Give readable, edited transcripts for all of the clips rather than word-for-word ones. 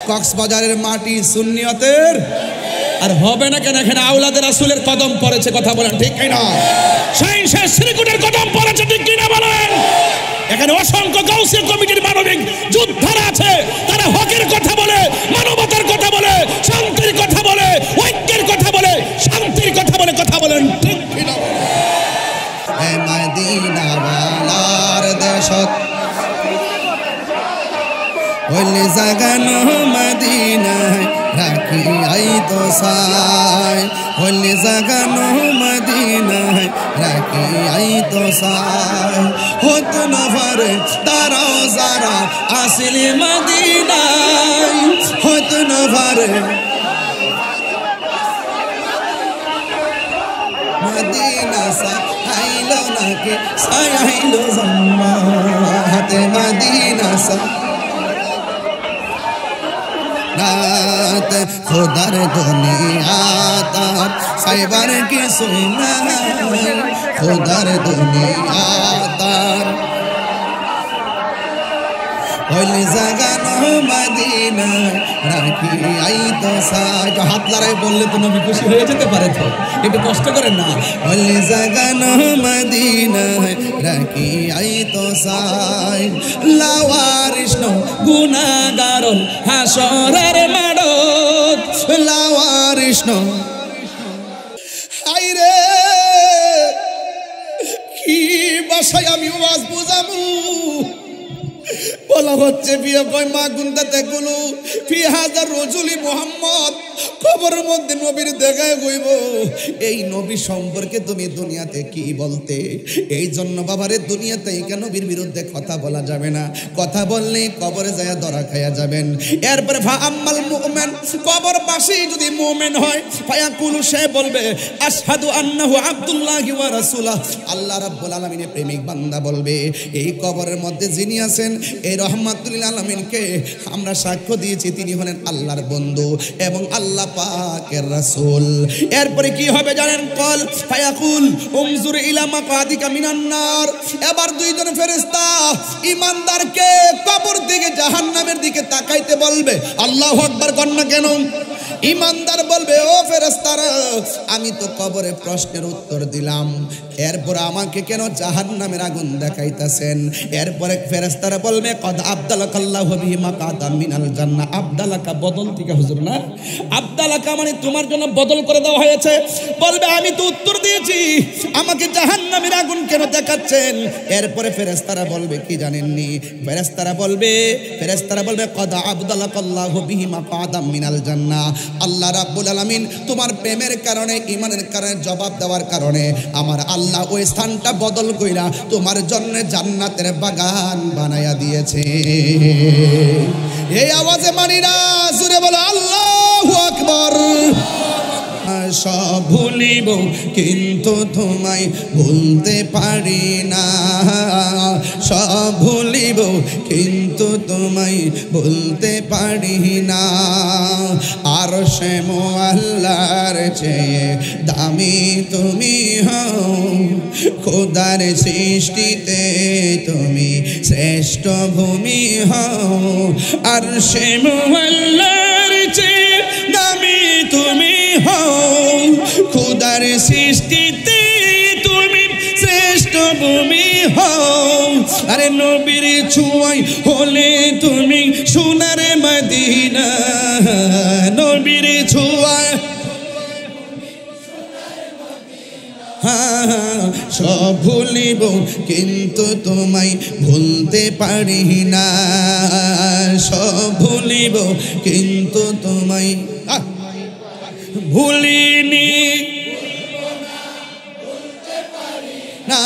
কক্সবাজারের মাটি সুন্নিয়তের আর হবে না কেন? এখানে আওলাদের রাসূলের কদম পড়েছে, কথা বলেন ঠিক কিনা? সেই শ্রীকুটের কদম পড়েছে, ঠিক কিনা বলেন? এখানে অসংখ্য গাউসিয়া কমিটির মানবিক যোদ্ধারা আছে, তারা হকের কথা বলে, মানবতার কথা বলে, শান্তির কথা বলে, ঐক্যের কথা বলে, শান্তির কথা বলে, কথা বলেন ঠিক কিনা? এ মদিনা ওয়ালার দেশত ওলি জাগানো মদিনায় রাখি আই তো সাই, ওলি জাগানো মদিনায় রাখি আই তো সাই। হত নফরে তারাও যারা আসিলি মদিনায়, হত নফরে মদিনা সা আইলো নাকি সাই আইলো জাম্মা হাতে মদিনা সা खुदर दुनिया तार साइबर की सुना, खुदर दुनिया तार ওলি জাগানো মদিনা রাখি আই তো সাই। হাত লড়াই বললে তো নবী খুশি হয়ে যেতে পারে, তো একটু কষ্ট করেন না। ওলি জাগানো মদিনা রাখি আই তো সাই, লাওয়ারিস নো গুনাহগারন হাসরের মাঠত, লাওয়ারিস নো আইরে কি ভাষায় আমি ওয়াজ বুঝামু? বলা হচ্ছে বিয়ে কয় মা গুন্দাতে গুলো ফি হাজার রজুলি মুহাম্মদ, কবরের মধ্যে নবীর দেখায় গইব। এই নবী সম্পর্কে তুমি দুনিয়াতে কি বলতে? এই জন্য বাবারে দুনিয়াতে কেন নবীর বিরুদ্ধে কথা বলা যাবে না, কথা বললে কবরে যায় ধরা খায়া যাবেন। এরপরে ফা আম্মাল মুমিন, কবরবাসী যদি মুমিন হয়, ফায়াকুলু সে বলবে আশহাদু আন্নাহু আব্দুল্লাহি ওয়া রাসূলুহু, আল্লাহ রাব্বুল আলামিনের প্রেমিক বান্দা বলবে এই কবরের মধ্যে যিনি আছেন এই রহমাতুল আলামিনকে আমরা সাক্ষ্য দিয়েছি তিনি হলেন আল্লাহর বন্ধু এবং আল্লাহ পাকের রাসূল। এরপরে কি হবে জানেন? কল ফায়াকুল উনজুর ইলা মাকাদিকা মিনান নার, এবার দুইজন ফেরেশতা ঈমানদারকে কবর দিকে জাহান্নামের দিকে তাকাইতে বলবে। আল্লাহু আকবার কন্না কেন? ঈমানদার বলবে ও ফেরেশতারা আমি তো কবরে প্রশ্নের উত্তর দিলাম, এরপর আমাকে কেন জাহান্নামের আগুন দেখাইতেছেন? এরপরে ফেরেশতারা বলবে কদ আবদালাকাল্লাহু বিহি মাকাদাম মিনাল জান্নাহ, আবদালাকা বদল থেকে হুজুর না, আবদালাকা মানে তোমার জন্য বদল করে দেওয়া হয়েছে। বলবে আমি তো উত্তর দিয়েছি, আমাকে জাহান্নামের আগুন কেন দেখাচ্ছেন? এরপরে ফেরেশতারা বলবে কি জানেননি? ফেরেশতারা বলবে কদ আবদালাকাল্লাহু বিহি মাকাদাম মিনাল জান্নাহ, আল্লাহ রাব্বুল আলামিন তোমার প্রেমের কারণে, ঈমানের কারণে, জবাব দেওয়ার কারণে আমার আল্লাহ ওই স্থানটা বদল কইরা তোমার জন্য জান্নাতের বাগান বানায়া দিয়েছে। এই আওয়াজে মানি না, জোরে বলো আল্লাহু আকবার। সব ভুলিব কিন্তু তোমায় ভুলতে পারি না, সব ভুলিব কিন্তু তোমায় ভুলতে পারি না। আর সে মোয়াল্লার চেয়ে দামি তুমি হও, খোদার সৃষ্টিতে তুমি শ্রেষ্ঠ ভূমি হও। আর সে মোয়াল্লার চেয়ে দামি তুমি হও, খোদার সৃষ্টিতে তুমি শ্রেষ্ঠ ভূমি হও। আরে নবীর ছোঁয়ায় হলে তুমি সোনার মদিনা, নবীর ছোঁয়ায় সব ভুলিব কিন্তু তোমায় ভুলতে পারি না, সব ভুলিব কিন্তু তোমায় ভুলিনি না,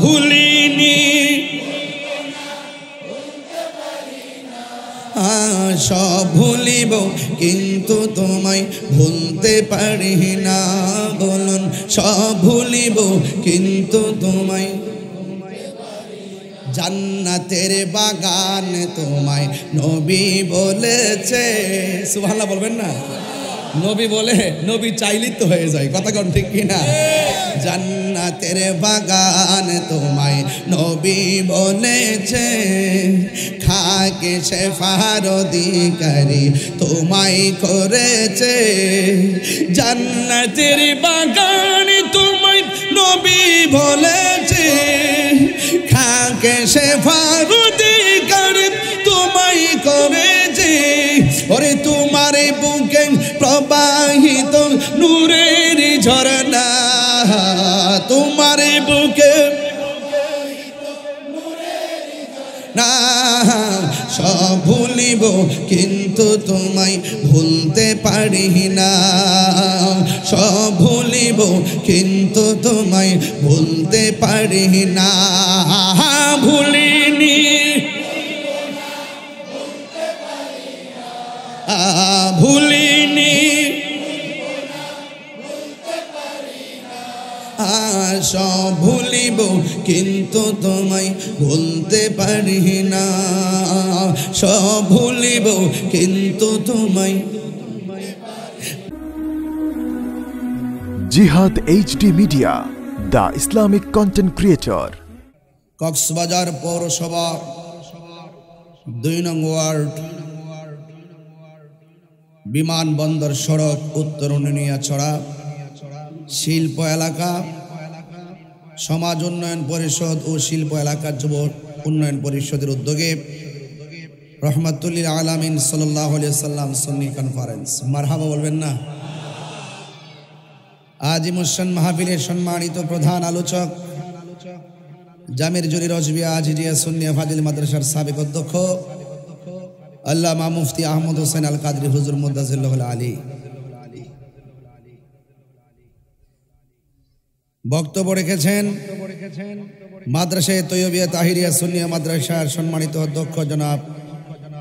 ভুলিনি সব ভুলিব কিন্তু তোমায় ভুলতে পারি না। বলুন সব ভুলিব কিন্তু তোমায়, জান্নাতের বাগান তোমায় নবী বলেছে। সুবহানাল্লাহ বলবেন না? নবী বলে, নবী চাইলেই তো হয়ে যায়, কথা কোন ঠিক কিনা? জান্নাতের বাগান তোমায় নবী বলেছে, খাকে শেফার অধিকারী তোমায় করেছে। জান্নাতের বাগান তোমায় নবী বলেছে, খাকে শেফার অধিকারী তোমায় করেছে। ওরে তোমার বুকে প্রবাহিত নূরের ঝরনা, তোমার বুকে না সব ভুলিব কিন্তু তোমায় ভুলতে পারি না, সব ভুলিব কিন্তু তোমায় ভুলতে পারি না। ভুলিনি ভুলিনি সব ভুলিব কিন্তু তোমায় ভুলতে পারি না, সব ভুলিব কিন্তু তোমায়। জিহাদ HD media, the Islamic content creator. Cox's Bazar পৌরসভা ২ নং ওয়ার্ড, বিমানবন্দর সড়ক, উত্তর উনুনিয়াছড়া শিল্প এলাকা সমাজ উন্নয়ন পরিষদ ও শিল্প এলাকার যুব উন্নয়ন পরিষদের উদ্যোগে রহমাতুল্লিল আলামিন সাল্লাল্লাহু আলাইহি সাল্লাম সুন্নি কনফারেন্স। মারহাবা বলবেন না? আজিমুসান মাহফিলের সম্মানিত প্রধান আলোচক জামির জুরি রজবিয়া আজিজিয়া সুন্নিয়া ফাজিল মাদ্রাসার সাবেক অধ্যক্ষ আল্লামা মুফতি আহমদ হোসেন আল কাদরি হুজুর মুদ্দাজিল্লাহুল আলী বক্তব্য রেখেছেন। মাদ্রাসায়ে তৈয়বিয়া তাহিরিয়া সুন্নিয়া মাদ্রাসার সম্মানিত অধ্যক্ষ জনাব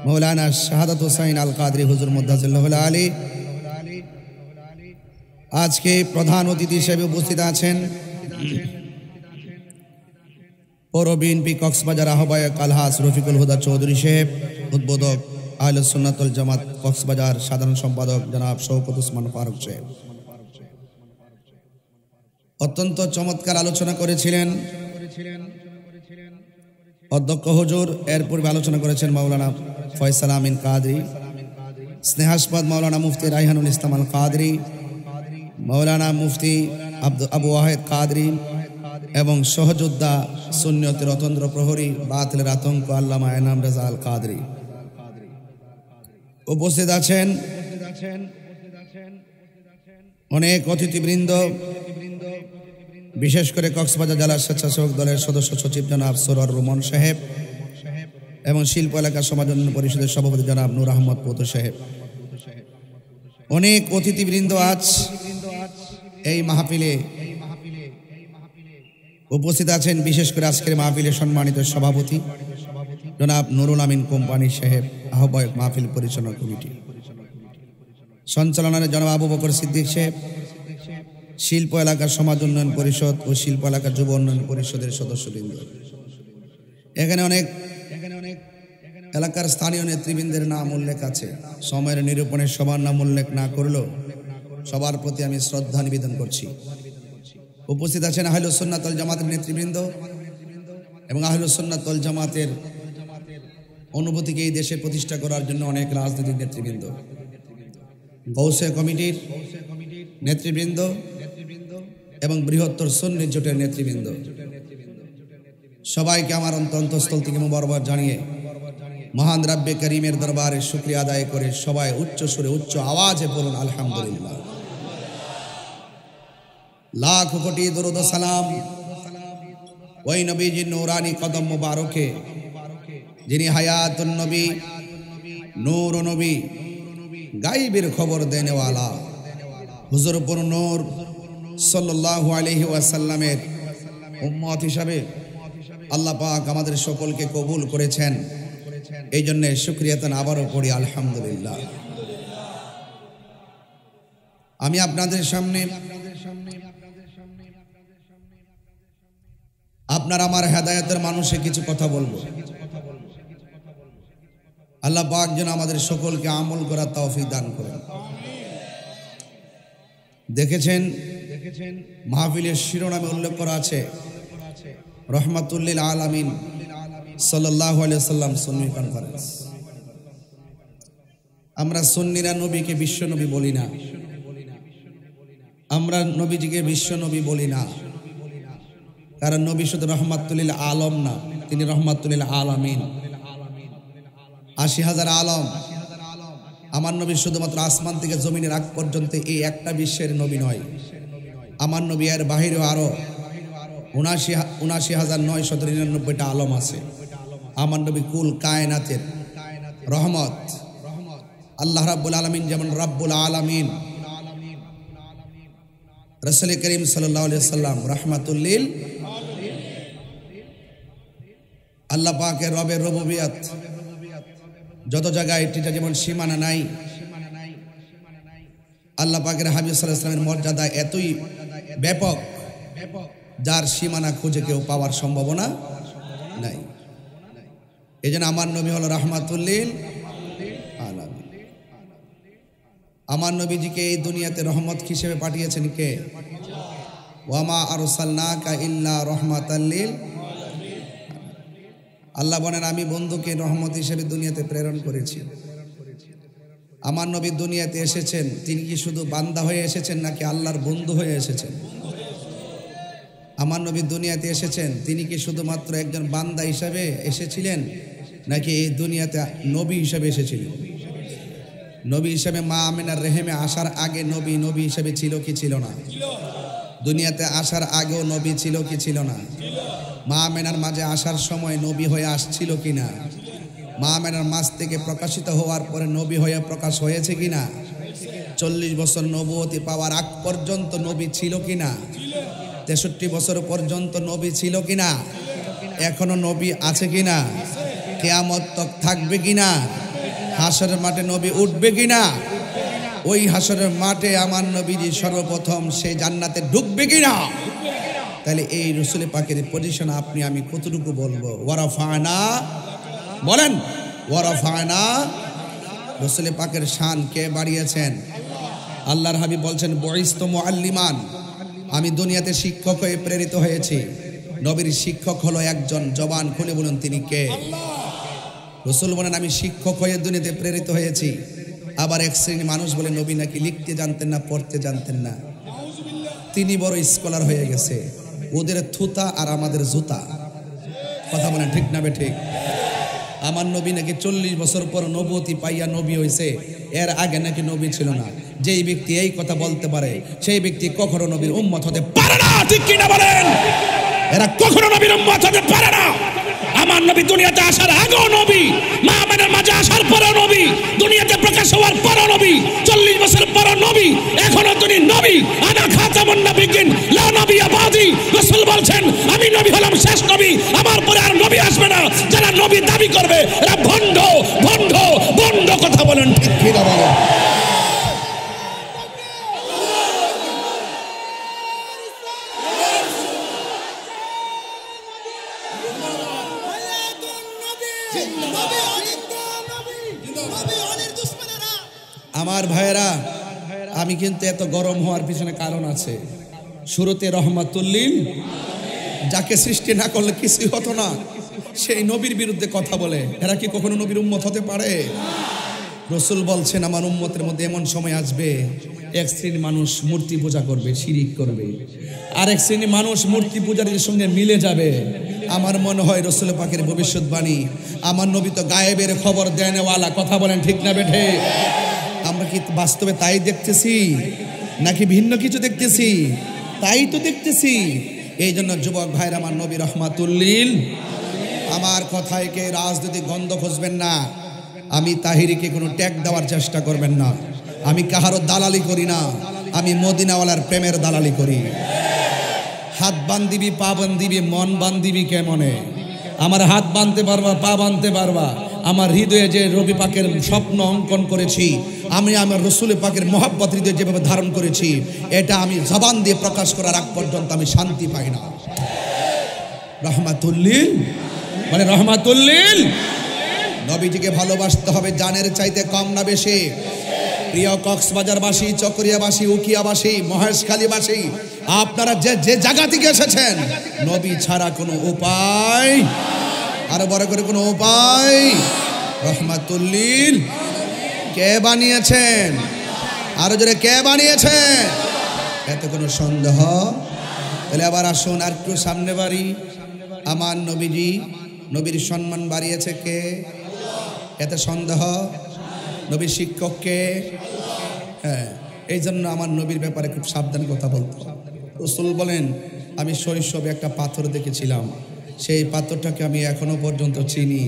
মৌলানা শাহাদাত হোসেন আল কাদরি হুজুর মুদ্দাজিল্লাহুল আলী। আজকে প্রধান অতিথি হিসেবে উপস্থিত আছেন পৌর বিএনপি কক্সবাজার আহ্বায়ক আলহাজ রফিকুল হুদা চৌধুরী সাহেব, উদ্বোধক আহলুস সুন্নাত ওয়াল জামাত কক্সবাজার সাধারণ সম্পাদক জনাব শওকত ওসমান ফারুক সাহেব। অত্যন্ত চমৎকার আলোচনা করেছিলেন অধ্যক্ষ হুজুর। এর পূর্বে আলোচনা করেছেন মাওলানা ফয়সাল আমিন কাদরি, স্নেহাস্পদ মাওলানা মুফতি রাইহানুল ইসলাম আল কাদরি, মাওলানা মুফতি আবু ওয়াহেদ কাদরি এবং সহযোদ্ধা সুন্নিয়তের অতন্দ্র প্রহরী বাতিলের আতঙ্ক আল্লামা এনাম রেজা আল কাদরি উপস্থিত আছেন। অনেক অতিথিবৃন্দ, বিশেষ করে কক্সবাজার জেলা স্বেচ্ছাসেবক দলের সদস্য সচিব জনাব সরোয়ার রুমন সাহেব এবং শিল্প এলাকা সমাজ উন্নয়ন পরিষদের সভাপতি জনাব নূর আহমদ পৌতু সাহেব। অনেক অতিথিবৃন্দ আজ এই মাহফিলে উপস্থিত আছেন। বিশেষ করে আজকের মাহফিলের সম্মানিত সভাপতি জনাব নুরুল আমিন কোম্পানি সাহেব, আহ্বায়ক মাহফিল পরিচালনা কমিটি, সঞ্চালনায় জনাব আবু বকর সিদ্দিক সাহেব, শিল্প এলাকার সমাজ উন্নয়ন পরিষদ ও শিল্প এলাকার যুব উন্নয়ন পরিষদের সদস্যবৃন্দ। এখানে অনেক এলাকার স্থানীয় নেতৃবৃন্দের নাম উল্লেখ আছে। সময়ের নিরূপণে সবার নাম উল্লেখ না করলেও সবার প্রতি আমি শ্রদ্ধা নিবেদন করছি। উপস্থিত আছেন আহলুস সুন্নাত ওয়াল জামাতের নেতৃবৃন্দ এবং আহলুস সুন্নাত ওয়াল জামাতের অনুভূতিকে এই দেশে প্রতিষ্ঠা করার জন্য অনেক রাজনৈতিক নেতৃবৃন্দ, গৌসে কমিটির নেতৃবৃন্দ এবং বৃহত্তর সুন্নি জোটের নেতৃবৃন্দ, সবাইকে আমার অন্তঃস্থল থেকে মোবারকবাদ জানিয়ে মহান রাব্বে করিমের দরবারে শুকরিয়া আদায় করে সবাই উচ্চ সুরে উচ্চ আওয়াজে বলুন আলহামদুলিল্লাহ। লাখ কোটি দরুদ ও সালাম ওই নবীজির নূরানি কদম মুবারকে, যিনি হায়াতুন নবী, নূর নবী, গায়বের খবর দেনেওয়ালা হুজুর পুর নূর সাল্লাল্লাহু আলাইহি ওয়াসাল্লামের উম্মত হিসাবে আল্লাহ পাক আমাদের সকলকে কবুল করেছেন। এই জন্য শুকরিয়াতান আবারও পড়ি আলহামদুলিল্লাহ। আমি আপনাদের সামনে আপনার আমার হেদায়েতের মানুষে কিছু কথা বলবো। আল্লাহ পাক যেন আমাদের সকলকে আমল করার তৌফিক দান করেন। দেখেছেন মাহফিলের শিরোনামে উল্লেখ করা আছে রহমাতুল্লিল আলামিন সাল্লাল্লাহু আলাইহি ওয়াসাল্লাম সুন্নি কনফারেন্স। আমরা সুন্নিরা নবীকে বিশ্ব নবী বলি না, আমরা নবীজিকে বিশ্ব নবী বলি না, কারণ নবী শুধু রহমাতুল্লিল আলম না, তিনি রহমাতুল্লিল আলামিন। ৮০,০০০ আলম। আমার নবী শুধুমাত্র আসমান থেকে জমিনের আগ পর্যন্ত এই একটা বিশ্বের নবী নয়, আমার নবী এর বাহিরেও আরো ৭৯,৯৯৯টা আলম আছে। আমার নবী কুল কায়নাতের রহমত। আল্লাহ রাব্বুল আলামিন যেমন রাব্বুল আলামিন, রাসূল করিম সাল্লাল্লাহু আলাইহি সাল্লাম রাহমাতুল্লিল। আল্লাহ পাকের রবের রুবুবিয়ত যত জায়গায় এটা যেমন সীমানা নাই, আল্লাহ পাকের হাবিব সাল্লাল্লাহু আলাইহি সাল্লামের মর্যাদা এতই ব্যাপক যার সীমানা খুঁজে কেউ পাওয়ার সম্ভাবনা নাই। এই জন্য আমার নবী হলো রাহমাতুল্লিল আলামিন। আমার নবীজিকে এই দুনিয়াতে রহমত হিসেবে পাঠিয়েছেন কে? ওয়ামা আরসালনাকা ইল্লা রাহমাতাল লিল। আল্লাহ বলেন আমি বন্ধুকে রহমত হিসেবে দুনিয়াতে প্রেরণ করেছি। আমার নবী দুনিয়াতে এসেছেন, তিনি কি শুধু বান্দা হয়ে এসেছেন নাকি আল্লাহর বন্ধু হয়ে এসেছেন? আমার নবী দুনিয়াতে এসেছেন, তিনি কি শুধুমাত্র একজন বান্দা হিসাবে এসেছিলেন নাকি এই দুনিয়াতে নবী হিসাবে এসেছিলেন? নবী হিসাবে মা আমিনার রেহেমে আসার আগে নবী নবী হিসাবে ছিল কি ছিল না? দুনিয়াতে আসার আগেও নবী ছিল কি ছিল না? মা আমিনার মাঝে আসার সময় নবী হয়ে আসছিল কিনা? মা আমিনার মাঝ থেকে প্রকাশিত হওয়ার পরে নবী হয়ে প্রকাশ হয়েছে কিনা? 40 বছর নবুয়তি পাওয়ার আগ পর্যন্ত নবী ছিল কিনা? 63 বছর পর্যন্ত নবী ছিল কিনা? এখনো নবী আছে কিনা? কিয়ামত তক থাকবে কিনা? হাসরের মাঠে নবী উঠবে কিনা? ওই হাসরের মাঠে আমার নবীজি সর্বপ্রথম সেই জান্নাতে ঢুকবে কিনা? তাহলে এই রাসূল পাকের পজিশন আপনি আমি কতটুকু বলবো? ওয়ারাফানা, বলেন ওয়ারাফানা। রাসূল পাকের শান কে বাড়িয়েছেন? আল্লাহর হাবিব বলছেন বুইসতু মুআল্লিমান, আমি দুনিয়াতে শিক্ষক হয়ে প্রেরিত হয়েছি। নবীর শিক্ষক হলো একজন, জবান খুলে বলুন তিনি কে? রাসূল বলেন আমি শিক্ষক হয়ে দুনিয়াতে প্রেরিত হয়েছি। আবার এক শ্রেণী মানুষ বলে নবী নাকি লিখতে জানতেন না, পড়তে জানতেন না, তিনি বড় স্কলার হয়ে গেছে। ওদের থুতা আর আমাদের জুতা। কথা বলেন ঠিক না বেঠিক? আমার নবী নাকি 40 বছর পর নবুয়তি পাইয়া নবী হয়েছে, এর আগে নাকি নবী ছিল না। যেই ব্যক্তি এই কথা বলতে পারে সেই ব্যক্তি কখনো নবীর উম্মত হতে পারে না, ঠিক কিনা বলেন? এরা কখনো নবীর উম্মত হতে পারে না। আমার নবী দুনিয়াতে আসার আগেও নবী, মা আমিনার মাঝে আসার পরেও নবী, দুনিয়াতে প্রকাশ হওয়ার পরও নবী, 40 বছর পরও নবী, এখনো তিনি নবী। আনা খাতামুন নবিয়্যিন লা নবিয়্যা বাদি। রাসূল বলছেন আমি নবী হলাম শেষ নবী, আমার পরে আর নবী আসবে না। যারা নবী দাবি করবে এরা ভণ্ড ভণ্ড ভণ্ড। কথা বলেন ঠিক কি না বলেন? আমার ভাইয়েরা, আমি কিন্তু এত গরম হওয়ার পিছনে কারণ আছে। শুরুতে রহমাতুল্লিল, যাকে সৃষ্টি না করলে কিছুই হতো না, সেই নবীর বিরুদ্ধে কথা বলে। এরা কি কখনো নবীর উম্মত হতে পারে? রাসূল বলছেন আমার উম্মতের মধ্যে এমন সময় আসবে, এক শ্রেণী মানুষ মূর্তি পূজা করবে, শিরিক করবে, আর এক শ্রেণী মানুষ মূর্তি পূজারীদের সঙ্গে মিলে যাবে। আমার মনে হয় রাসূল পাকের ভবিষ্যৎবাণী, আমার নবী তো গায়েবের খবর দেনেওয়ালা। কথা বলেন ঠিক না বেঠে? আমরা কি বাস্তবে তাই দেখতেছি নাকি ভিন্ন কিছু দেখতেছি? তাই তো দেখতেছি। এই জন্য যুবক ভাইরা, আমার নবী রহমাতুল্লিল। আমার কথায় কে রাজনৈতিক গন্ধ খুঁজবেন না। আমি তাহিরিকে কোনো ট্যাগ দেওয়ার চেষ্টা করবেন না। আমি কাহারও দালালি করি না, আমি মদিনাওয়ালার প্রেমের দালালি করি। হাত বান্ধিবি, পা বান্ধিবি, মন বান্ধিবি কেমনে? আমার হাত বাঁধতে পারবা, পা বাঁধতে পারবা। আমার হৃদয়ে যে রবি পাকের স্বপ্ন অঙ্কন করেছি, আমি আমার রাসূল পাকের মহব্বত হৃদয়ে যেভাবে ধারণ করেছি, এটা আমি জবান দিয়ে প্রকাশ করার আগ পর্যন্ত আমি শান্তি পাই না। রহমাতুল্লিল, মানে রহমাতুল্লিল। নবীজিকে ভালোবাসতে হবে জানের চাইতে কম না বেশি? প্রিয় কক্সবাজারবাসী, চকরিয়াবাসী, উকিয়াবাসী, মহেশখালীবাসী, আপনারা যে যে জায়গা থেকে এসেছেন, নবী ছাড়া কোনো উপায়, আরো বড় করে কোনো উপায়, রহমাতুল্লিল কে বানিয়েছেন? আরো জোরে কে বানিয়েছেন? এতে কোনো সন্দেহ? তাহলে আবার আসুন আর একটু সামনে বাড়ি। আমার নবীজি, নবীর সম্মান বাড়িয়েছে কে? এতে সন্দেহ? নবীর শিক্ষক কে? হ্যাঁ, এই জন্য আমার নবীর ব্যাপারে খুব সাবধান কথা বলতো। রাসূল বলেন, আমি শৈশবে একটা পাথর দেখেছিলাম, সেই পাথরটাকে আমি এখনো পর্যন্ত চিনি,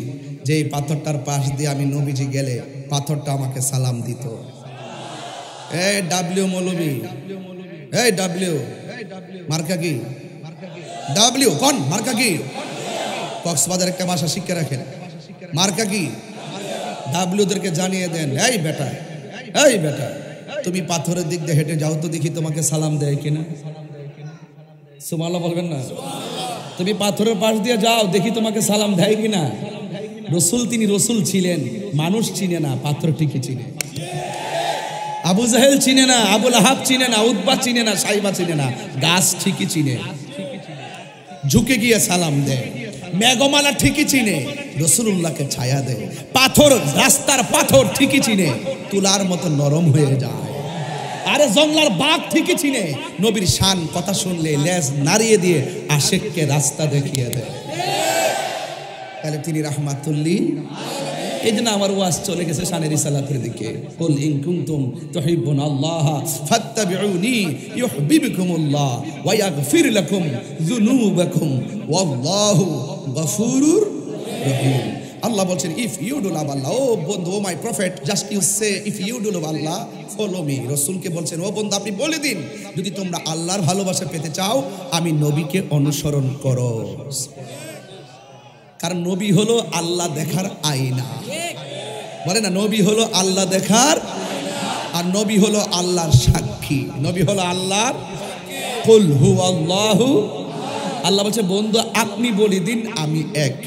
যেই পাথরটার পাশ দিয়ে আমি নবীজি গেলে পাথরটা আমাকে সালাম দিত। এই ডাব্লিউ মৌলবী, এই ডাব্লিউ মার্কা কি? ডাব্লিউ কোন মার্কা কি? কক্সবাজার একটা ভাষা শিক্ষা রাখেন, মার্কা কি? ডাব্লিউদেরকে জানিয়ে দেন, এই বেটা, এই বেটা, তুমি পাথরের দিক দিয়ে হেঁটে যাও তো দেখি তোমাকে সালাম দেয় কিনা। সুবহানাল্লাহ বলবেন না? তুমি পাথরের পাশ দিয়ে যাও, দেখি তোমাকে সালাম দেয় কিনা। রসুল, তিনি রসুল ছিলেন, মানুষ চিনে না, পাথর ঠিকই চিনে। আবু জাহেল চিনে না, আবুল আহাব চিনে না, উতবা চিনে না, সাইবা চিনে না, গাছ ঠিকই চিনে, ঝুঁকে গিয়ে সালাম দেয়। মেঘমালা ঠিকই চিনে, রসুলুল্লাহকে ছায়া দেয়। পাথর, রাস্তার পাথর ঠিকই চিনে, তুলার মতো নরম হয়ে যায়। আরে জংলার বাঘ ঠিকই চিনে, নবীর শান কথা শুনলে লেজ নাড়িয়ে দিয়ে আশেককে রাস্তা দেখিয়ে দেয়। তাহলে তিনি রাহমাতুল্লিল। এই জন্য আমার ওয়াজ চলে গেছে শানের রিসালাতের দিকে। কুল ইন কুনতুম তুহিব্বুনাল্লাহ ফাত্তাবিউনি ইউহিব্বুকুমুল্লাহ ওয়া ইয়াগফির লাকুম যুনুবাকুম ওয়াল্লাহু গফুরুর রহিম। আল্লাহ বলছেন, if you do love Allah, ও বন্ধু, O my prophet, just you say if you do love Allah follow me. রাসূলকে বলছেন, ও বন্ধু, আপনি বলে দিন, যদি তোমরা আল্লাহর ভালোবাসা পেতে চাও, আমি নবীকে অনুসরণ করো। কারণ নবী হলো আল্লাহ দেখার আয়না, বলে না? নবী হলো আল্লাহ দেখার, আর নবী হলো আল্লাহর সাক্ষী। নবী হলো আল্লাহর কুল হুয়াল্লাহু। আল্লাহ বলছে, বন্ধু আপনি বলে দিন আমি এক।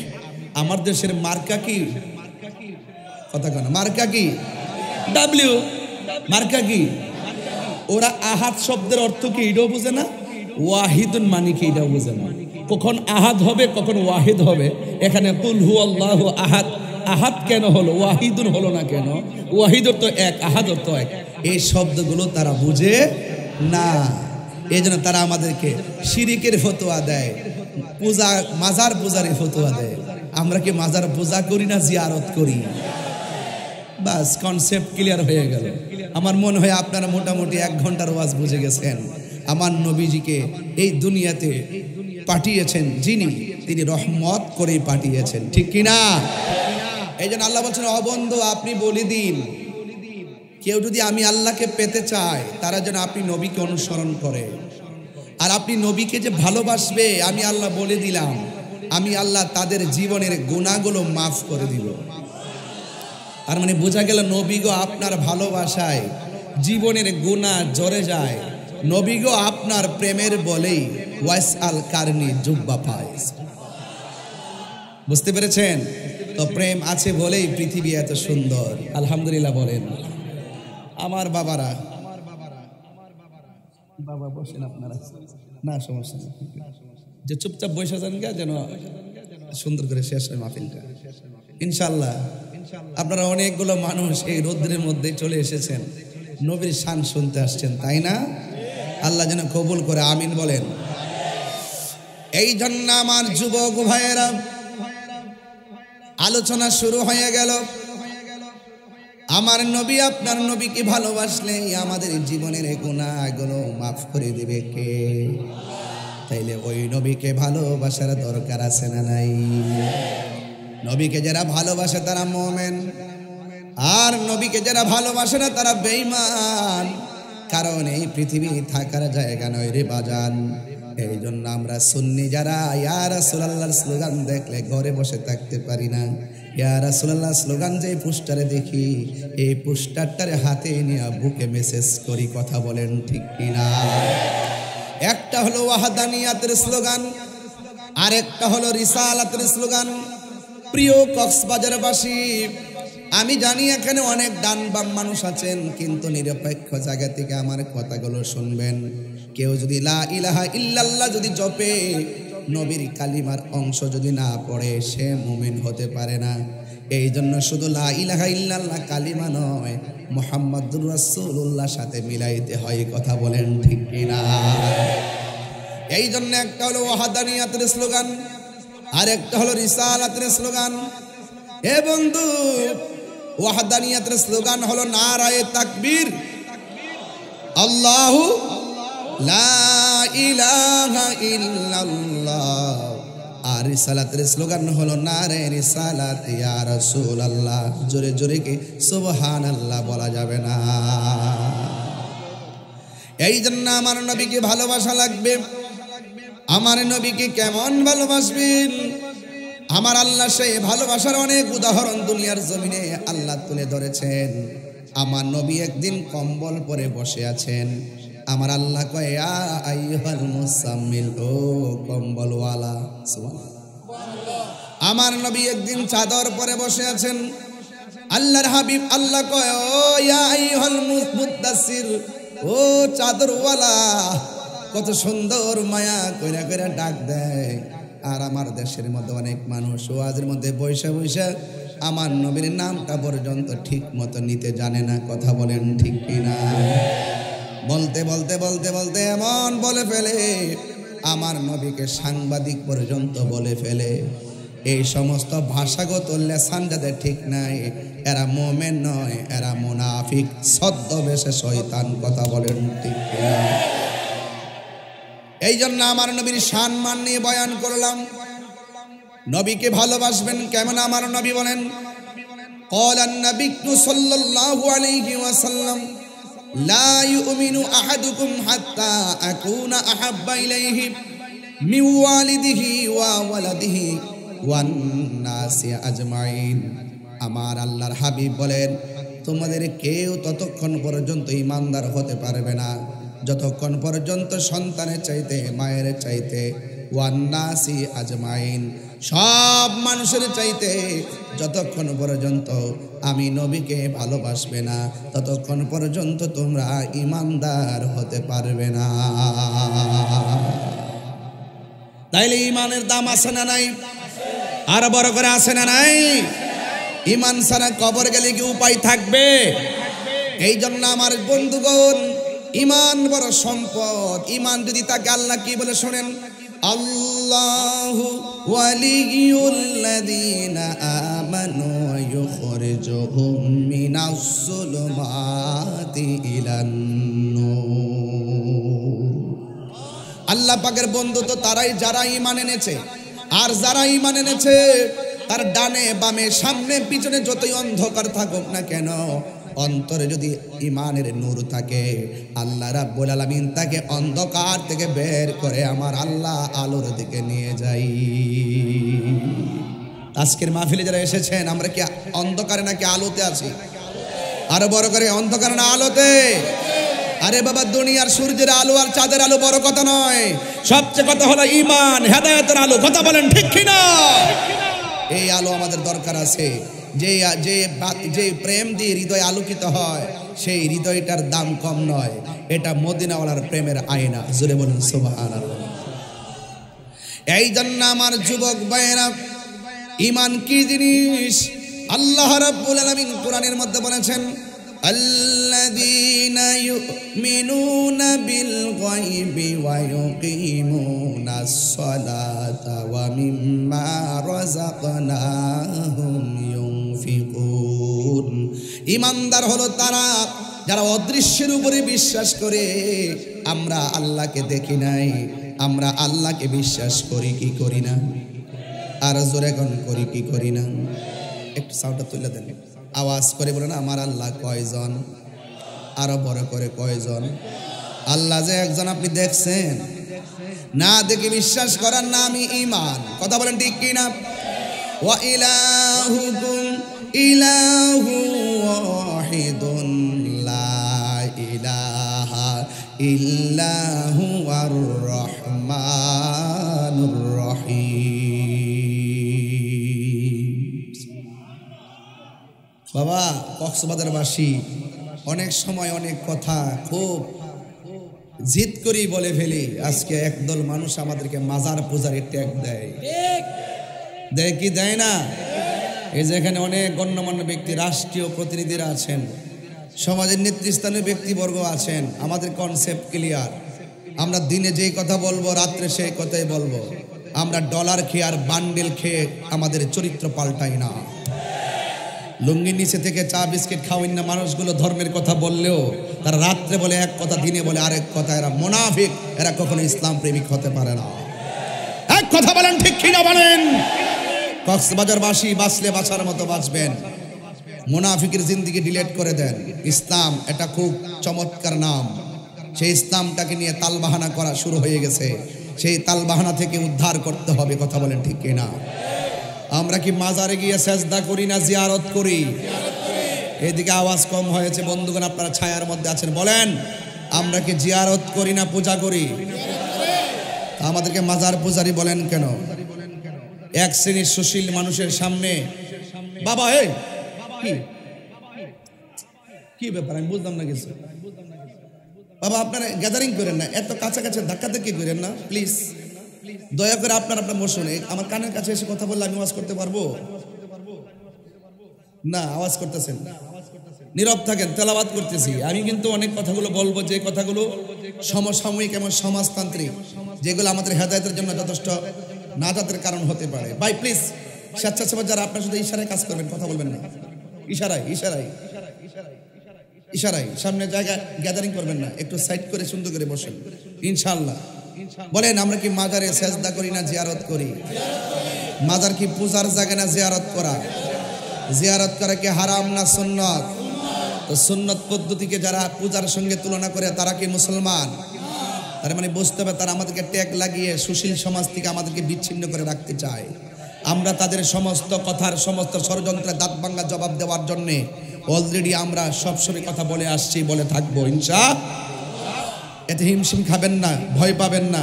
আমার দেশের মার্কা কি? কথা কেন? মার্কা কি? ডাব্লিউ। মার্কা কি? ওরা আহাদ শব্দের অর্থ কি এটাও বোঝে না, ওয়াহিদুন মানে কি এটাও বোঝে না। কখন আহাদ হবে, কখন ওয়াহিদ হবে। এখানে কুল হুয়াল্লাহু আহাদ, আহাদ কেন হলো, ওয়াহিদুন হলো না কেন? ওয়াহিদ অর্থ এক, আহাদ অর্থ এক। এই শব্দগুলো তারা বুঝে না, এই জন্য তারা আমাদেরকে শিরিকের ফতোয়া দেয়, পূজা, মাজার পূজারের ফতোয়া দেয়। আমরা কি মাজার পূজা করি না জিয়ারত করি? বাস কনসেপ্ট ক্লিয়ার হয়ে গেল। আমার মনে হয় আপনারা মোটামুটি 1 ঘন্টার ওয়াজ বুঝে গেছেন। আমার নবীজিকে এই দুনিয়াতে পাঠিয়েছেন যিনি, তিনি রহমত করে পাঠিয়েছেন, ঠিক কিনা? এই জন্য আল্লাহ বলছেন, অবন্ধু আপনি বলে দিন, কেউ যদি আমি আল্লাহকে পেতে চায়, তারা যেন আপনি নবীকে অনুসরণ করে। আর আপনি নবীকে যে ভালোবাসবে, আমি আল্লাহ বলে দিলাম, আমি আল্লাহ তাদের জীবনের গুনাহগুলো মাফ করে দিব। তার মানে বোঝা গেল, নবীগো আপনার ভালোবাসায় জীবনের গুনাহ ঝরে যায়। নবীগো আপনার প্রেমের বলেই ওয়াইস আল কারনি জুব্বা পায়। বুঝতে পেরেছেন তো? প্রেম আছে বলেই পৃথিবী এত সুন্দর। আলহামদুলিল্লাহ বলেন। আমার বাবারা, বাবা বসেন আপনারা, না সমস্যা নেই, যে চুপচাপ বসে যান গা, যেন সুন্দর করে শেষ হয় মাহফিলটা ইনশাআল্লাহ। আপনারা অনেকগুলো মানুষ এই রৌদ্রের মধ্যে চলে এসেছেন, নবীর শান শুনতে আসছেন, তাই না? আল্লাহ যেন কবুল করে, আমিন বলেন। এই জন্য আমার যুবক ভাইয়েরা, আলোচনা শুরু হয়ে গেল। আমার নবী আপনার নবীকে ভালোবাসলে আমাদের জীবনের গুনাহগুলো মাফ করে দেবে কে? তাইলে ওই নবীকে ভালোবাসার দরকার আছে না নাই? নবীকে যারা ভালোবাসে তারা মুমিন, আর নবীকে যারা ভালোবাসে না তারা বেঈমান। কারণ এই পৃথিবী থাকার জায়গা নয় রে বাজান। এই জন্য আমরা সুন্নি যারা ইয়া রাসূলুল্লাহর স্লোগান দেখলে ঘরে বসে থাকতে পারি না। ইয়া রাসূলুল্লাহ স্লোগান যে পোস্টারে দেখি, এই পোস্টারটারে হাতে নিয়ে বুকে মেসেজ করি। কথা বলেন ঠিক কিনা? একটা হলো ওয়াহদানিয়াতের স্লোগান, আরেকটা হলো রিসালাতের স্লোগান। প্রিয় কক্সবাজারবাসী, আমি জানি এখানে অনেক ডান বাম মানুষ আছেন, কিন্তু নিরপেক্ষ জায়গা থেকে আমার কথাগুলো শুনবেন। কেউ যদি লা ইলাহা ইল্লাল্লাহ যদি জপে, নবীর কালিমার অংশ যদি না পড়ে, সে মুমিন হতে পারে না। এই জন্য শুধু লা ইলাহা ইল্লাল্লাহ কালিমা নয়, মুহাম্মাদুর রাসূলুল্লাহর সাথে মিলাইতে হয়। কথা বলেন ঠিক কিনা? এই জন্য একটা হলো ওয়াহদানিয়াতের স্লোগান, আর একটা হলো রিসালাতের স্লোগান। এ বন্ধু, ওয়াহদানিয়াতের স্লোগান হলো নারায়ে তাকবীর, আল্লাহু লা ইলাহা ইল্লাল্লাহ। আর রিসালাতের স্লোগান হলো নারে রিসালাত ইয়া রাসূলুল্লাহ। জোরে জোরে কি সুবহানাল্লাহ বলা যাবে না? এই জন্য আমার নবীকে ভালোবাসা লাগবে। আমার নবীকে কেমন ভালোবাসবেন? আমার আল্লাহ সেই ভালোবাসার অনেক উদাহরণ দুনিয়ার জমিনে আল্লাহ তুলে ধরেছেন। আমার নবী একদিন কম্বল পরে বসে আছেন। আমার আল্লাহ কয়, ইয়া আইয়ুহাল মুসাম্মিল, ও কম্বলওয়ালা। আমার নবী একদিন চাদর পরে বসে আছেন। আল্লাহর হাবিব আল্লাহ কয়, ও ইয়া আইয়ুহাল মুদাসসির, ও চাদরওয়ালা। কত সুন্দর মায়া কইরা কইরা ডাক দেয়। আর আমার দেশের মধ্যে অনেক মানুষ ওয়াজের মধ্যে বৈশা বৈশা আমার নবীর নামটা পর্যন্ত ঠিক মতো নিতে জানে না। কথা বলেন ঠিক কিনা? বলতে বলতে বলতে বলতে এমন বলে ফেলে, আমার নবীকে সাংবাদিক পর্যন্ত বলে ফেলে। এই সমস্ত ভাষাগত লেসান যাদের ঠিক নাই, এরা মুমিন নয়, এরা মুনাফিক, ছদ্মবেশে শয়তান। কথা বলেন ঠিক কিনা? এই জন্য আমার নবীর সম্মান নিয়ে বয়ান করলাম। নবীকে ভালোবাসবেন কেমন? আমার নবী বলেন, ক্বালান নাবিয়্যু সাল্লাল্লাহু আলাইহি ওয়াসাল্লাম, লা ইউমিনু আহাদুকুম হাত্তা আকুনা আহাব্বা ইলাইহি মিন ওয়ালিদিহি ওয়া ওয়ালাদিহি ওয়ান নাসি আজমাইন। আমার আল্লাহর হাবিব বলেন, তোমাদের কেউ ততক্ষণ পর্যন্ত ঈমানদার হতে পারবে না যতক্ষণ পর্যন্ত সন্তানের চাইতে, মায়ের চাইতে, ওয়ান নাসি আজমাইন, সব মানুষের চাইতে যতক্ষণ পর্যন্ত আমি নবীকে ভালোবাসবে না, ততক্ষণ পর্যন্ত তোমরা ঈমানদার হতে পারবে না। তাইলে ঈমানের দাম আছে না নাই? আর বড় করে আছে না নাই? ঈমান ছাড়া কবর গেলে কি উপায় থাকবে? এই জন্য আমার বন্ধুগণ, ঈমান বড় সম্পদ। ঈমান যদি তাকে আল্লাহ কি বলে শোনেন, আল্লাহু ওয়ালিয়ুল্লাযীনা আমানু ইউখরিজুহুম মিনাস যুলুমাতি ইলান নূর। আল্লাহ পাকের বন্ধু তো তারাই যারা ঈমান এনেছে। আর যারা ঈমান এনেছে তার ডানে বামে সামনে পিছনে যতই অন্ধকার থাকুক না কেন, অন্তরে যদি ঈমানের নূর থাকে, আল্লাহ রাব্বুল আলামিন তাকে অন্ধকার থেকে বের করে আমার আল্লাহ আলোর দিকে নিয়ে যাই। আজকের মাহফিলে যারা এসেছেন, আমরা কি অন্ধকারে নাকি আলোতে আছি? আরো বড় করে, অন্ধকারে না আলোতে? আরে বাবা, দুনিয়ার সূর্যের আলো আর চাঁদের আলো বড় কথা নয়, সবচেয়ে কথা হলো ঈমান, হেদায়েতের আলো। কথা বলেন ঠিক কিনা? এই আলো আমাদের দরকার আছে। যে প্রেম দিয়ে হৃদয় আলোকিত হয়, সেই হৃদয়টার দাম কম নয়। এটা মদিনাওয়ালার প্রেমের আয়না। জোরে বলুন সুবহানাল্লাহ। এই জন্য আমার যুবক ভাইয়েরা, ঈমান কি জিনিস? আল্লাহ রাব্বুল আলামিন কোরআনের মধ্যে বলেছেন, আল্লাযীনা ইউমিনুনা বিল গায়বি ওয়া ইউকিমুনাস সালাতা ওয়া মিম্মা রাযাকনাহুম ইউনফিকুন। ঈমানদার হলো তারা যারা অদৃশ্যের উপরে বিশ্বাস করে। আমরা আল্লাহকে দেখি নাই, আমরা আল্লাহকে বিশ্বাস করি কি করি না? আর জোরে কোন করি কি করি না? একটু সাউন্ডটা তুলে দেন, আওয়াজ করে বলেন, আমার আল্লাহ কয়জন? আরো বড় করে, কয়জন? আল্লাহ যে একজন আপনি দেখছেন? না দেখে বিশ্বাস করার নামই ঈমান। কথা বলেন ঠিক কি না? ওয়া ইলাহুকুম ইলাহু ওয়াহিদুন লা ইলাহা ইল্লাহু আর রহমানুর রহিম। বাবা কক্সবাজারবাসী অনেক সময় অনেক কথা খুব জিদ করেই বলে ফেলি। আজকে একদল মানুষ আমাদেরকে মাজার পূজারে ট্যাগ দেয়, দেয় কি দেয় না? এই যে এখানে অনেক গণ্যমান্য ব্যক্তি, রাষ্ট্রীয় প্রতিনিধিরা আছেন, সমাজের নেতৃস্থানীয় ব্যক্তিবর্গ আছেন। আমাদের কনসেপ্ট ক্লিয়ার। আমরা দিনে যেই কথা বলবো, রাত্রে সেই কথাই বলবো। আমরা ডলার খেয়ে আর বান্ডেল খেয়ে আমাদের চরিত্র পাল্টাই না। লুঙ্গির নিচে থেকে চা বিস্কিট খাওয়াই না মানুষগুলো ধর্মের কথা বললেও তারা রাত্রে বলে এক কথা, দিনে বলে আরেক কথা। এরা মুনাফিক, এরা কখনো ইসলাম প্রেমিক হতে পারে না। এক কথা বলেন, ঠিক কিনা বলেন? কক্সবাজারবাসী বাঁচলে বাঁচার মতো বাঁচবেন। মুনাফিকের জিন্দেগি ডিলিট করে দেন। ইসলাম এটা খুব চমৎকার নাম। সেই ইসলামটাকে নিয়ে তালবাহানা করা শুরু হয়ে গেছে। সেই তালবাহানা থেকে উদ্ধার করতে হবে। কথা বলেন, ঠিক কিনা? আমরা কি মাজারে গিয়ে সেজদা করি না জিয়ারত করি? এদিকে আওয়াজ কম হয়েছে বন্ধুগণ, আপনারা ছায়ার মধ্যে আছেন, বলেন আমরা কি জিয়ারত করি না পূজা করি? আমাদেরকে মাজার পূজারি বলেন কেন? এক শ্রেণীর সুশীল মানুষের সামনে বাবা এই কি ব্যাপার আমি বুঝলাম না কিছু। বাবা আপনারা গ্যাদারিং করেন না, এত কাছাকাছি ধাক্কাধাক্কি করেন না প্লিজ। দয়া করে আপনার বসুন। আমার কানের কাছে এসে কথা বললে আমি আওয়াজ করতে পারবো না? আওয়াজ করতেছেন, নীরব থাকেন, তেলাওয়াত করতেছি। আমি কিন্তু অনেক কথাগুলো বলবো, যে কথাগুলো সমসাময়িক এবং সমাজতান্ত্রিক, যেগুলো আমাদের হেদায়েতের জন্য যথেষ্ট নাজাতের কারণ হতে পারে। ভাই প্লিজ, স্বেচ্ছাসেবক যারা, আপনার শুধু ইশারায় কাজ করবেন, কথা বলবেন না। ইশারায় ইশারায় ইশারায় সামনে জায়গা গ্যাদারিং করবেন না, একটু সাইড করে সুন্দর করে বসেন ইনশাআল্লাহ। বলেন আমরা কি মাজারে সেজদা করি না জিয়ারত করি? মাজার কি পূজার জায়গা না জিয়ারত করা? জিয়ারত করা কি হারাম না সুন্নত? তো সুন্নত পদ্ধতিকে যারা পূজার সঙ্গে তুলনা করে তারা কি মুসলমান? তার মানে বুঝতে হবে তারা আমাদেরকে ট্যাগ লাগিয়ে সুশীল সমাজ থেকে আমাদেরকে বিচ্ছিন্ন করে রাখতে চায়। আমরা তাদের সমস্ত কথার, সমস্ত ষড়যন্ত্রের দাঁত ভাঙা জবাব দেওয়ার জন্যে অলরেডি আমরা সবসময় কথা বলে আসছি, বলে থাকবো ইনশাআল্লাহ। এতে হিমশিম খাবেন না, ভয় পাবেন না।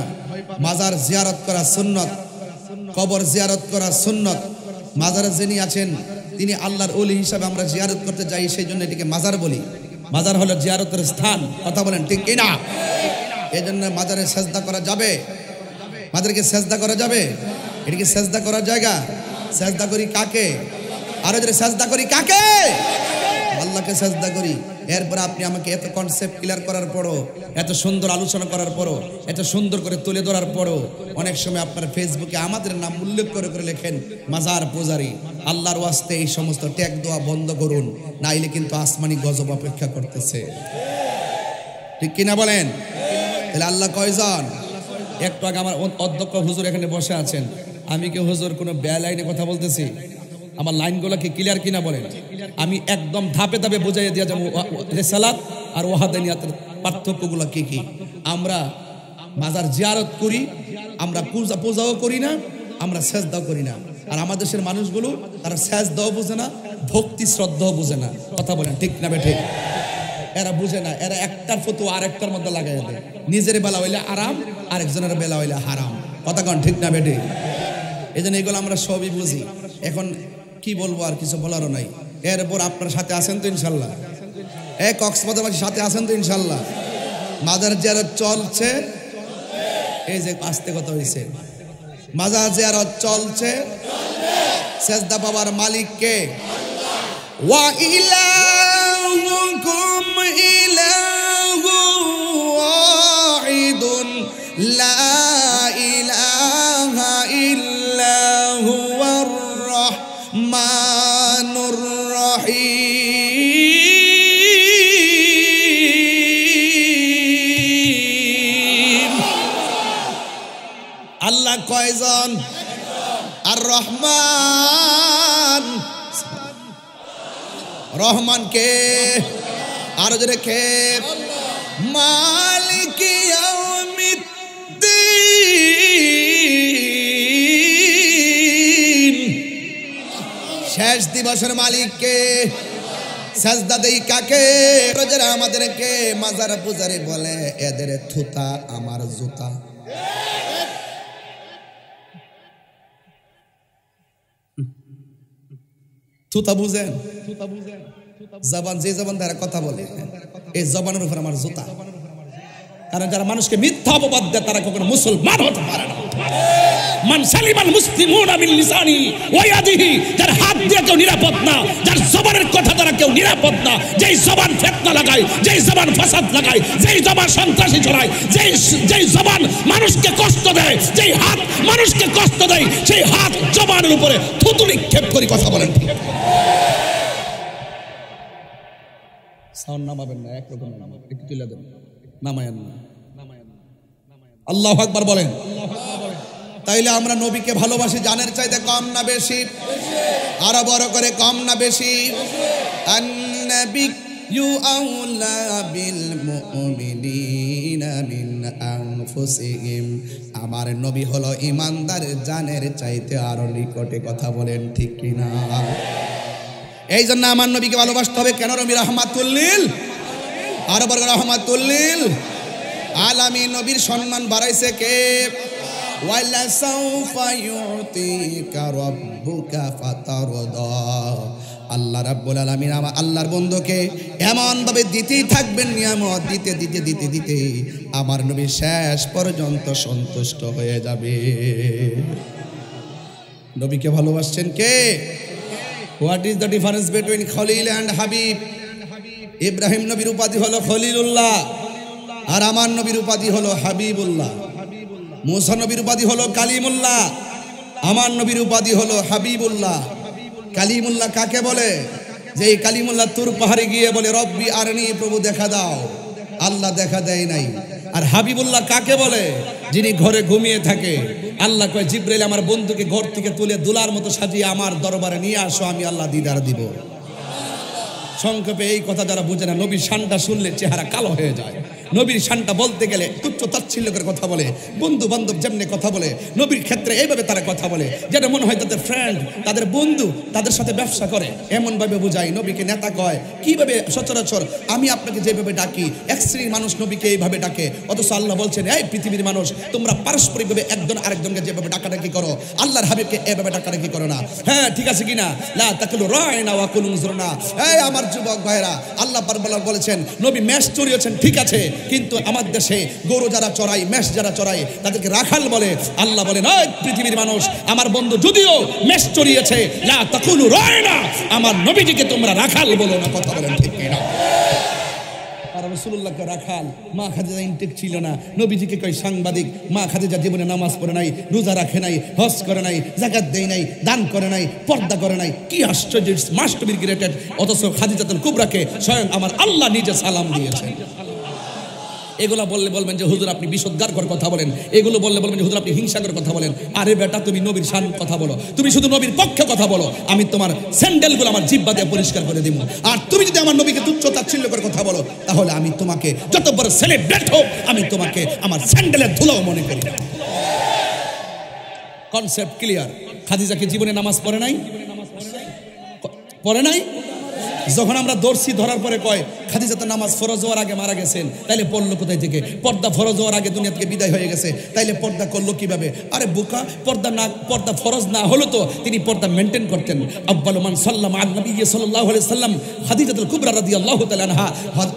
মাজার জিয়ারত করা সুন্নত, কবর জিয়ারত করা সুন্নত। মাজারে যিনি আছেন তিনি আল্লাহর ওলি হিসাবে আমরা জিয়ারত করতে যাই, সেই জন্য এটিকে মাজার বলি। মাজার হলো জিয়ারতের স্থান। কথা বলেন, ঠিক কিনা? এই জন্য মাজারে সেজদা করা যাবে? মাজারকে সেজদা করা যাবে? এটা কি সেজদা করার জায়গা? সেজদা করি কাকে? আরো যদি সেজদা করি কাকে? আল্লাহকে সেজদা করি। এরপর আপনি আমাকে এত কনসেপ্ট ক্লিয়ার করার পরও, এত সুন্দর আলোচনা করার পরও, এত সুন্দর করে তুলে ধরার পরও অনেক সময় আপনার ফেসবুকে আমাদের নাম উল্লেখ করে করে লেখেন মাজার পূজারি। আল্লাহর ওয়াস্তে এই সমস্ত ট্যাগ দেওয়া বন্ধ করুন, নাইলে কিন্তু আসমানি গজব অপেক্ষা করতেছে। ঠিক কিনা বলেন? তাহলে আল্লাহ কয়জন? একটু আগে আমার অধ্যক্ষ হুজুর এখানে বসে আছেন। আমি কি হুজুর কোনো বেলাইনে কথা বলতেছি? আমার লাইনগুলো কি ক্লিয়ার কিনা বলেন? আমি একদম ধাপে ধাপে বুঝাইয়ে দিয়ে যাবো রিসালাত আর ওয়াহাদানিয়াতের পার্থক্যগুলো কি কি। আমরা মাজার জিয়ারত করি, আমরা পূজাও করি না, আমরা সেজদাও করি না। আর আমাদের দেশের মানুষগুলো তারা সেজদাও বুঝে না, ভক্তি শ্রদ্ধাও বুঝে না। কথা বলেন, ঠিক না বেঠিক? এরা বুঝে না, এরা একটার ফতোয়া আরেকটার মধ্যে লাগাই দেয়। নিজের বেলা হইলে আরাম, আরেকজনের বেলা হইলে হারাম। কথা কন, ঠিক না বেঠিক? এই জন্য এগুলো আমরা সবই বুঝি। এখন কি বলবো, আর কিছু বলারও নাই। এরপর আপনার সাথে আছেন তো ইনশাল্লাহ? কক্সবাজারবাসীর সাথে আছেন তো ইনশাল্লাহ? মাজার জিয়ারত চলছে, এই যে আস্তে কথা হয়েছে, মাজার জিয়ারত চলছে। সেজদা পাওয়ার মালিক কে? ওয়া ইলাহুকুম ইলাহু ওয়াহিদুন লা ইলাহা ইল্লা হুয়ার রহমানুর রহিম। আল্লাহ কয়জন? আর রহমান। রহমান কে? আরো জোরে কে? মালিক ইয়াউমিদ্দিন। শেষ দিবসের মালিক কে? সেজদা দেই কাকে? যারা আমাদেরকে মাজার পূজারি বলে, এদের থুতা আমার জুতা। থুতা বুঝেন? জবান, যে জবান দ্বারা কথা বলে, এই জবানের উপর আমার জুতা। কারণ যারা মানুষকে মিথ্যা অপবাদ দেয় তারা কখনো মুসলমান হতে পারে না। মান সালিমাল মুসলিমুনা মিন লিসানি ওয়া ইয়াদিহি, যার হাত দিয়ে কেউ নিরাপদ না, যার জবানের কথা দ্বারা কেউ নিরাপদ না, যেই জবান ফিতনা লাগায়, যেই জবান ফাসাদ লাগায়, যেই জবান সন্ত্রাসী ছড়ায়, যেই জবান মানুষকে কষ্ট দেয়, যেই হাত মানুষকে কষ্ট দেয়, সেই হাত জবানের উপরে থুতু নিক্ষেপ করে কথা বলেন। সাউন্ড নামাবেন না, একরকম নামাবেন, একটু তুলে দেন, নামায়েন না। আল্লাহু আকবার বলেন। তাইলে আমরা নবীকে ভালোবাসি জানের চাইতে কম না বেশি? আরো বড় করে, কম না বেশি? আন-নাবিয়্যু আওলা বিল মুমিনিনা মিন আনফুসিহিম, আমার নবী হলো ঈমানদার জানের চাইতে আরো নিকটে। কথা বলেন ঠিক কিনা? এই জন্য আমার নবীকে ভালোবাসতে হবে। কেন? নবী রাহমাতুল লিল, আরো বড় রাহমাতুল লিল আলামিন। নবীর সম্মান বাড়াইছে কে? ওয়ালা সাউফা ইউতিকা রাব্বুকা ফাতারদা, আল্লাহ রাব্বুল আলামিন আমার আল্লাহর বন্ধুকে এমন ভাবে দিতেই থাকবেন নিয়ামত, দিতে দিতে দিতে দিতে আমার নবী শেষ পর্যন্ত সন্তুষ্ট হয়ে যাবে। নবীকে ভালোবাসছেন কে? What is the difference between Khalil and Habib? Ibrahim নবীর উপাধি হলো খলিলুল্লাহ, আর আমার নবীর উপাধি হলো হাবিবুল্লাহ। মুসা নবীর উপাধি হলো কালিমুল্লাহ, আমার নবীর উপাধি হলো হাবিবুল্লাহ। কালিমুল্লাহ কাকে বলে? যে এই কালিমুল্লাহ তুর পাহাড়ে গিয়ে বলে রব্বি আরনি, প্রভু দেখা দাও, আল্লাহ দেখা দেয় নাই। আর হাবিবুল্লাহ কাকে বলে? যিনি ঘরে ঘুমিয়ে থাকে, আল্লাহ কয় জিবরাইল আমার বন্ধুকে ঘর থেকে তুলে দুলার মতো সাজিয়ে আমার দরবারে নিয়ে আসো, আমি আল্লাহ দিদার দিব। সংক্ষেপে এই কথা যারা বুঝে না, নবীর শানটা শুনলে চেহারা কালো হয়ে যায়। নবীর শানটা বলতে গেলে তুচ্ছ তাচ্ছিল্য করে কথা বলে, বন্ধু বান্ধব যেমনি কথা বলে, নবীর ক্ষেত্রে এইভাবে তারা কথা বলে যেন মনে হয় তাদের ফ্রেন্ড, তাদের বন্ধু, তাদের সাথে ব্যবসা করে, এমনভাবে বোঝায়। নবীকে নেতা কয়। কিভাবে? সচরাচর আমি আপনাকে যেভাবে ডাকি, এক শ্রেণীর মানুষ নবীকে এইভাবে ডাকে, অথচ আল্লাহ বলছেন এই পৃথিবীর মানুষ তোমরা পারস্পরিকভাবে একজন আরেকজনকে যেভাবে ডাকাডাকি করো, আল্লাহর হাবিবকে এভাবে ডাকাডাকি করো না। হ্যাঁ, ঠিক আছে কিনা? লা তাকুলু রায়না ওয়া কুলু উযরনা। এই আমার যুবক ভাইরা, আল্লাহ পাক বলেছেন নবী মেষ চড়িয়েছেন, ঠিক আছে, কিন্তু আমার দেশে গরু যারা চড়াই, মেষ যারা চড়াই, তাদেরকে রাখাল বলে। আল্লাহ বলেন ওই পৃথিবীর মানুষ, আমার বন্ধু যদিও মেষ চড়িয়েছে, লা তাকুলু রায়না, আমার নবীজিকে তোমরা রাখাল বলো না। কথা বলেন ঠিক কিনা? আর রাসূলুল্লাহকে রাখাল, মা খাদিজা ইনটেক ছিল না, নবীজিকে কয় সাংবাদিক। মা খাদিজা জীবনে নামাজ পড়ে নাই, রোজা রাখে নাই, হজ করে নাই, যাকাত দেয় নাই, দান করে নাই, পর্দা করে নাই। কি আশ্চর্য, মাস্ট বি গ্রেটেড। অথচ খাদিজাতুল কুবরাকে স্বয়ং আমার আল্লাহ নিজে সালাম দিয়েছেন। এগুলো বললে বলবেন যে হুজুর আপনি বিশুদ্ধার করে কথা বলেন, এগুলো বললে বলবেন যে হুজুর আপনি হিংসা করে কথা বলেন। আরে বেটা, তুমি নবীর শান কথা বলো, তুমি শুধু নবীর পক্ষে কথা বলো, আমি তোমার স্যান্ডেলগুলো আমার জিহ্বা দিয়ে পরিষ্কার করে দিব। আর তুমি যদি আমার নবীকে তুচ্ছ তাচ্ছিল্য করে কথা বলো, তাহলে আমি তোমাকে যত বড় সেলিব্রেট হোক, আমি তোমাকে আমার স্যান্ডেলের ধুলাও মনে করি না। Concept clear? খাদিজা কি জীবনে নামাজ পড়ে নাই? পড়ে নাই? যখন আমরা দর্শি ধরার পরে কয় খাদিজা তো নামাজ ফরজ হওয়ার আগে মারা গেছেন, তাইলে পড়লো কোথায় থেকে? পর্দা ফরজ হওয়ার আগে দুনিয়া থেকে বিদায় হয়ে গেছে, তাইলে পর্দা করলো কিভাবে? আরে বোকা, পর্দা ফরজ না হলো তো তিনি পর্দা মেনটেন করতেন। আব্বালু মান সাল্লামা আন নবী সাল্লাল্লাহু আলাইহি সাল্লাম খাদিজাতুল কুবরা রাদিয়াল্লাহু তাআলা আনহা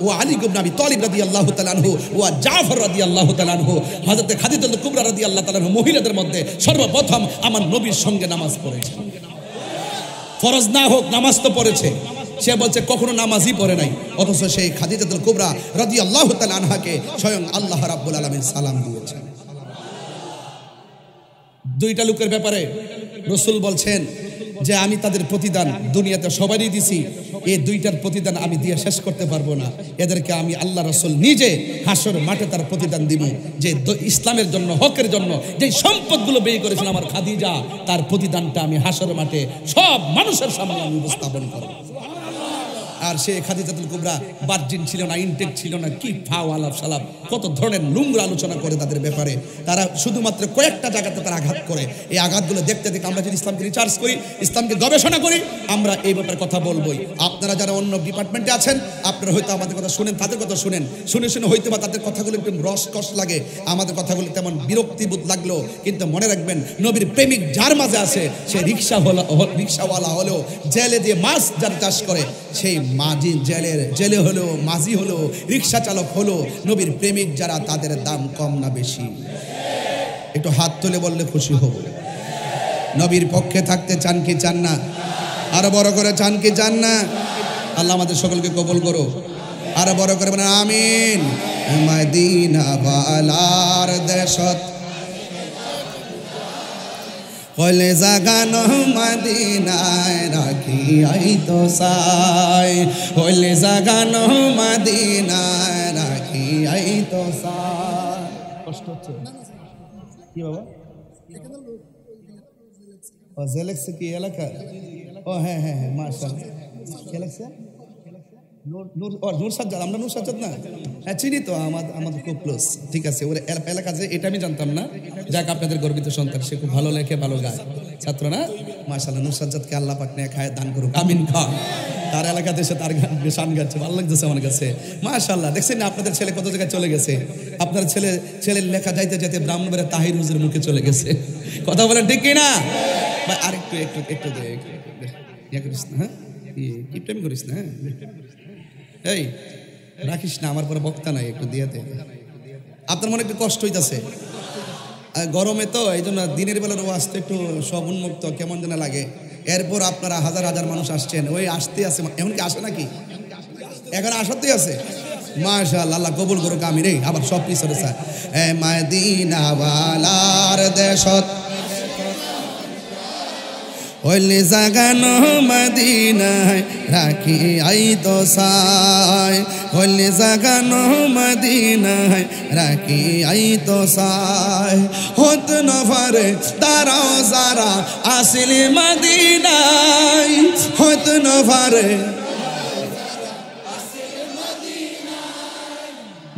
ওয়া আলী ইবনে আবি তালিব রাদিয়াল্লাহু তাআলা আনহু ওয়া জাফর রাদিয়াল্লাহু তাআলা আনহু। হযরত খাদিজাতুল কুবরা রাদিয়াল্লাহু তাআলা আনহু মহিলাদের মধ্যে সর্বপ্রথম আমার নবীর সঙ্গে নামাজ পড়েছে। ফরজ না হোক নামাজ তো পড়েছে। সে বলছে কখনো নামাজই পড়ে নাই, অথচ সেই খাদিজাতুল কুবরা রাদিয়াল্লাহু তাআলা আনহাকে স্বয়ং আল্লাহ রাব্বুল আলামিন সালাম দিয়েছেন। দুইটা লোকের ব্যাপারে রাসূল বলছেন যে আমি তাদের প্রতিদান দুনিয়াতে সবারই দিছি, এই দুইটার প্রতিদান আমি দিয়ে শেষ করতে পারবো না। এদেরকে আমি আল্লাহ রাসূল নিজে হাসর মাঠে তার প্রতিদান দিব। যে ইসলামের জন্য, হকের জন্য যে সম্পদগুলো ব্যয় করেছিল আমার খাদিজা, তার প্রতিদানটা আমি হাসর মাঠে সব মানুষের সামনে আমি উপস্থাপন করব। আর সে খাদিজাতুল কুবরা বার্জিন ছিল না, ইনটেক ছিল না, কি ফাও আলাপ সালাপ কত ধরনের নোংরা আলোচনা করে তাদের ব্যাপারে। তারা শুধুমাত্র কয়েকটা জায়গাতে তারা আঘাত করে। এই আঘাতগুলো দেখতে দেখতে আমরা যদি ইসলামকে রিসার্চ করি, ইসলামকে গবেষণা করি, আমরা এই ব্যাপারে কথা বলবোই। আপনারা যারা অন্য ডিপার্টমেন্টে আছেন, আপনারা হয়তো আমাদের কথা শুনেন, তাদের কথা শুনে শুনে হয়তো বা তাদের কথাগুলো একটু রসকস লাগে, আমাদের কথাগুলো তেমন বিরক্তিবোধ লাগলো। কিন্তু মনে রাখবেন, নবীর প্রেমিক যার মাঝে আছে, সে রিক্সাওয়ালা হলেও, জেলে দিয়ে মাছ যার চাষ করে, সেই মাঝি জেলে হলেও, মাঝি হলেও, রিক্সা চালক হলো, নবীর প্রেমিক যারা, তাদের দাম কম না বেশি? একটু হাত তুলে বললে খুশি হব। নবীর পক্ষে থাকতে চান কি চান না? আরো বড় করে চান কি চান না? আল্লাহ আমাদের সকলকে কবুল করো। আরো বড় করে বলেন আমিন। মদিনা বালার দেশত হলে জাগানো মদিনায় রাখি আইতো সাই, হলে জাগানো মদিনায় রাখি আইতো সাই। কষ্ট হচ্ছে কি বাবা? ও জেলেক্সে কি এলাকা? ও হ্যাঁ হ্যাঁ হ্যাঁ, মাশাআল্লাহ। জেলেক্সে নূর সাজ্জাদ, আমরা নূর সাজ্জাদ না? হ্যাঁ চিনি তো, আমাদের খুব ক্লোজ। ঠিক আছে, ওর এলাকা যে, এটা আমি জানতাম না। যাক, আপনাদের গর্বিত সন্তান, সে খুব ভালো লেখে, ভালো গায়, ছাত্র না? মাশাআল্লাহ, নূর সাজ্জাদকে আল্লাহ পাক নেক হায়াত দান করুক, আমিন খান। তার এলাকাতে এসে তার গান শান গাচ্ছে, ভালো লাগতেছে আমার কাছে। মাশাআল্লাহ, দেখছেন না আপনাদের ছেলে কত জায়গায় চলে গেছে? আপনার ছেলের লেখা যাইতে যাইতে ব্রাহ্মণবাড়িয়া তাহির হুজুরের মুখে চলে গেছে। কথা বলেন ঠিক কিনা? আর একটু ইয়ে করিস না, হ্যাঁ কি প্রেম করিস না, হ্যাঁ এই রাখিস না, আমার পরে বক্তা নাই, একটু দিয়াতে। আপনার মনে একটু কষ্ট হইতাছে গরমে, তো এই জন্য দিনের বেলার ওয়াজ তো একটু সব উন্মুক্ত, কেমন যেন লাগে। এরপর আপনারা হাজার হাজার মানুষ আসছেন, ওই আসতে আছে, এমনকি আসে নাকি? এখন আসাতেই আছে। মাশাআল্লাহ, আল্লাহ কবুল করুক, আমিন। রে আবার সব পিছনে স্যার, মদিনা ওয়ালার দেশত হইলে জাগানো মদিনায় রাখি আইতো সাই, হইলে জাগানো মদিনায় রাখি আইতো সাই। হত নফরে তারাও যারা আসিল মদিনায়, হত নফরে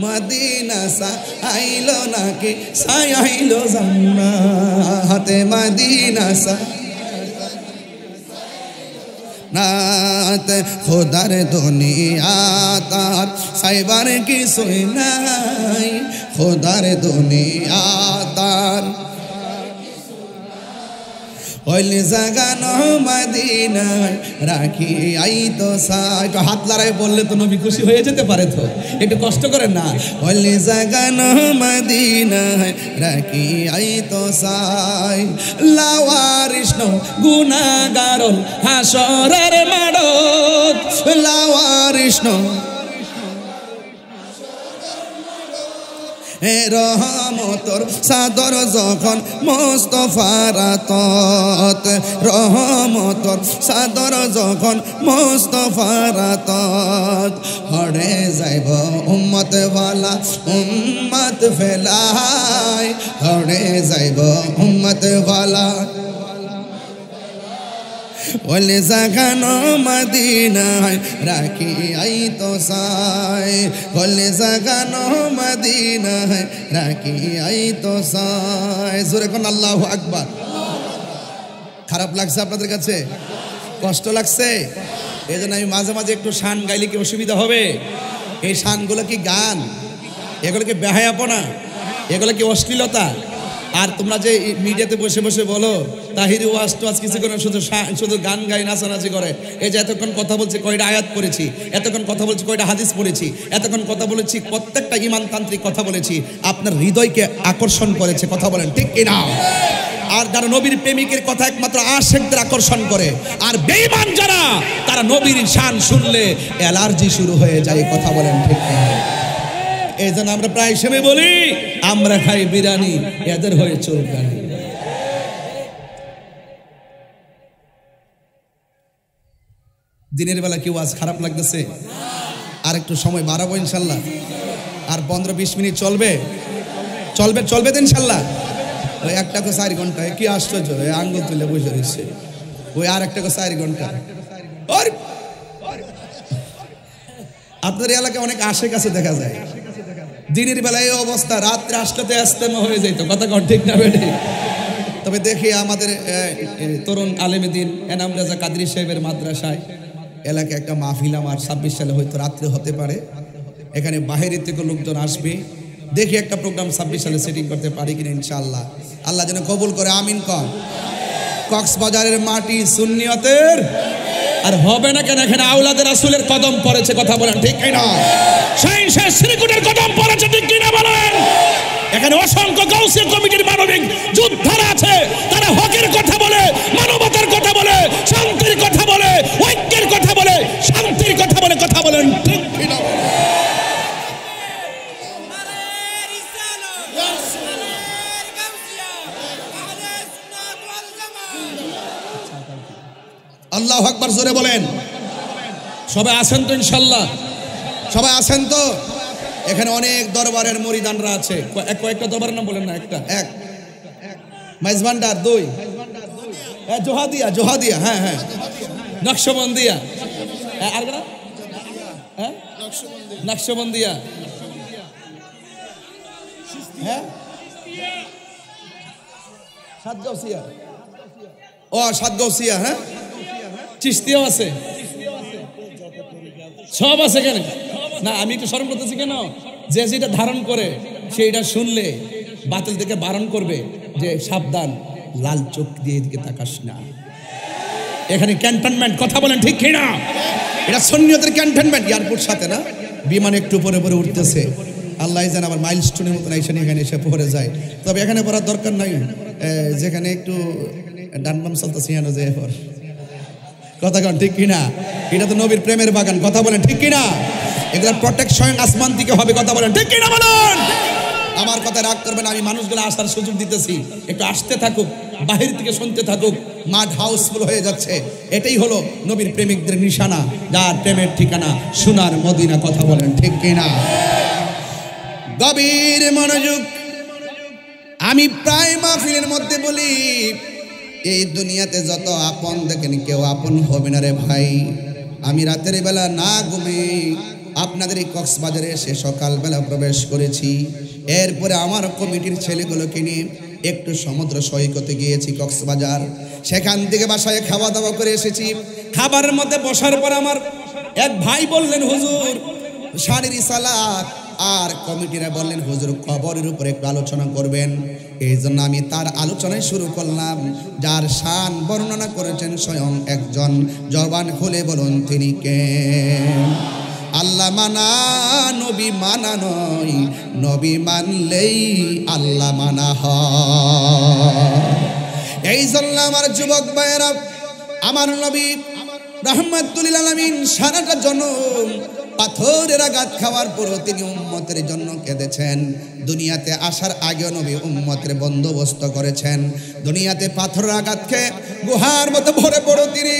মদিনা সা আইলো নাকি সাই আইলো জান্নাতে, মদিনা সা নাত খোদার দুনিয়া তার সাইবার কিছুই নাই, খোদার দুনিয়া তার হইলে জাগানো মদিনায় রাখি আইতো সাই। একটু হাত লড়াই বললে তো নবী খুশি হয়ে যেতে পারে, তো একটু কষ্ট করেন না। হইলে জাগানো মদিনায় রাখি আইতো সাই, লাওয়ারিস গুনাহগার হাসরের মাঠত, লাওয়ারিস রহমতর সাদর যখন মুস্তাফার আতত, রহমতর সাদর যখন মুস্তাফার আতত, হড়ে যাইব উম্মত ওয়ালা উম্মত ফেলাই, হড়ে যাইব উম্মত ওয়ালা ওলে জাগানো মদিনায় রাখি আইতো সাই, ওলে জাগানো মদিনায় রাখি আইতো সাই। জোরে কোন আল্লাহু আকবার। খারাপ লাগছে আপনাদের কাছে? কষ্ট লাগছে? এই জন্য আমি মাঝে মাঝে একটু শান গাইলে কি অসুবিধা হবে? এই শানগুলো কি গান? এগুলো কি বেহায়াপনা? এগুলো কি অশ্লীলতা? আর তোমরা যে মিডিয়াতে বসে বসে বলো তাহিরি ওয়াজ তো আজ কিছু করে শুধু গান গাই নাচানাচি করে, এই যে এতক্ষণ কথা বলছি কয়টা আয়াত পড়েছি, এতক্ষণ কথা বলছি কয়টা হাদিস পড়েছি, এতক্ষণ কথা বলেছি প্রত্যেকটা ইমানতান্ত্রিক কথা বলেছি, আপনার হৃদয়কে আকর্ষণ করেছে। কথা বলেন ঠিক কিনা? আর যারা নবীর প্রেমিকের কথা একমাত্র আশিকদের আকর্ষণ করে, আর বেঈমান যারা, তারা নবীর শান শুনলে অ্যালার্জি শুরু হয়ে যায়। কথা বলেন ঠিক কিনা? এই জন্য আমরা প্রায় সময় বলি আমরা খাই বিরিয়ানি, এদের হয়ে চুলকানি। দিনের বেলা কি ওয়াজ খারাপ লাগতেছে? আর একটু সময় বাড়াবো ইনশাল্লাহ, আর 15-20 মিনিট চলবে তো ইনশাল্লাহ। ওই একটা 4 ঘন্টা কি আশ্চর্য, আঙ্গুল তুলে বসে রয়েছে। ওই আর একটা 4 ঘন্টা, আপনাদের এলাকায় অনেক আশেপাশে দেখা যায়, দিনের বেলায় এই অবস্থা, রাত্রে আসতে ইস্তেমা হয়ে যেত, কথা কন ঠিক না বেঠে? তবে দেখি আমাদের তরুণ আলেমদ্দিন এনাম রাজা কাদরি সাহেবের মাদ্রাসায় এলাকায় একটা মাহফিল আমার 26 সালে হয়তো রাত্রে হতে পারে, এখানে বাহিরের থেকে লোকজন আসবে, দেখি একটা প্রোগ্রাম 26 সালে সেটিং করতে পারি কিনা ইনশাআল্লাহ। আল্লাহ যেন কবুল করে, আমিন কর। কক্সবাজারের মাটি সুন্নিয়তের, আর হবে না কেন, এখানে আওলাদের রাসূলের কদম পড়েছে, কথা বলেন ঠিক কিনা? শাইখে শ্রীকুটের কদম পড়েছে, ঠিক কিনা বলেন? এখানে অসংখ্য গাউসিয়া কমিটির মানবিক যোদ্ধারা আছে, তারা হকের কথা বলে, মানবতার কথা বলে, শান্তির কথা বলে, ঐক্যের কথা বলে, শান্তির কথা বলে, কথা বলেন ঠিক কিনা? আল্লাহু আকবার, জোরে বলেন। সবাই আছেন তো ইনশাআল্লাহ? সবাই আছেন তো? এখানে অনেক দরবারের মুরিদানরা আছে, কয়েকটা দরবারের নাম বলেন না? এক মাইজবান্ডার, 2 জোহাদিয়া, হ্যাঁ নকশবন্দিয়া, আর কোন নকশবন্দিয়া, হ্যাঁ সাতগাউসিয়া, হ্যাঁ চিশতিয়াও আছে, সব আছে কেন? না আমি একটু স্মরণ করতেছি কেন, যে যেটা ধারণ করে সেইটা শুনলে বাতিল থেকে বারণ করবে যে সাবধান, লাল চোখ দিয়ে এদিকে তাকাস না। এখানে ক্যান্টনমেন্ট, কথা বলেন ঠিক কিনা? এটা সুন্নিয়তের ক্যান্টনমেন্ট, এয়ারপোর্ট সাথে না, বিমান একটু পরে পরে উঠতেছে, আল্লাহ জানে আবার মাইলস্টোনের মতন এখানে এসে পড়ে যায়। তবে এখানে পড়ার দরকার নাই, যেখানে একটু ডান বাম চলতেছে যায় পর, কথা কন ঠিক কিনা? এটা তো নবীর প্রেমের বাগান, কথা বলেন ঠিক কিনা? এগুলোর প্রোটেকশন আসমান থেকে হবে, কথা বলেন ঠিক কিনা বলেন? আমার কথা রাগ করবেন, আমি মানুষগুলো আসার সুযোগ দিতেছি, একটু আসতে থাকুক, বাহির থেকে শুনতে থাকুক, মাঠ হাউসফুল হয়ে যাচ্ছে। এটাই হলো নবীর প্রেমিকদের নিশানা, যার প্রেমের ঠিকানা সোনার মদিনা, কথা বলেন ঠিক কিনা? গভীর মনোযোগ। আমি প্রায় মাহফিলের মধ্যে বলি, এই দুনিয়াতে যত আপন দেখেন কেউ আপন হবে না রে ভাই। আমি রাতের বেলা না ঘুমে আপনাদের এই কক্সবাজারে এসে সকালবেলা প্রবেশ করেছি, এরপরে আমার কমিটির ছেলেগুলোকে নিয়ে একটু সমুদ্র সৈকতে গিয়েছি কক্সবাজার, সেখান থেকে বাসায় খাওয়া দাওয়া করে এসেছি। খাবারের মধ্যে বসার পর আমার এক ভাই বললেন, হুজুর শাড়ির সালাত, আর কমিটিরা বললেন হুজুর কবরের উপরে একটু আলোচনা করবেন। এই জন্য আমি তার আলোচনায় শুরু করলাম, যার শান বর্ণনা করেছেন স্বয়ং একজন, জবান খুলে বলুন তিনি কে? আল্লাহ মানা নবী মানা নয়, নবী মানলেই আল্লাহ মানা হয়। এই জন্য আমার যুবক ভাইয়েরা, আমার নবী রাহমাতুল লিল আলামিন সারাটা জনম পাথরের আঘাত খাওয়ার পরও তিনি উম্মতের জন্য কেঁদেছেন। দুনিয়াতে আসার আগেও নবী উম্মতের বন্দোবস্ত করেছেন। দুনিয়াতে পাথরের আঘাত খেয়ে গুহার মতো ভরে পড়ো তিনি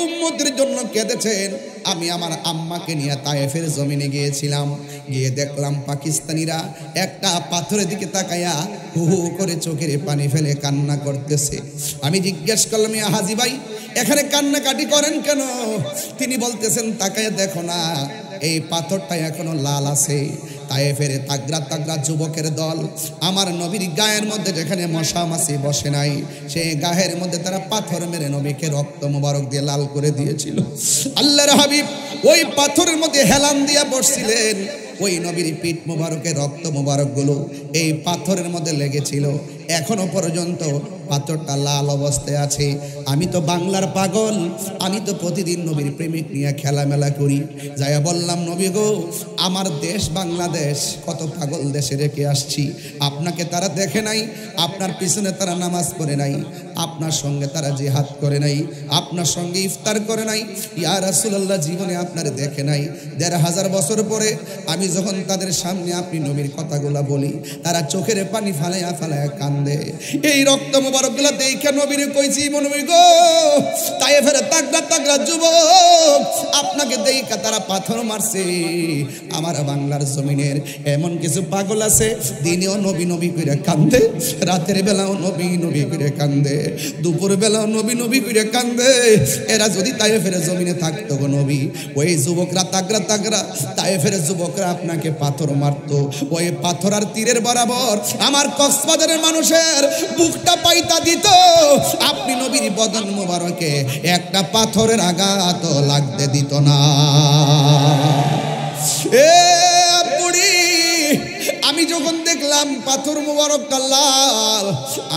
উম্মতের জন্য কেঁদেছেন। আমি আমার আম্মাকে নিয়ে তায়েফের জমিনে গিয়েছিলাম, গিয়ে দেখলাম পাকিস্তানিরা একটা পাথরের দিকে তাকায়া হু হু করে চোখের পানি ফেলে কান্না করতেছে। আমি জিজ্ঞেস করলাম, ইয়া হাজি ভাই এখানে কান্নাকাটি করেন কেন? তিনি বলতেছেন, তাকায়া দেখো না, এই পাথরটা এখনো লাল আছে। তায়েফের তাগড়া তাগড়া যুবকের দল আমার নবীর গায়ের মধ্যে যেখানে মশা মাছি বসে নাই, সেই গায়ের মধ্যে তারা পাথর মেরে নবীকে রক্ত মোবারক দিয়ে লাল করে দিয়েছিল। আল্লাহর হাবিব ওই পাথরের মধ্যে হেলান দিয়া বসছিলেন, ওই নবীর পিঠ মোবারকের রক্ত মোবারক গুলো এই পাথরের মধ্যে লেগেছিল। এখনো পর্যন্ত পাথরটা লাল অবস্থায় আছে। আমি তো বাংলার পাগল, আমি তো প্রতিদিন নবীর প্রেমিক নিয়ে খেলামেলা করি। যাইয়া বললাম, নবী গো, আমার দেশ বাংলাদেশ কত পাগল দেশে রেখে আসছি, আপনাকে তারা দেখে নাই, আপনার পিছনে তারা নামাজ পড়ে নাই, আপনার সঙ্গে তারা জিহাদ করে নাই, আপনার সঙ্গে ইফতার করে নাই। ইয়া রাসূলুল্লাহ জীবনে আপনার দেখে নাই। ১৫০০ বছর পরে আমি আমি যখন তাদের সামনে আপনি নবীর কথাগুলা বলি, তারা চোখের পানি ফালাইয়া ফালাইয়া কান্দে। এই রক্ত মোবারকগুলা দেখে নবীরে কইছি, নবী গো, তায়েফের তাগড়া তাগড়া যুবক আপনাকে দেখা তারা পাথর মারছে। আমার বাংলার জমিনের এমন কিছু পাগল আছে, দিনেও নবী নবী করে কান্দে, রাতের বেলাও নবী নবী করে কান্দে, দুপুর বেলাও নবী নবী করে কান্দে। এরা যদি তায়েফের জমিনে থাকতো গো নবী, ওই যুবকরা তাগড়া তাগড়া তায়েফের যুবকরা আপনাকে পাথর মারতো। ওই পাথর আর তীরের বরাবর আমার কক্সবাজারের মানুষের বুকটা পাইতা দিত। আপনি নবীর বদন মোবারকে একটা পাথরের আঘাত লাগতে দিত না। এ বুড়ি, আমি যখন দেখলাম পাথর মোবারকটা লাল,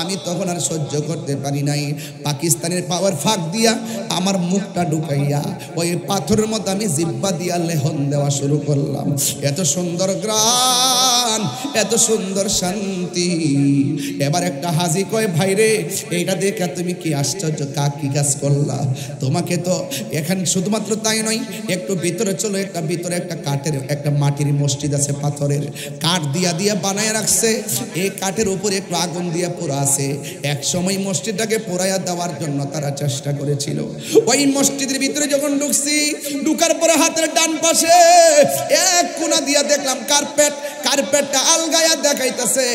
আমি তখন আর সহ্য করতে পারি নাই। পাকিস্তানের পাওয়ার ফাঁক দিয়া আমার মুখটা ঢুকাইয়া ওই পাথরের মধ্যে আমি জিব্বা দিয়া লেহন দেওয়া শুরু করলাম। এত সুন্দর গ্রান, এত সুন্দর শান্তি। এবার একটা হাজি কয়, ভাইরে এইটা দেখে তুমি কি আশ্চর্য, কি কাজ করলা? তোমাকে তো এখানে শুধুমাত্র তাই নয়, একটু ভিতরে চলো, ভিতরে একটা কাঠের একটা মাটির মসজিদ আছে, পাথরের কাঠ দিয়া দিয়া বানায় রাখছে। এই কাঠের উপরে একটু আগুন দিয়া পোড়া আছে। এক সময় মসজিদটাকে পোড়াইয়া দেওয়ার জন্য তারা চেষ্টা করেছিল। ওই মসজিদের ভিতরে যখন ঢুকছি, ঢুকার পরে হাতের ডান পাশে এক কোণা দিয়া দেখলাম কার্পেট, কার্পেটটা আলগায়া দেখাইতেছে।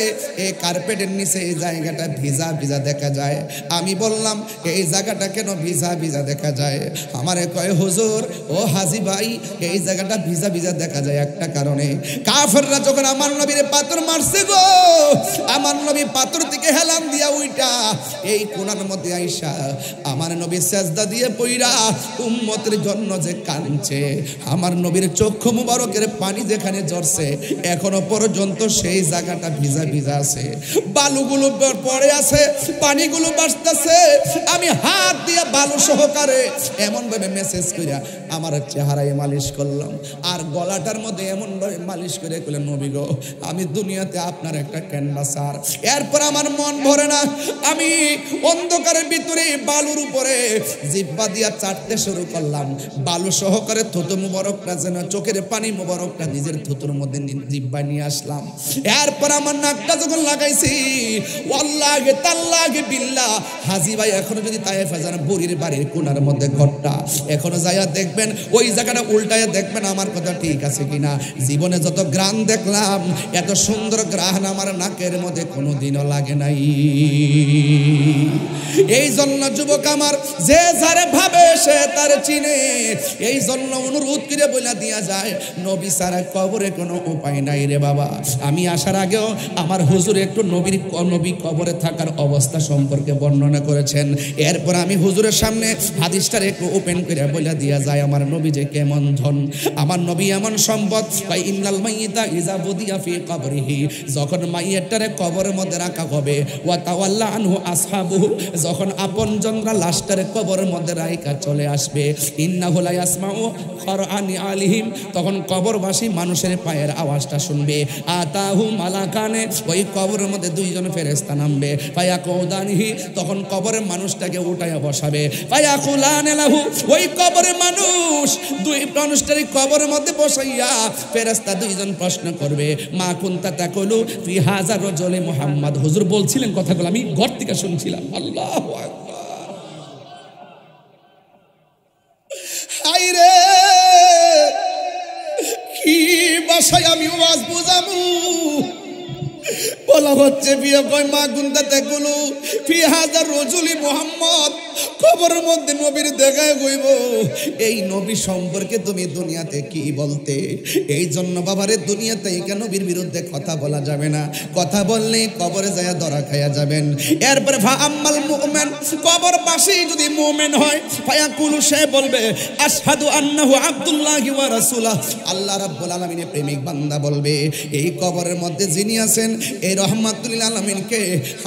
এই কার্পেটের নিচে এই জায়গাটা ভিজা ভিজা দেখা যায়। আমি বললাম, এই জায়গাটা কেন ভিজা ভিজা দেখা যায়? আমারে কয়, হুজুর ও হাজি ভাই, এই জায়গাটা ভিজা ভিজা দেখা যায় একটা কারণে, কাফেররা যখন আমার নবীর পাথর মারছে গো, আমার নবী পাথর থেকে হেলান দিয়া উইটা এই কোণার মধ্যে আইসা আমার নবী সেজদা দিয়ে পইরা উম্মতের জন্য যে কাঁদছে, আমার নবীর চক্ষু মুবারকের পানি যেখানে ঝরছে, এখনো পর্যন্ত সেই জায়গাটা ভিজা ভিজা আছে। বালুগুলো পড়ে আছে, পানিগুলো বাসতেছে। আমি হাত দিয়ে বালু সহকারে এমন ভাবে মেসেজ কইরা আমার চেহারায় মালিশ করলাম, আর গলাটার মধ্যে এমন ভাবে মালিশ করে কইলেন, নবী গো, আমি দুনিয়াতে আপনার একটা ক্যানভাসার। এরপর আমার মন ভরে না, আমি অন্ধকারের ভিতরে বালুর উপরে জিব্বা দিয়া চাটতে শুরু করলাম। বালু সহকারে থুতু মুবারকটা যেন চোখের পানি মুবারকটা নিজের থুতুর মধ্যে জিব্বা নিয়ে আসলাম। এরপর আমার নাকটা যখন লাগাইছি, ওয়াল্লাহি তাল্লাহি বিল্লাহ, হাজি ভাই এখনো যদি তায়েফে যান, বুড়ির বাড়ির কোণার মধ্যে ঘরটা এখনো যাইয়া দেখবেন, ওই জায়গাটা উল্টাইয়া দেখবেন আমার কথা ঠিক আছে কিনা। জীবনে যত গ্রান দেখলাম, এত সুন্দর গ্রান আমার নাকের মধ্যে কোনোদিনও লাগে নাই। এই জন্য যুবক আমার, যে যারে ভাবে সে তার চিনে। এই জন্য অনুরোধ করে বলে দিয়া যায়, নবী ছাড়া কবরে কোনো উপায় নাই রে বাবা। আমি আসার আগেও আমার হুজুর একটু নবী কবরে থাকার অবস্থা সম্পর্কে বর্ণনা করেছেন। এরপর আমি হুজুরের সামনে হাদিসটার একটু ওপেন করে বলে দিয়া যায়, আমার নবী যে কেমন ধন, আমার নবী এমন সম্পদ। ইন্নাল মাইয়িতা ইযা বুদিয়া ফি কবরিহি, যখন মাইয়িতটারে কবরের মধ্যে রাখা হবে, ওয়া তাওয়াল্লা আনহু আসহাবুহু, যখন আপনজনরা লাশটারে কবরের মধ্যে রাইখা চলে আসবে, ইন্নাহু লা ইয়াসমাউ খরআনি আলিহিম, তখন কবরবাসী মানুষের পায়ের আওয়াজটা শুনবে। আতাহু মালাকানে, ওই কবরের মধ্যে দুইজন ফেরেশতা নামবে। ফায়াকুদানিহি, তখন কবরের মানুষটাকে উঠাইয়া বসাবে। ফায়াকুলানে লাহু, ওই কবরের মানুষ দুই মানুষটারই কবরের মধ্যে বসাইয়া ফেরেশতা দুইজন প্রশ্ন করবে, মা কুনতা তাকুলু ফি হাযা রাজুলি মুহাম্মদ। হুজুর বলছিলেন কথাগুলো, আমি ঘর থেকে শুনছিলাম। আল্লাহু আকবার। হায়রে, কি ভাষায় আমি ওয়াজ বুঝাবো? বলা হচ্ছে, বিয়ে কয় মা গুনতা তাকুলু ফি হাযা রাজুলি মুহাম্মদ, কবরের মধ্যে নবীর দেখায় হইব। এই নবী সম্পর্কে তুমি দুনিয়াতে কি বলতে? এই জন্য বাবারে, দুনিয়াতে কেন নবীর বিরুদ্ধে কথা বলা যাবে না। কথা বললে কবরে যায় ধরা খাইয়া যাবেন। এরপরে ফা আম্মাল মুমিন, কবর পাশে যদি মুমিন হয়, ফায়াকুলু, সে বলবে আশহাদু আন্নাহু আব্দুল্লাহি ওয়া রাসূলুহ, আল্লাহ রাব্বুল আলামিনের প্রেমিক বান্দা বলবে, এই কবরের মধ্যে যিনি আছেন, এই রহমাতুল আলামিনকে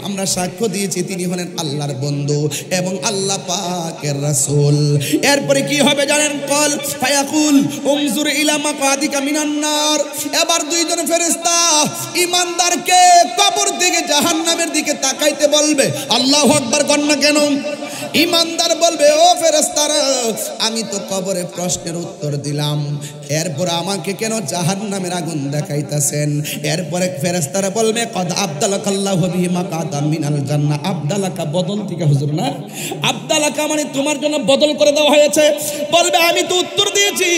আমরা সাক্ষ্য দিয়েছি তিনি হলেন আল্লাহর বন্ধু এবং আল্লাহ পাকের রাসূল। এরপরে কি হবে জানেন? কল ফায়াকুল উনজুর ইলা মাকাদিকা মিনান নার, এবার দুইজন ফেরেশতা ইমানদারকে কবর থেকে জাহান্নামের দিকে তাকাইতে বলবে। আল্লাহু আকবার কন্যা কেন? ইমানদার বলবে ও ফেরেশতারা আমি তো কবরে প্রশ্নের উত্তর দিলাম, এরপর আমাকে কেন জাহান্নামের আগুন দেখাইতেছেন? এরপরে ফেরেশতারা বলবে কদ আবদালাকাল্লাহু বিহি মাকাদাম মিনাল জান্নাহ। আবদালাকা বদল থেকে হুজুর না, আবদালাকা মানে তোমার জন্য বদল করে দেওয়া হয়েছে। বলবে আমি তো উত্তর দিয়েছি,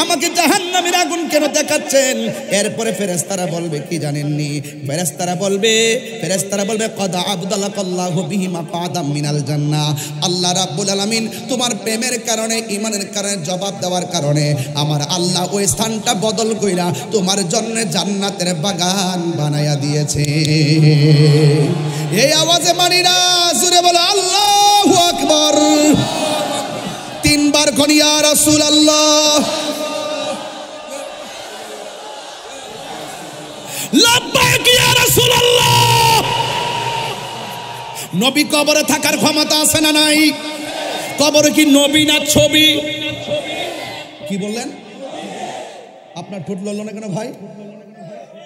আমাকে জাহান্নামের আগুন কেন দেখাচ্ছেন? এরপরে ফেরেশতারা বলবে কি জানেননি? ফেরেশতারা বলবে কদ আবদালাকাল্লাহু বিহি মাকাদাম মিনাল জান্নাহ। আল্লাহ রাব্বুল আলামিন তোমার প্রেমের কারণে, ঈমানের কারণে, জবাব দেওয়ার কারণে আমার আল্লাহ ওই স্থানটা বদল কইরা তোমার জন্য জান্নাতের বাগান বানায়া দিয়েছে। এই আওয়াজে মানি না, জোরে বলো আল্লাহু আকবার। তিনবার কোন ইয়া রাসূলুল্লাহ, লাব্বাইক ইয়া রাসূলুল্লাহ। নবী কবরে থাকার ক্ষমতা আছে না নাই? কবরে কি নবী না ছবি? কি বললেন? আপনার ঠোঁট লড়ল না কেন ভাই?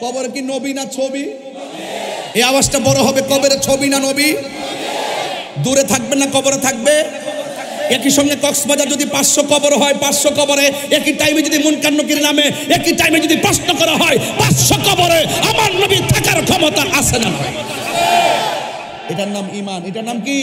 কবরে কি নবী না ছবি? এই আওয়াজটা বড় হবে, কবরে ছবি না নবী? দূরে থাকবে না কবরে থাকবে? একই সঙ্গে কক্সবাজার যদি 500 কবর হয়, 500 কবরে একই টাইমে যদি মুনকার নকির নামে একই টাইমে যদি প্রশ্ন করা হয়, 500 কবরে আমার নবী থাকার ক্ষমতা আছে না? এটার নাম ঈমান। এটার নাম কি?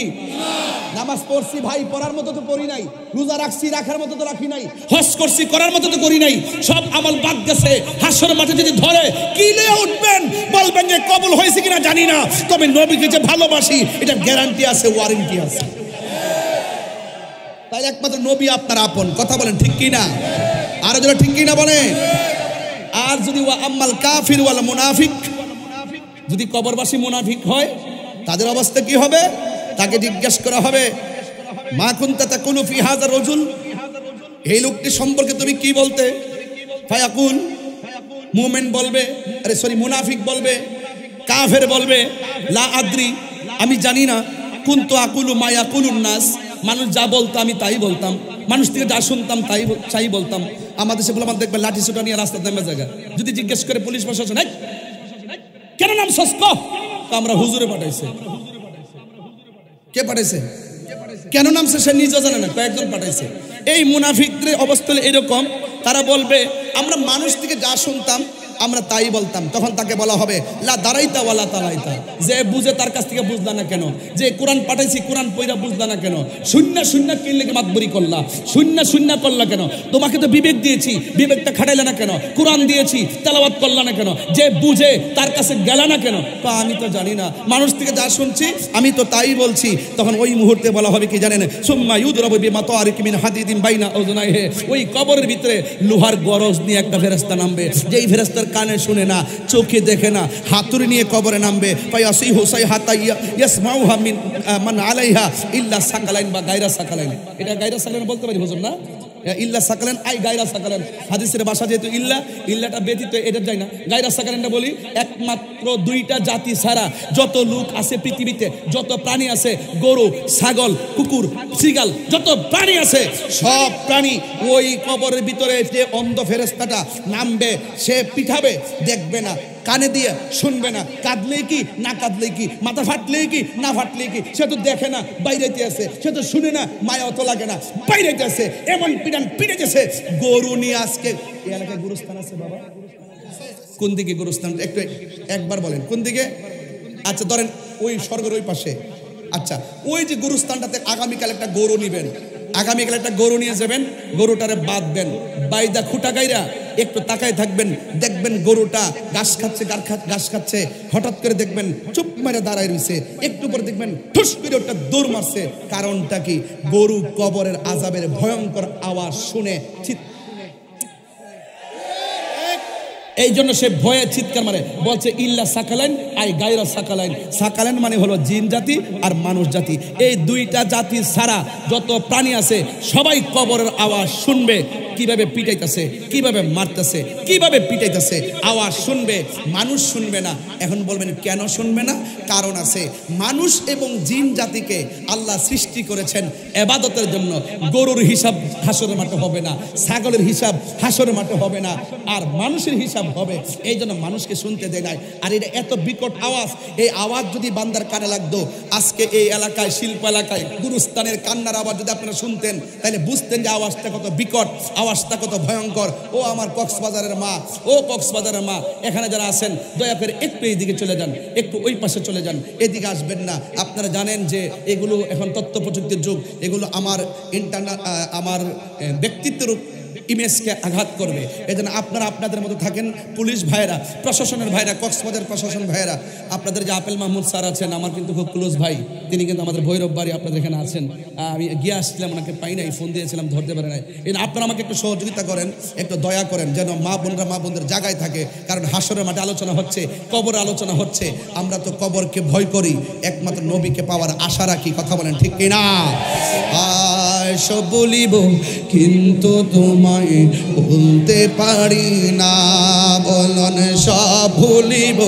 নামাজ পড়ছি ভাই, পড়ার মতো তো পড়ি নাই। রোজা রাখছি, রাখার মতো তো রাখি নাই। হজ করছি, করার মতো তো করি নাই। সব আমল বাদ গেছে। হাসর মাঠে যদি ধরে কিলে উঠবেন, বলবেন যে কবুল হয়েছে কিনা জানি না, তবে নবীকে যে ভালোবাসি এটা গ্যারান্টি আছে, ওয়ারেন্টি আছে। তাই একমাত্র নবী আপনার আপন। কথা বলেন ঠিক কি না? আরো যারা ঠিক কি না বলে। আর যদি ওয়া আম্মাল কাফির ওয়াল মুনাফিক, যদি কবরবাসী মুনাফিক হয় তাদের অবস্থা কি হবে? তাকে জিজ্ঞেস করা হবে মা কুনতা তাকুলু ফি হাযা রাজুল, এই লোকটি সম্পর্কে তুমি কি বলতে? ফায়াকুল, মুমিন বলবে, মুনাফিক বলবে, কাফের বলবে লা আদ্রি, আমি জানি না। কুনতু আকুলু মা ইয়াকুলুন নাস, মানুষ যা বলতো আমি তাই বলতাম, মানুষ থেকে যা শুনতাম তাই বলতাম। আমাদের দেশে বলে দেখবে লাঠি সোটা নিয়ে রাস্তার দামে জায়গা যদি জিজ্ঞেস করে পুলিশ প্রশাসন কেন নাম সস্ক, আমরা হুজুরে পাঠাইছে। কে পাঠাইছে? কেন নামছে সে নিজে জানে না, কয়েকজন পাঠাইছে। এই মুনাফিকদের অবস্থা এরকম, তারা বলবে আমরা মানুষ থেকে যা শুনতাম আমরা তাই বলতাম। তখন তাকে বলা হবে লা দারাইতা ওয়ালা তালাইতা, যে বুঝে তার কাছ থেকে বুঝলা না কেন? যে কোরআন পাঠাইছি কোরআন পয়রা বুঝলা না কেন? শূন্য কিনলে মাতবরি করলা, শূন্য করলা কেন? তোমাকে তো বিবেক দিয়েছি, বিবেকটা খাটাইলা না কেন? কোরআন দিয়েছি, তেলাওয়াত করলা না কেন? যে বুঝে তার কাছে গেলা না কেন? আমি তো জানি না, মানুষ থেকে যা শুনছি আমি তো তাই বলছি। তখন ওই মুহূর্তে বলা হবে কি জানেন? সুম্মা ইউদরাবু বিমাতারিক মিন হাদিদিন বাইনা উযুনাইহি, ওই কবরের ভিতরে লোহার গরজ নিয়ে একটা ফেরেশতা নামবে, যেই ফেরেশতার কানে শুনে না, চোখে দেখে না, হাতুড়ি নিয়ে কবরে নামবে। ফায়াসিহু সাইহাতা ইয়াসমাউহা মিন মান আলাইহা ইল্লা সাকালাইন বা গায়রা সাকালাইন। এটা গায়রা সাকালাইন বলতে পারি হুজুর না? ইল্লা সাকালাইন আই গায়রা সাকালাইন, হাদিসের ভাষা যেহেতু ইল্লাটা ব্যতীত এটা যায় না, গায়রা সাকালাইনটা বলি। একমাত্র দুইটা জাতি ছাড়া যত লোক আছে পৃথিবীতে, যত প্রাণী আছে, গরু, ছাগল, কুকুর, শ্রীগাল, যত প্রাণী আছে সব প্রাণী ওই কবরের ভিতরে যে অন্ধ ফেরেশতাটা নামবে, সে পিঠাবে, দেখবে না, কানে দিয়ে শুনবে না, কাঁদলে কি না কাঁদলে কি, মাথা ফাটলে কি না ফাটলে কি, সে তো দেখে না, বাইরেতে আছে, সে তো শুনে না, মায়া অত লাগে না, বাইরেতে আছে। এমন পিটান পিটেছে গরু নিয়ে। আজকে এই এলাকায় গুরুস্থান আছে বাবা? কোন দিকে গুরুস্থান? একবার বলেন কোন দিকে? আচ্ছা ধরেন ওই স্বর্গের ওই পাশে। আচ্ছা ওই যে গুরুস্থানটাতে আগামীকাল একটা গরু নিবেন, আগামীকাল একটা গরু নিয়ে যাবেন, গরুটারে বাঁধবেন, বাইদা খুঁটা গাইরা একটু তাকায় থাকবেন, দেখবেন গরুটা ঘাস খাচ্ছে। হঠাৎ করে দেখবেন চুপ মেরে দাঁড়ায় রয়েছে, একটু পরে দেখবেন ঠুস করে ওটা দৌড় মারছে। কারণটা কি? গরু কবরের আযাবের ভয়ঙ্কর আওয়াজ শুনে এই জন্য সে ভয়ে চিৎকার মারে, বলছে ইল্লা সাকালাইন আই গায়রা সাকালাইন। সাকালাইন মানে হলো জিন জাতি আর মানুষ জাতি, এই দুইটা জাতি ছাড়া যত প্রাণী আছে সবাই কবরের আওয়াজ শুনবে। কিভাবে পিটাইতেছে, কিভাবে মারতেছে, কিভাবে পিটাইতেছে, আওয়াজ শুনবে, মানুষ শুনবে না। এখন বলবেন কেন শুনবে না? কারণ আছে। মানুষ এবং জিন জাতিকে আল্লাহ সৃষ্টি করেছেন ইবাদতের জন্য। গরুর হিসাব হাসরের মাঠে হবে না, ছাগলের হিসাব হাসরের মাঠে হবে না, আর মানুষের হিসাব হবে। এই জন্য মানুষকে শুনতে দেয় নাই। আর এটা এত বিকট বিকট আওয়াজ, এই আওয়াজ যদি বান্দার কানে লাগতো, আজকে এই এলাকায় শিল্প এলাকায় গুরুস্থানের কান্নার আওয়াজ যদি আপনারা শুনতেন, তাহলে বুঝতেন যে আওয়াজটা কত বিকট, আওয়াজটা কত ভয়ঙ্কর। ও আমার কক্সবাজারের মা, ও কক্সবাজারের মা, এখানে যারা আছেন দয়া করে একটু এইদিকে চলে যান, একটু ওই পাশে চলে যান, এদিকে আসবেন না। আপনারা জানেন যে এগুলো এখন তথ্য প্রযুক্তির যুগ, এগুলো আমার আমার ব্যক্তিত্বের ইমেজকে আঘাত করবে। এজন্য আপনারা আপনাদের মতো থাকেন। পুলিশ ভাইরা, প্রশাসনের ভাইরা, কক্সবাজার প্রশাসন ভাইরা, আপনাদের যে আপেল মাহমুদ স্যার আছেন, আমার কিন্তু খুব ক্লোজ ভাই, তিনি কিন্তু আমাদের ভৈরব বাড়ি, আপনাদের এখানে আছেন। আমি গিয়ে আসছিলাম, ওনাকে পাই নাই, ফোন দিয়েছিলাম, ধরতে পারে নাই। এই আপনারা আমাকে একটু সহযোগিতা করেন, একটু দয়া করেন, যেন মা বোনদের জায়গায় থাকে। কারণ হাসরের মাঠে আলোচনা হচ্ছে, কবর আলোচনা হচ্ছে। আমরা তো কবরকে ভয় করি, একমাত্র নবীকে পাওয়ার আশা রাখি। কথা বলেন ঠিক কিনা? সব বলিব কিন্তু তোমায় বলতে পারি না, বলন সব ভুলিব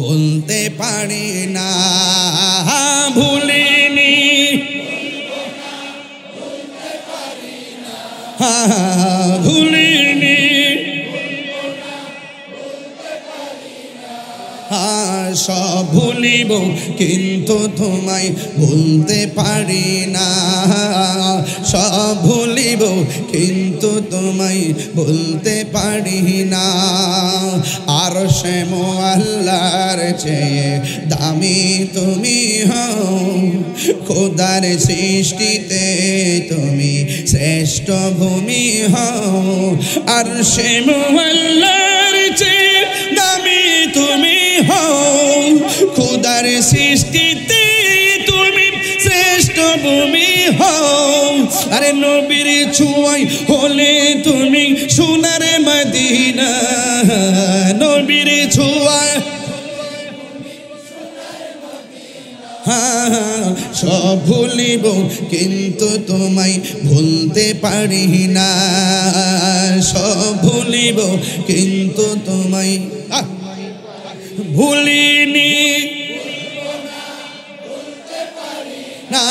বলতে পারি না, ভুলিনি ভুলিনি, সব ভুলিব কিন্তু তোমায় বলতে পারি না, সব ভুলিব কিন্তু তোমায় বলতে পারি না। আর সে মোয়াল্লার চেয়ে দামি তুমি হও, খোদার সৃষ্টিতে তুমি শ্রেষ্ঠ ভূমি হও। আর সে মোয়াল্লার চেয়ে দামি তুমি হও, খোদার সৃষ্টিতে তুমি শ্রেষ্ঠ ভূমি হও। আরে নবীর ছোঁয়ায় হলে তুমি সোনার মদিনা, নবীর ছোঁয়ায় সব ভুলিব কিন্তু তোমায় ভুলতে পারি না, সব ভুলিব কিন্তু তোমায় ভুলিনি না,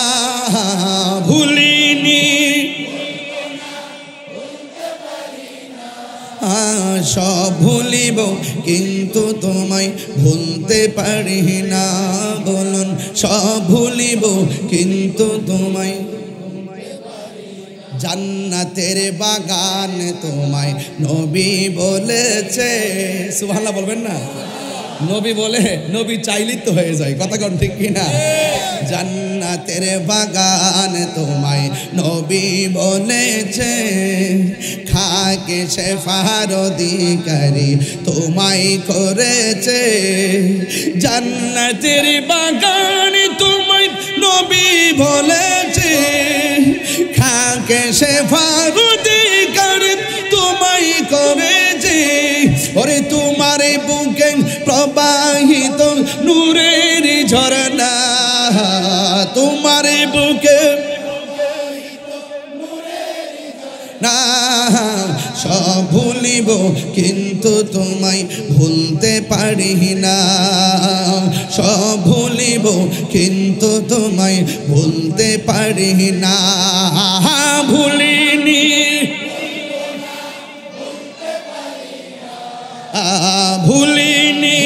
ভুলিনি, সব ভুলিব কিন্তু তোমায় ভুলতে পারি না, বলুন সব ভুলিব কিন্তু তোমায়। জান্নাতের বাগান তোমায় নবী বলেছে, সুবহানাল্লাহ বলবেন না? নবী বলে, নবী চাইলেই তো হয়ে যায়। কথা কোন ঠিক কিনা? জান্নাতের বাগান তোমায় নবী বলেছে, খাকে শেফার অধিকারী তোমায় করেছে। জান্নাতের বাগান তোমায় নবী বলেছে, খাকে শেফার অধিকারী তোমায় করেছে। ওরে তোমার বুকে প্রবাহিত নূরের ঝরনা, তোমার বুকে না, সব ভুলিব কিন্তু তোমায় ভুলতে পারি না, সব ভুলিব কিন্তু তোমায় ভুলতে পারি না, ভুলিনি ভুলিনি,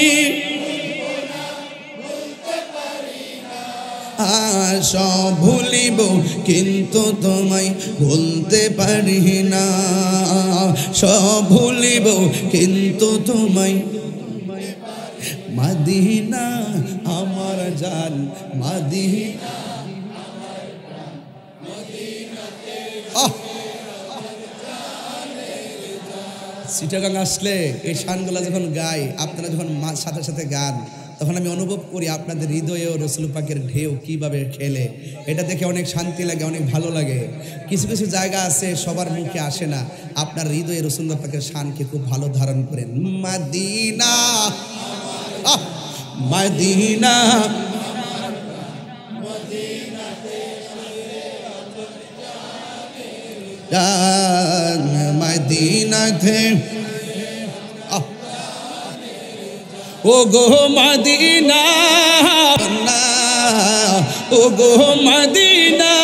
সব ভুলিব কিন্তু তোমায় ভুলতে পারি না, সব ভুলিব কিন্তু তোমায়। মদিনা আমার জান, মদিনা চিটাগাং আসলে এই শানগুলা যখন গাই, আপনারা যখন সাথে সাথে গান, তখন আমি অনুভব করি আপনাদের হৃদয়েও রসুল পাকের ঢেউ কিভাবে খেলে। এটা দেখে অনেক শান্তি লাগে, অনেক ভালো লাগে। কিছু কিছু জায়গা আছে সবার মুখে আসে না, আপনার হৃদয়ে রসুল পাকের শানকে খুব ভালো ধারণ করেন। মদিনা মদিনা মদিনাতে ও গো মদিনা, ও গো মদিনা,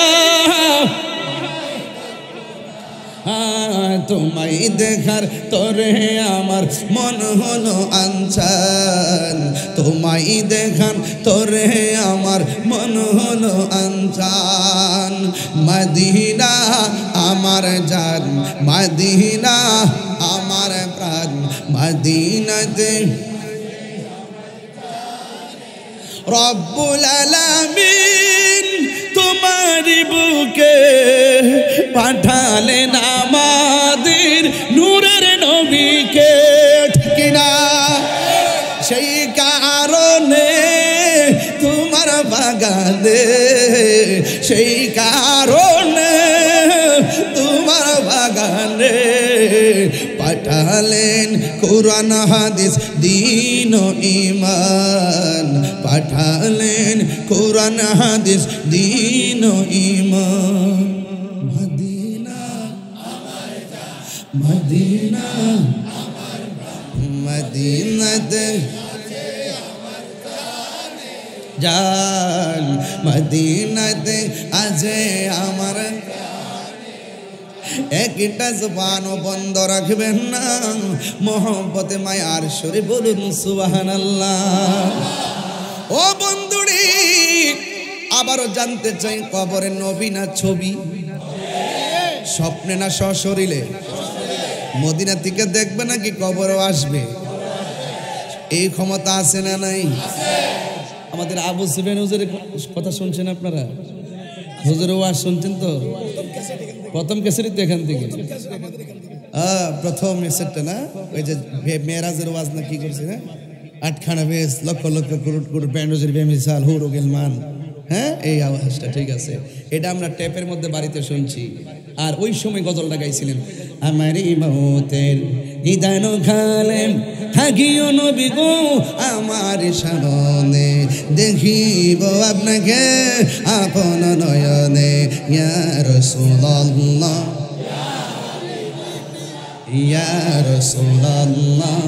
তোমায় দেখার তোরে আমার মন হলো আনচান, তোমায় দেখার তোরে আমার মন হলো আনচান। মদিনা আমার জান, মদিনা আমার প্রাণ, মদিনাতে রব্বুল আলামিন তোমারি বুকে পাঠালেন আমাদের নূরের নবীকে, ঠিক না? সেই কারণে তোমার বাগানে, সেই কারণে তোমার বাগানে পাঠালেন কোরআন হাদিস দ্বীন ও ঈমান, পাঠালেন কোরআন হাদিস দ্বীন ও ঈমান। মদিনা আমার জান, মদিনা আমার প্রাণ, মদিনাতে জান, মদিনাতে আছে আমার। একটা জবানও বন্ধ রাখবেন না, মোহব্বতে মায়ার সুরে বলুন সুবহানাল্লাহ। ও বন্ধুরি, আবারও জানতে চাই, কবরে নবী না ছবি? স্বপ্নে না সশরীরে? মদিনা থেকে দেখবে নাকি কবরও আসবে? এই ক্ষমতা আছে না নাই? আমাদের আবু সুফিয়ান হুজুরের কথা শুনছেন আপনারা? হুজুরের ওয়াজ শুনছেন তো? প্রথম ক্যাসেটই তো এখান থেকে, প্রথম ক্যাসেটটা না? ওই যে মেরাজের ওয়াজ না কি করছে না? আটখানা বেশ, লক্ষ লক্ষ কোটি কোটি ব্যান্ডেজের বেমিসাল হুর গেলমান, হ্যাঁ এই আওয়াজটা ঠিক আছে। এটা আমরা টেপের মধ্যে বাড়িতে শুনছি। আর ওই সময় গজলটা গাইছিলেন, আমারই মৌতের নিদান খালে থাকিও নবী গো আমার সামনে, দেখিব আপনাকে আপন নয়নে, ইয়া রাসূলুল্লাহ ইয়া রাসূলুল্লাহ।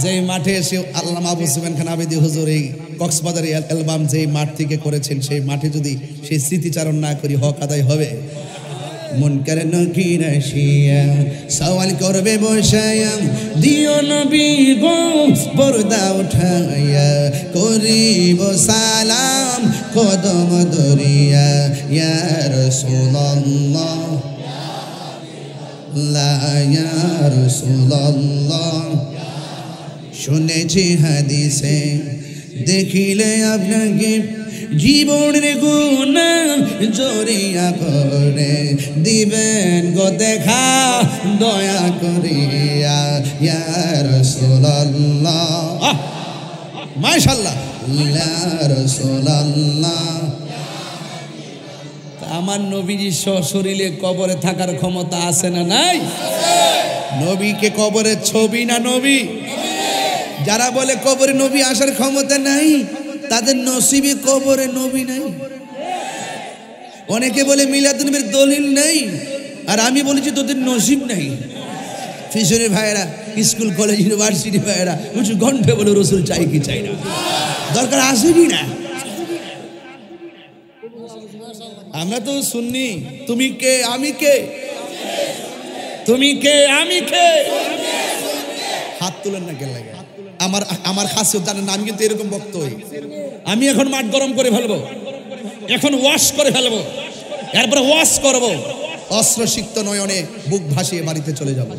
যে মাঠে এসে আল্লামা আবু সুফিয়ান খান আবেদী হুজুর এই কক্সবাজার অ্যালবাম যে মাঠ থেকে করেছেন, সেই মাঠে যদি সেই স্মৃতিচারণ না করি হক আদায় হবে? মুনকার নকির আসিয়া সওয়াল করবে বসায়া, দিও নবী গো পর্দা উঠাইয়া, করিব সালাম কদম ধরিয়া, ইয়া রাসূলুল্লাহ লা ইয়া রাসূলুল্লাহ। শুনেছি হাদিসে, দেখিলে আপনাকে জীবনের গুনাহ জড়িয়া করে, দিবেন গো দেখা দয়া করিয়া, ইয়া রাসূলুল্লাহ। মাশাআল্লাহ, ইয়া রাসূলুল্লাহ। আমার নবীজি সশরীরে কবরে থাকার ক্ষমতা আছে না নাই? নবীকে কবরের ছবি না নবী? যারা বলে কবরে নবী আসার ক্ষমতা নাই, তাদের নসিবে কবরে নবী নাই। অনেকে বলে মিলাদুন নবীর দলিল নাই, আর আমি বলেছি তোদের নসিব নাই। ফিশরের ভাইয়েরা, স্কুল কলেজ ইউনিভার্সিটি ভাইয়েরা উঁচু কণ্ঠে বলে রসুল চাই কি চাই না, দরকার আসেনি না। আমরা তো শুননি, তুমি কে আমি কে, তুমি কে আমি কে, হাত তুলেন না কে লাগে। আমার খাসিয়ত জানেন না, আমি কিন্তু এরকম বক্ত হই। আমি এখন মাঠ গরম করে ফেলবো, এখন ওয়াশ করে ফেলবো, এরপরে ওয়াশ করবো, অস্ত্র সিক্ত নয়নে বুক ভাসিয়ে বাড়িতে চলে যাব।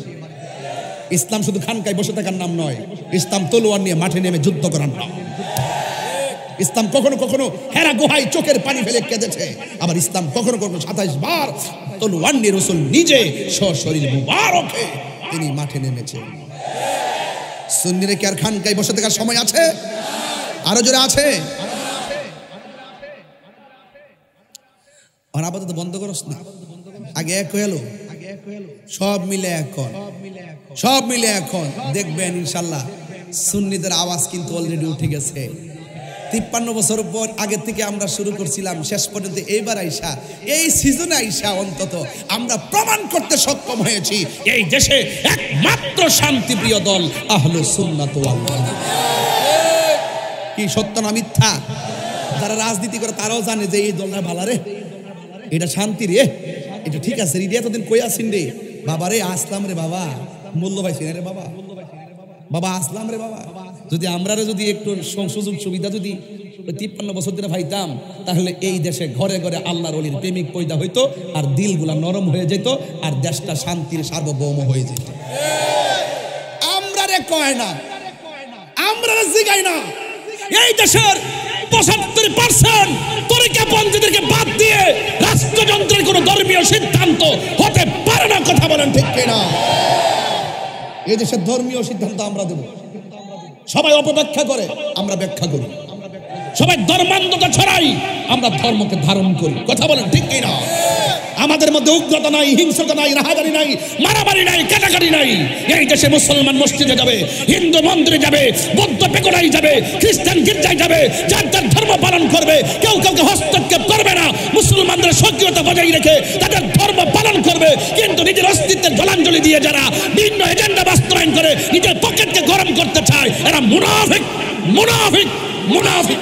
ইসলাম শুধু খানকায় বসে থাকার নাম নয়, ইসলাম তলোয়ার নিয়ে মাঠে নেমে যুদ্ধ করার নাম। ইসলাম কখনো কখনো হেরা গুহায় চোখের পানি ফেলে কেঁদেছে, আবার ইসলাম কখনো কখনো 27 বার তলোয়ার নিয়ে রাসূল নিজে সশরীর মুবারকে তিনি মাঠে নেমেছে। সুন্নিরা কি আর খানকায় বসে থাকার সময় আছে? আরো জোরে আছে? আর আপাতত বন্ধ করস না, আগে এক হয়ে এলো, সব মিলে এখন, সব মিলে এখন দেখবেন ইনশাল্লাহ সুন্নিদের আওয়াজ কিন্তু অলরেডি উঠে গেছে। 53 বছর পর আগের থেকে আমরা শুরু করছিলাম, শেষ পর্যন্ত এইবার আইসা, এই সিজনে আইসা অন্তত আমরা প্রমাণ করতে সক্ষম হয়েছি এই দেশে একমাত্র শান্তিপ্রিয় দল আহলুস সুন্নাত ওয়াল জামাত। কি সত্য না মিথ্যা? যারা রাজনীতি করে তারাও জানে যে এই দলটা ভালো রে, এটা শান্তি রে, এটা ঠিক আছে রিডিয়া এতদিন কই আসিন রে বাবা রে আসলাম রে বাবা মূল্য পাইছেন রে বাবা বাবা আসলাম রে বাবা যদি আমরা যদি একটু সুযোগ সুবিধা যদি 53 বছর ধরে পাইতাম তাহলে এই দেশে ঘরে ঘরে আল্লাহর ওলির প্রেমিক পয়দা হইতো আর দিলগুলা নরম হয়ে যেত আর দেশটা শান্তির সার্বভৌম হয়ে যেত আমরা রে কয় না আমরা জিগাই না এই দেশের 75% তরিকাপন্থীদেরকে বাদ দিয়ে রাষ্ট্রযন্ত্রের কোন ধর্মীয় সিদ্ধান্ত হতে পারে না কথা বলেন ঠিক কিনা এই দেশের ধর্মীয় সিদ্ধান্ত আমরা দেব সবাই অপব্যাখ্যা করে আমরা ব্যাখ্যা করি সবাই ধর্মান্ধতা ছড়াই আমরা ধর্মকে ধারণ করি কথা বলেন ঠিক কিনা আমাদের মধ্যে উগ্রতা নাই হিংস্রতা নাই রাহাজানি নাই মারামারি নাই কাটাকাটি নাই এই দেশে মুসলমান মসজিদে যাবে হিন্দু মন্দিরে যাবে বৌদ্ধ পেগোডায় যাবে খ্রিস্টান গির্জায় যাবে যার যার ধর্ম পালন করবে কেউ কাউকে হস্তক্ষেপ করবে না মুসলমানদের সক্রিয়তা বজায় রেখে তাদের ধর্ম পালন করবে কিন্তু নিজের অস্তিত্বের জলাঞ্জলি দিয়ে যারা ভিন্ন এজেন্ডা বাস্তবায়ন করে নিজের পকেটকে গরম করতে চায় এরা মুনাফিক মুনাফিক মুনাফিক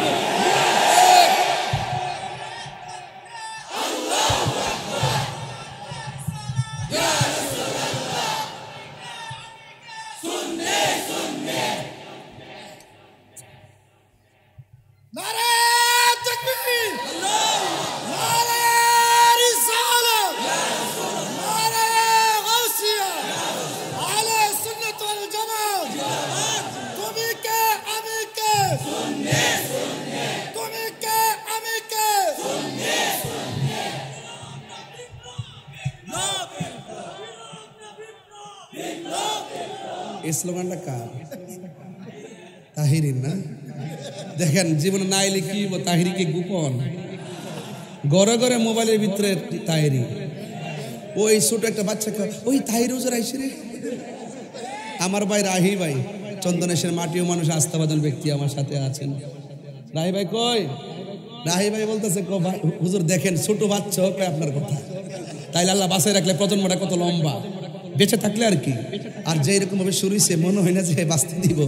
স্লোগানটা কার তাহিরির না দেখেন জীবনে না এলে কি তাহিরিকে গোপন ঘরে ঘরে মোবাইলের ভিতরে তাহিরি ওই ছোট একটা বাচ্চা ওই তাহির হুজুর আইসি রে আমার ভাই রাহি ভাই চন্দনেশের মাটিও মানুষ আস্থাবাদন ব্যক্তি আমার সাথে আছেন রাহি ভাই কই রাহি ভাই বলতেছে হুজুর দেখেন ছোট বাচ্চা হোক আপনার কথা তাইলে আল্লাহ বাসায় রাখলে প্রজন্মটা কত লম্বা বেঁচে থাকলে আর কি আর যে এরকম ভাবে শুরু হয়েছে মনে হয় না যে বাঁচতে দিব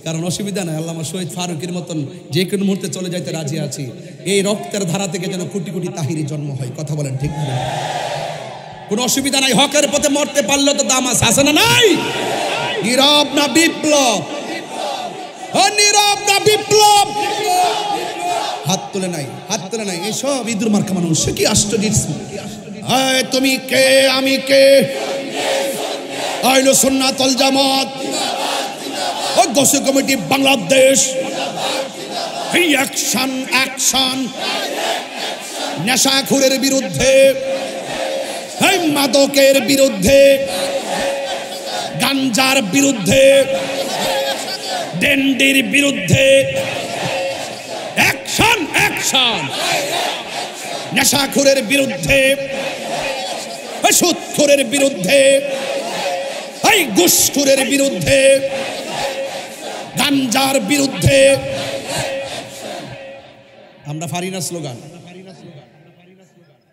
কারণ অসুবিধা নাই আল্লামা শহীদ ফারুকের মতন যে কোনো মুহূর্তে চলে যাইতে রাজি আছি এই রক্তের ধারা থেকে যেন কোটি কোটি তাহিরি জন্ম হয় কথা বলেন ঠিক না কোনো অসুবিধা নাই হকের পথে মরতে পারলে তো দাম আছে না নাই নীরব না বিপ্লব নীরব না বিপ্লব হাত তুলে নাই এইসব ইঁদুর মার্কা মানুষ সে কি আশ্চর্য তুমি কে আমি কে আইলো সুন্নাত ওয়াল জামাত ও গোসে কমিটি বাংলাদেশ এই অ্যাকশন অ্যাকশন নেশাখোরের বিরুদ্ধে এই মাদকের বিরুদ্ধে গাঞ্জার বিরুদ্ধে ডেন্ডির বিরুদ্ধে অ্যাকশন অ্যাকশন নেশাখোরের বিরুদ্ধে সুদখোরের বিরুদ্ধে এই ঘুষখোরের বিরুদ্ধে গাঞ্জার বিরুদ্ধে আমরা পারি না স্লোগান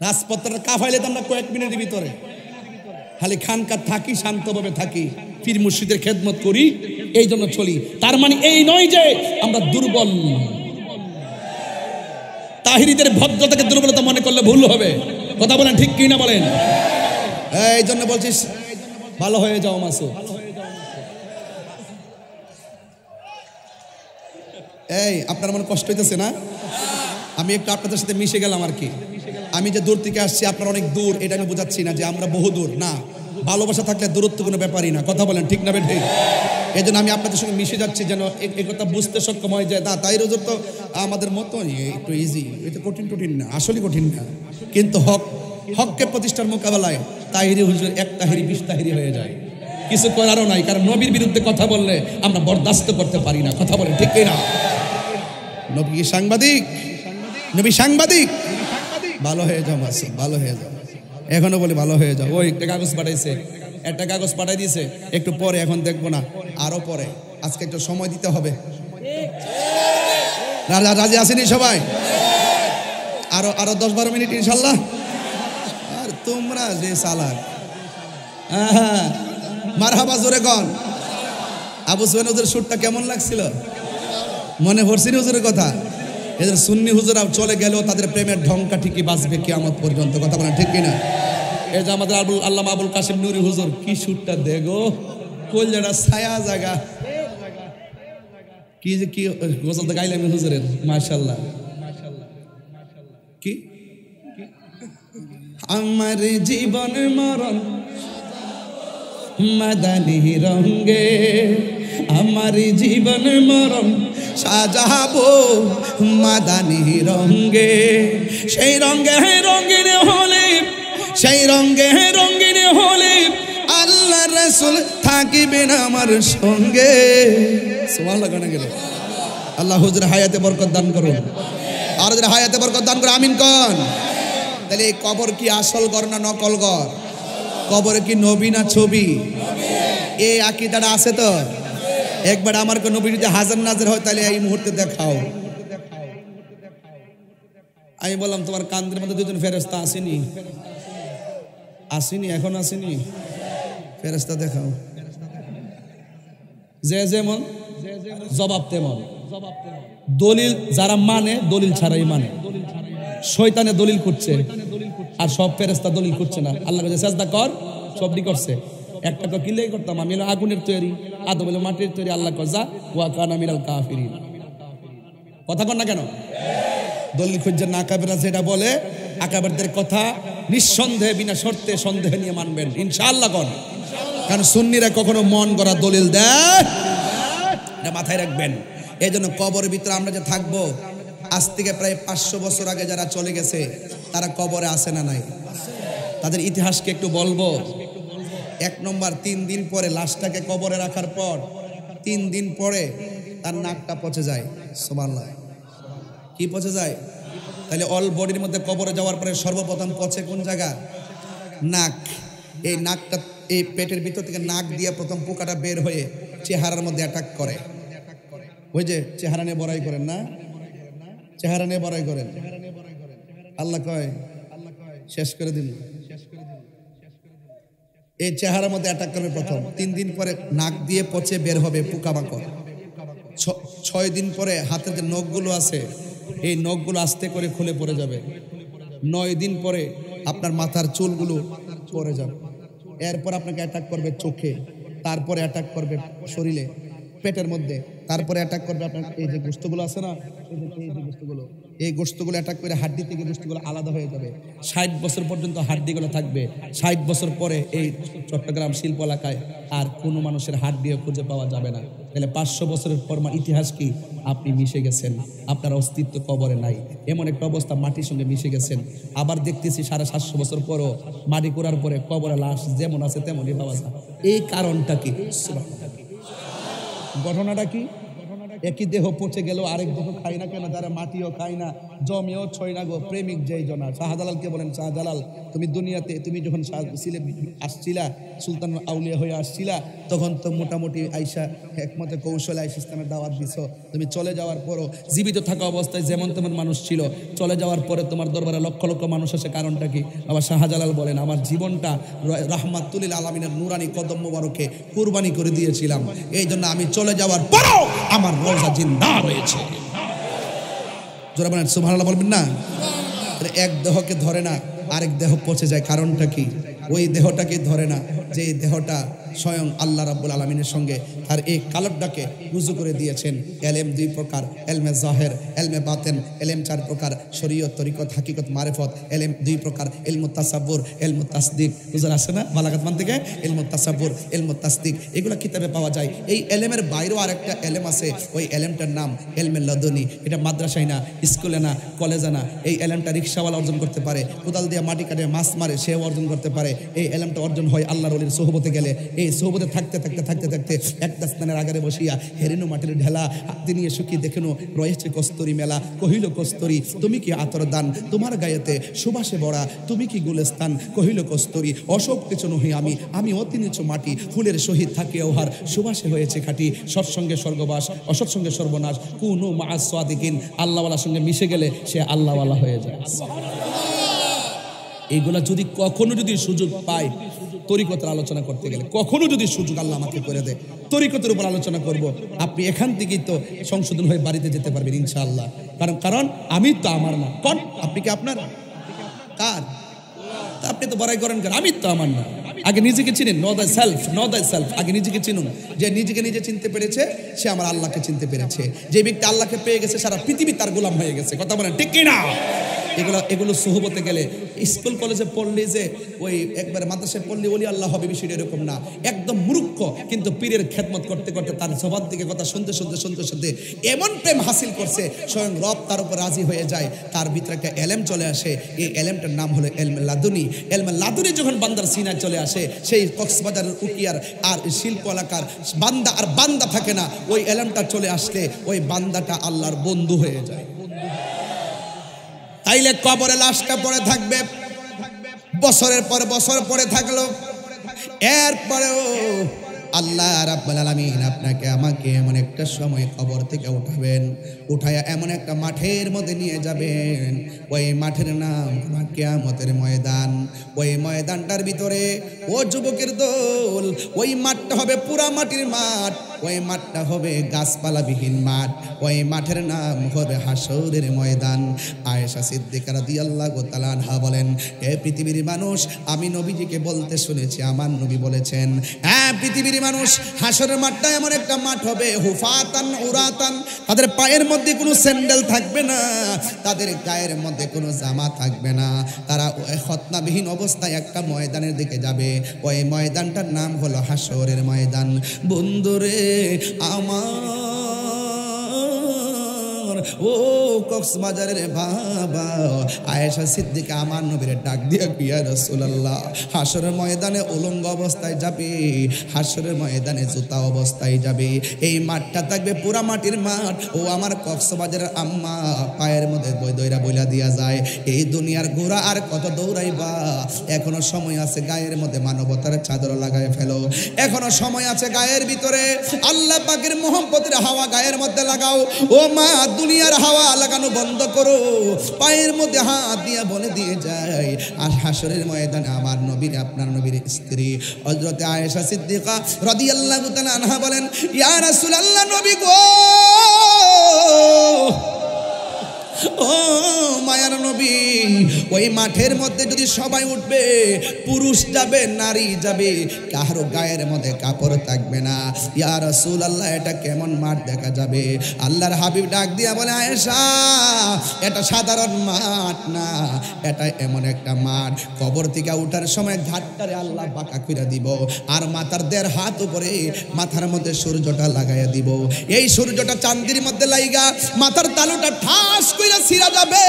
রাজপথের কাফাইলে তো আমরা কয়েক মিনিটের ভিতরে খালি খানকা থাকি শান্তভাবে থাকি পীর মুর্শিদের খেদমত করি এই জন্য চলি তার মানে এই নয় যে আমরা দুর্বল তাহিরিদের ভদ্রতাকে দুর্বলতা মনে করলে ভুল হবে কথা বলেন ঠিক কি না বলেন এই জন্য বলছিস ভালো হয়ে যাও মাসুদ এই আপনার মনে কষ্ট হইতেছে না আমি একটু আপনাদের সাথে মিশে গেলাম আর কি আমি যে দূর থেকে আসছি আপনার অনেক দূর এটা আমি বোঝাচ্ছি না যে আমরা বহু দূর না ভালোবাসা থাকলে দূরত্ব কোনো ব্যাপারই না কথা বলেন ঠিক না বে ঠিক এই জন্য আমি আপনাদের সঙ্গে মিশে যাচ্ছি যেন এই কথা বুঝতে সক্ষম হয়ে যায় না তাই রোজর তো আমাদের মতনই একটু ইজি এটা কঠিন না আসলে কঠিন না কিন্তু হককে প্রতিষ্ঠার মোকাবেলায় তাহিরি হুজুর এক তাহিরি 20 তাহিরি হয়ে যায় কিছু করারও নাই কারণ নবীর বিরুদ্ধে কথা বললে আমরা বরদাস্ত করতে পারি না কথা বলেন ঠিক না নবী সাংবাদিক নবী সাংবাদিক ভালো হয়ে যাও মাসুদ ভালো হয়ে যাও এখনো বলি ভালো হয়ে যাও ওই একটা কাগজ পাঠাইছে একটা কাগজ পাঠাই দিয়েছে একটু পরে এখন দেখবো না আরো পরে আজকে একটু সময় দিতে হবে রাজি আসেনি সবাই আরো 10-12 মিনিট ইনশাল্লাহ আর তোমরা যে সালাক মারহাবা জোরে গন আবু সুফিয়ান হুজুরের সুরটা কেমন লাগছিল মনে পড়ছে হুজুরের কথা এদের সুন্নি হুজুরা চলে গেলেও তাদের প্রেমের ঢঙ্কা ঠিকই বাঁচবে কিয়ামত পর্যন্ত কথা বলেন ঠিক কিনা এই যে আমাদের আল্লামা আবুল কাসিম নুরি হুজুর কি সুরটা দেখো কলজাটা ছায়া জায়গা কি যে কি গজলটা গাইলাম হুজুরের মাশাআল্লাহ কি আমার জীবন মরণ মাদানী রঙে আমার জীবন মরণ সাজাবো মাদানী রঙে সেই রঙে রঙিন হলে সেই রঙে রঙিন হলে আল্লাহ রাসূল থাকিবেন আমার সঙ্গে সুবহানাল্লাহ গানে গেল আল্লাহ হুজুর হায়াতে বরকত দান করুন আর যারা হায়াতে বরকত দান করে আমিন কোন তাহলে এই কবর কি আসল ঘর না নকল ঘর কবরে কি নবী না ছবি এই আকীদাটা আছে তো একবার আমার কোন নবী যদি হাজার নাজার হয় তাহলে এই মুহূর্তে দেখাও আমি বললাম তোমার কান্দের মধ্যে দুজন ফেরেশতা আসেনি আসেনি এখন আসেনি ফেরেশতা দেখাও যে যেমন জবাব তেমন দলিল যারা মানে দলিল ছাড়াই মানে শয়তানে দলিল করছে আর সব ফেরেশতা দলিল করছে না আল্লাহ কাছে সাজদা কর সবই করছে একটা তো কিলেই করতাম আমি হলো আগুনের তৈরি আদম হলো মাটির তৈরি আল্লাহ কয় যা ওয়া কানা মিনাল কাফিরিন কথা কর না কেন দলিল খুঁজে না কাবেরা যেটা বলে আকাবেরদের কথা নিঃসন্দেহে বিনা শর্তে সন্দেহ নিয়ে মানবেন ইনশাআল্লাহ কোন কারণ সুন্নিরা কখনো মন করা দলিল দেয় এটা মাথায় রাখবেন এই জন্য কবরের ভিতরে আমরা যে থাকবো আজ থেকে প্রায় 500 বছর আগে যারা চলে গেছে তারা কবরে আছে না নাই তাদের ইতিহাসকে একটু বলবো এক নম্বর 3 দিন পরে লাশটাকে কবরে রাখার পর 3 দিন পরে তার নাকটা পচে যায় সুবহানাল্লাহ কি পচে যায় তাহলে অল বডির মধ্যে কবরে যাওয়ার পরে সর্বপ্রথম পচে কোন জায়গা নাক এই নাকটা এই পেটের ভিতর থেকে নাক দিয়ে প্রথম পোকাটা বের হয়ে চেহারার মধ্যে অ্যাটাক করে ওই যে চেহারা নিয়ে বড়াই করেন না চেহারা নিয়ে বড়াই করেন আল্লাহ কয় শেষ করে দিন এই চেহারার মধ্যে অ্যাটাক করবে প্রথম 3 দিন পরে নাক দিয়ে পচে বের হবে পোকামাকড় 6 দিন পরে হাতের যে নখগুলো আছে এই নখগুলো আস্তে করে খুলে পড়ে যাবে 9 দিন পরে আপনার মাথার চুলগুলো পড়ে যাবে এরপর আপনাকে অ্যাটাক করবে চোখে তারপরে অ্যাটাক করবে শরীরে পেটের মধ্যে তারপরে অ্যাটাক করবে আপনার এই যে গোশতগুলো আছে না এই গোশতগুলো অ্যাটাক করে হাড্ডি থেকে গোশতগুলো আলাদা হয়ে যাবে 60 বছর পর্যন্ত হাড্ডিগুলো থাকবে 60 বছর পরে এই চট্টগ্রাম শিল্প এলাকায় আর কোনো মানুষের হাড্ডিও খুঁজে পাওয়া যাবে না তাহলে 500 বছরের পর ইতিহাস কি আপনি মিশে গেছেন আপনার অস্তিত্ব কবরে নাই এমন একটা অবস্থা মাটির সঙ্গে মিশে গেছেন আবার দেখতেছি 750 বছর পরও মাটি করার পরে কবরে লাশ যেমন আছে তেমনই পাওয়া যায় এই কারণটা কি ঘটনাটা কি একই দেহ পচে গেল আরেক দেহ খাই না কেন যারা মাটিও খায় না জমেও ছয় না গো প্রেমিক যেই জনা শাহজালালকে বলেন শাহজালাল তুমি দুনিয়াতে তুমি যখন আসছিলা সুলতান আউলিয়া হয়ে আসছিলা তখন তো মোটামুটি আইসা একমতে কৌশলে আইসা ইসলামের দাওয়াত দিছো তুমি চলে যাওয়ার পরও জীবিত থাকা অবস্থায় যেমন তেমন মানুষ ছিল চলে যাওয়ার পরে তোমার দরবারে লক্ষ লক্ষ মানুষ আসে কারণটা কি আবার শাহজালাল বলেন আমার জীবনটা রাহমাতুল লিল আলামিনের নুরানি কদম মোবারকে কুরবানি করে দিয়েছিলাম এই জন্য আমি চলে যাওয়ার পরও আমার রওজা জিন্দা রয়েছে জোরে বলেন সুবহানাল্লাহ বলবেন না এক দেহকে ধরে না আরেক দেহ পচে যায় কারণটা কি ওই দেহটাকে ধরে না যে দেহটা স্বয়ং আল্লাহ রাব্বুল আলামিনের সঙ্গে আর এই কালবটাকে রুজু করে দিয়েছেন এলেম 2 প্রকার এলমে জাহের এলমে বাতেন এলেম 4 প্রকার শরীয়ত তরিকত হাকিকত মারিফত এলেম 2 প্রকার ইলমুত তাসাব্বুর ইলমুত তাসদিক বুঝার আছে না বালাগাত মান থেকে ইলমুত তাসাব্বুর ইলমুত তাসদিক এগুলো কিতাবে পাওয়া যায় এই এলেমের বাইরেও আরেকটা এলেম আছে ওই এলেমটার নাম এলমে লাদুনি এটা মাদ্রাসায় না স্কুলে না কলেজে না এই এলেমটা রিকশাওয়ালা অর্জন করতে পারে কোদাল দিয়ে মাটি কাটে মাছ মারে সেও অর্জন করতে পারে এই এলেমটা অর্জন হয় আল্লাহর ওলির সোহবতে গেলে এই সোহবতে থাকতে একটা স্থানের আগারে বসিয়া হেরেনো মাটির ঢেলা হাতে নিয়ে সুখী দেখেনো রয়েছে কস্তরি মেলা কহিল কস্তরি তুমি কি আতর দান তোমার গায়েতে সুবাসে ভরা তুমি কি গুলস্তান কহিল কস্তরি অসব কিছু নহি আমি অতি নিচু মাটি ফুলের সহিত থাকে ওহার সুবাসে হয়েছে খাঁটি সৎসঙ্গে স্বর্গবাস অসৎসঙ্গে সর্বনাশ কুনু মাআস সাদিকিন আল্লাহওয়ালার সঙ্গে মিশে গেলে সে আল্লাহওয়ালা হয়ে যায় এইগুলা যদি কখনো যদি সুযোগ পায় তরিকতের আলোচনা করতে গেলে কখনো যদি সুযোগ আল্লাহ আমাকে করে দেয় তরিকতের উপর আলোচনা করব আপনি এখান থেকেই তো সংশোধন হয়ে বাড়িতে যেতে পারবেন ইনশাআল্লাহ কারণ আমি তো আমার না কোন আপনি কি আপনার কার আপনি তো বড়াই করেন কেন? আমি তো আমার না। আগে নিজেকে চিনেন, know the self, know the self. আগে নিজেকে চিনুন। যে নিজেকে নিজে চিনতে পেরেছে সে আমার আল্লাহকে চিনতে পেরেছে। যে ব্যক্তি আল্লাহকে পেয়ে গেছে সারা পৃথিবী তার গোলাম হয়ে গেছে। কথা বলেন ঠিক কি না? এগুলো সোহবতে গেলে, স্কুল কলেজে পড়লে যে ওই একবার মাদ্রাসায় পড়লে ওলি আল্লাহ হবে বিষয়টা এরকম না। একদম মূর্খ, কিন্তু পীরের খেদমত করতে করতে তার জবান থেকে কথা শুনতে শুনতে এমন প্রেম হাসিল করছে, স্বয়ং রব তার উপর রাজি হয়ে যায়। তার ভিতরে একটা এলেম চলে আসে। এই এলেমটার নাম হলো এলমে লাদুনি। এলমে লাদুনি যখন বান্দার সিনায় চলে আসে, সেই কক্সবাজারের উকিয়ার আর শিল্প এলাকার বান্দা আর বান্দা থাকে না। ওই এলেমটা চলে আসলে ওই বান্দাটা আল্লাহর বন্ধু হয়ে যায়। তাইলে কবরে লাশটা পড়ে থাকবে, বছরের পর বছর পড়ে থাকলো, এরপরেও আল্লাহ রাব্বুল আলামিন আপনাকে আমাকে এমন একটা সময় কবর থেকে উঠাবেন, উঠায়া এমন একটা মাঠের মধ্যে নিয়ে যাবেন। ওই মাঠের নাম কিয়ামতের ময়দান। ওই ময়দানটার ভিতরে ও যুবকের দল, ওই মাঠটা হবে পুরা মাটির মাঠ। ওই মাঠটা হবে গাছপালাবিহীন মাঠ। ওই মাঠের নাম হবে হাসরের ময়দান। আয়েশা সিদ্দিকা রাদিয়াল্লাহু তাআলা আনহা বলেন, হে পৃথিবীর মানুষ, আমি নবীজিকে বলতে শুনেছি, আমার নবী বলেছেন, হ্যাঁ পৃথিবীর মানুষ, হাসরের মাঠটা এমন একটা মাঠ হবে, হুফাতান উরাতান, তাদের পায়ের মধ্যে কোনো স্যান্ডেল থাকবে না, তাদের গায়ের মধ্যে কোনো জামা থাকবে না। তারা খতনাবিহীন অবস্থায় একটা ময়দানের দিকে যাবে। ওই ময়দানটার নাম হলো হাসরের ময়দান। বন্ধুরে আমার, ও কক্সবাজারের বাবা, আয়েশা সিদ্দিকা আমার নবীর ডাক দিয়া ইয়া রাসূলুল্লাহ, হাসরের ময়দানে উলঙ্গ অবস্থায় যাবে, হাসরের ময়দানে জুতা অবস্থায় যাবে। এই মাঠটা থাকবে পুরা মাটির মাঠ। ও আমার কক্সবাজারের আম্মা, পায়ের মধ্যে দইরা বইলা দিয়া যায়, এই দুনিয়ার ঘোড়া আর কত দৌড়াইবা? এখনো সময় আছে, গায়ের মধ্যে মানবতার চাদর লাগায় ফেলো। এখনো সময় আছে, গায়ের ভিতরে আল্লাহ পাকের মোহাম্মতের হাওয়া গায়ের মধ্যে লাগাও। ও মা, দুনিয়ার হাওয়া লাগানো বন্ধ করো। পায়ের মধ্যে হাত দিয়ে বলে দিয়ে যায়, আর হাসরের ময়দানে আমার নবীর, আপনার নবীর স্ত্রী হযরত আয়েশা সিদ্দিকা রাদিয়াল্লাহু তাআলা আনহা বলেন, ইয়া রাসূলুল্লাহ, নবী গো, ও মায়ার নবী, ওই মাঠের মধ্যে যদি সবাই উঠবে, পুরুষ যাবে, নারী যাবে, কারো গায়ের মধ্যে কাপড় থাকবে না। ইয়া রাসূলুল্লাহ, এটা কেমন মাঠ দেখা যাবে? আল্লাহর হাবিব ডাক দিয়া বলে, আয়েশা, এটা সাধারণ মাঠ না, এটা এমন একটা মাঠ, কবর থেকে উঠার সময় ঘাটটারে আল্লাহ বাঁকা করে দিব, আর মাথার 1.5 হাত উপরে মাথার মধ্যে সূর্যটা লাগাইয়া দিব। এই সূর্যটা চাঁদির মধ্যে লাইগা মাথার তালুটা ঠাস কইরা ছিঁড়া যাবে,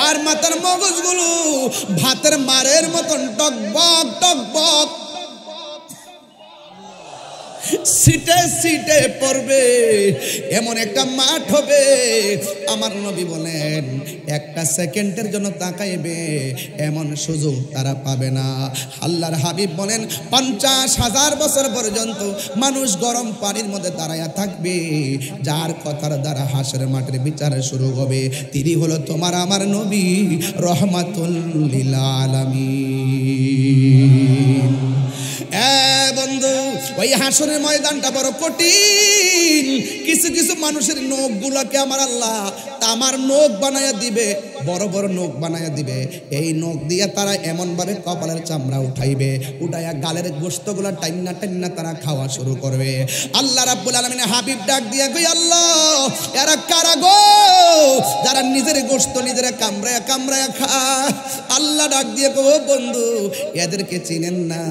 আর মাথার মগজগুলো ভাতের মারের মতন টকবক টকবক সিটে সিটে পড়বে। এমন একটা মাঠ হবে, আমার নবী বলেন, একটা সেকেন্ডের জন্য তাকাইবে এমন সুযোগ তারা পাবে না। আল্লাহর হাবিব বলেন, 50,000 বছর পর্যন্ত মানুষ গরম পানির মধ্যে দাঁড়ায়া থাকবে। যার কথার দ্বারা হাসরের মাঠের বিচার শুরু হবে, তিনি হলো তোমার আমার নবী, রহমাতুল লিল আলামিন। বন্ধু, ওই হাসরের ময়দানটা বড় কঠিন। কিছু কিছু মানুষের নখগুলোকে আমার আল্লাহ তামার নখ বানায়া দিবে, বড় বড় নখ বানায়া দিবে। এই নখ দিয়ে তারা এমন ভাবে কপালের চামড়া উঠাইবে, উঠাইয়া গালের গোশতগুলো টাইন্না টাইন্না তারা খাওয়া শুরু করবে। আল্লাহ রাব্বুল আলামিন হাবিব ডাক দিয়া কই, আল্লাহ, এরা কারা গো যারা নিজের গোশত নিজেরা কামড়ায়া কামড়ায়া খায়? আল্লাহ ডাক দিয়ে কই, ও বন্ধু, এদেরকে চিনেন না?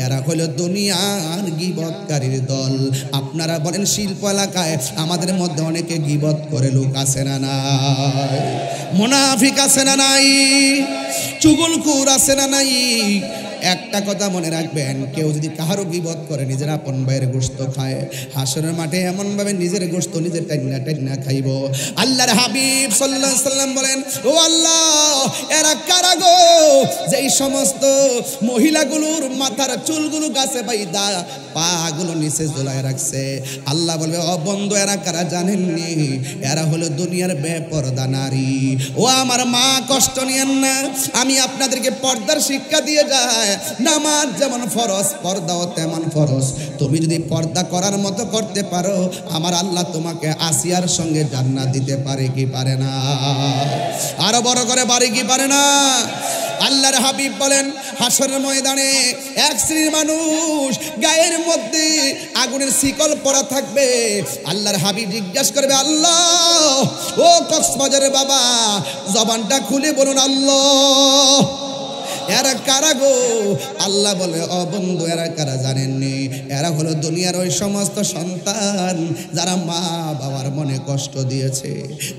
এরা হলো দুনিয়ার গীবতকারীর দল। আপনারা বলেন, শিল্প এলাকায় আমাদের মধ্যে অনেকে গীবত করে লোক আছে না নাই? মুনাফিক আছে না নাই? চুগলখোর আছে না নাই? একটা কথা মনে রাখবেন, কেউ যদি কাহারও গীবত করে, নিজের আপন ভাইয়ের গোশত খায়, হাসরের মাঠে এমন ভাবে নিজের গোশত নিজের টাইনা টাইনা খাইব। আল্লাহর হাবিব সাল্লাল্লাহু আলাইহি সাল্লাম বলেন, ও আল্লাহ, এরা কারা গো যেই সমস্ত মহিলাগুলোর মাথার চুলগুলো গাছে বাইদা পাগুলো নিচে ঝোলায় রাখছে? আল্লাহ বলবে, ও বন্ধু, এরা কারা জানেননি? এরা হলো দুনিয়ার বেপরদা নারী। ও আমার মা, কষ্ট নিয়েন না, আমি আপনাদেরকে পর্দার শিক্ষা দিয়ে যায়। নামাজ যেমন ফরজ, পর্দাও তেমন ফরজ। তুমি যদি পর্দা করার মতো করতে পারো, আমার আল্লাহ তোমাকে আসিয়ার সঙ্গে জান্নাত দিতে পারে কি পারে না? আরো বড় করে পারে কি পারে না? আল্লাহর হাবিব বলেন হাসরের ময়দানে এক শ্রেণীর মানুষ গায়ের মধ্যে আগুনের শিকল পরা থাকবে। আল্লাহর হাবিব জিজ্ঞাসা করবে, আল্লাহ ও কক্সবাজারের বাবা জবানটা খুলে বলুন আল্লাহ। এরা কারা গো? আল্লাহ বলে, ও বন্ধু এরা কারা জানেননি? এরা হলো দুনিয়ার ওই সমস্ত সন্তান যারা মা বাবার মনে কষ্ট দিয়েছে।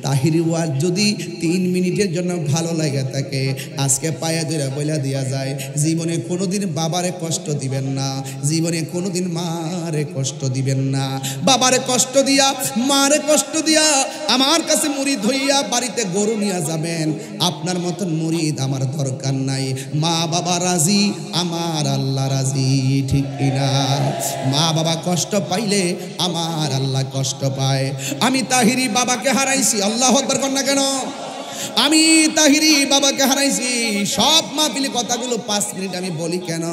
তাহিরি ওয়াজ যদি 3 মিনিটের জন্য ভালো লাগে থাকে, আজকে পায়ে ধরে বইলা দিয়া যায়, জীবনে কোনোদিন বাবারে কষ্ট দিবেন না, জীবনে কোনোদিন মারে কষ্ট দিবেন না। বাবারে কষ্ট দিয়া মারে কষ্ট দিয়া আমার কাছে মুরিদ হইয়া বাড়িতে গরু নিয়ে যাবেন, আপনার মতন মুরিদ আমার দরকার নাই। মা বাবা রাজি, আমার আল্লাহ রাজি, ঠিক কিনা? মা বাবা কষ্ট পাইলে আমার আল্লাহ কষ্ট পায়। আমি তাহিরি বাবাকে হারাইছি, আল্লাহ আকবার কর না কেন? আমি তাহিরি বাবাকে হারাইছি। সব মাহফিলে কথাগুলো 5 মিনিট আমি বলি কেন?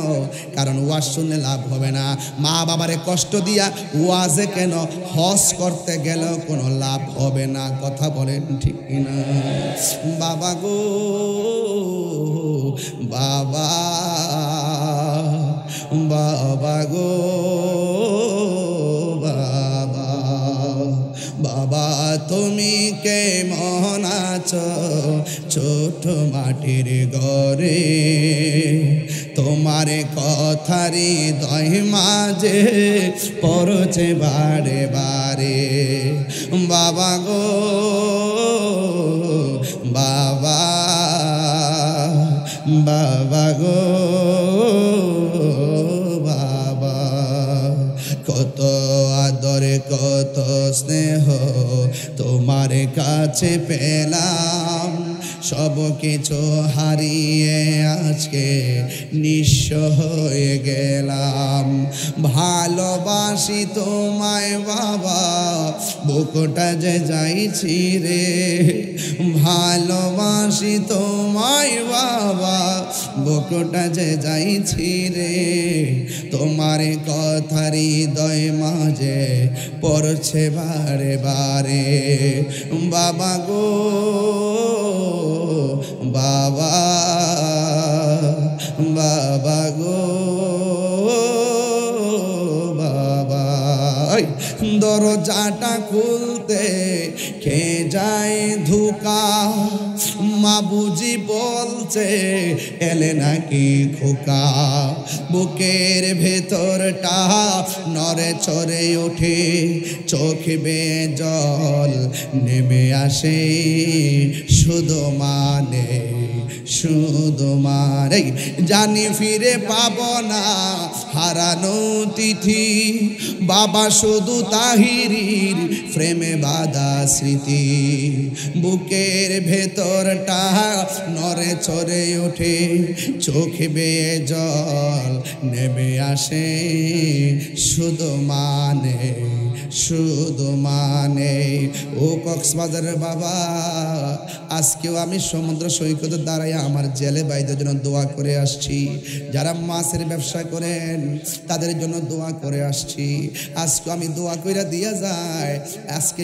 কারণ ওয়াজ শুনলে লাভ হবে না। মা বাবারে কষ্ট দিয়া ওয়াজে কেন হজ করতে গেল কোনো লাভ হবে না। কথা বলেন ঠিক কিনা? বাবা গো বাবা, বাবা গো বাবা, বাবা তুমি কেমন আছো ছোট মাটির ঘরে? তোমার কথারি দয় মাঝে পড়ছে বারে বারে। বাবা গো বাবা, বাবা গো বাবা, কত আদরে কত স্নেহ তোমার কাছে পেলাম, সব কিছু হারিয়ে আজকে নিঃস্ব হয়ে গেলাম। ভালোবাসি তোমায় বাবা, বুকটা যে যাইছি রে। ভালোবাসি তোমায় বাবা, বুকটা যে যাইছি রে। তোমার কথারি হৃদয় মাঝে পড়ছে বারে বারে। বাবা গো বাবা, বাবা গো বাবা, দরজাটা খুলতে খেয়ে যায় ধোকা। মা বুঝি বলছে এলে নাকি খোকা। বুকের ভেতরটা নড়ে চড়ে ওঠে, চোখ বেয়ে জল নেমে আসে। শুধু মানে শুধু মানে জানি ফিরে পাব না হারানো তিথি। বাবা শুধু তাহিরির প্রেমে বাঁধা স্মৃতি। বুকের ভেতরটা নড়ে চড়ে ওঠে, চোখ বেয়ে জল নেমে আসে। শুধু মানে শুধু মানে। ও কক্সবাজারের বাবা, আজকেও আমি সমুদ্র সৈকতে দাঁড়াই আমার জেলে ভাইদের জন্য দোয়া করে আসছি। যারা মাছের ব্যবসা করেন তাদের জন্য দোয়া করে আসছি। আজকে আমি দোয়া কইরা দিয়া যায়, আজকে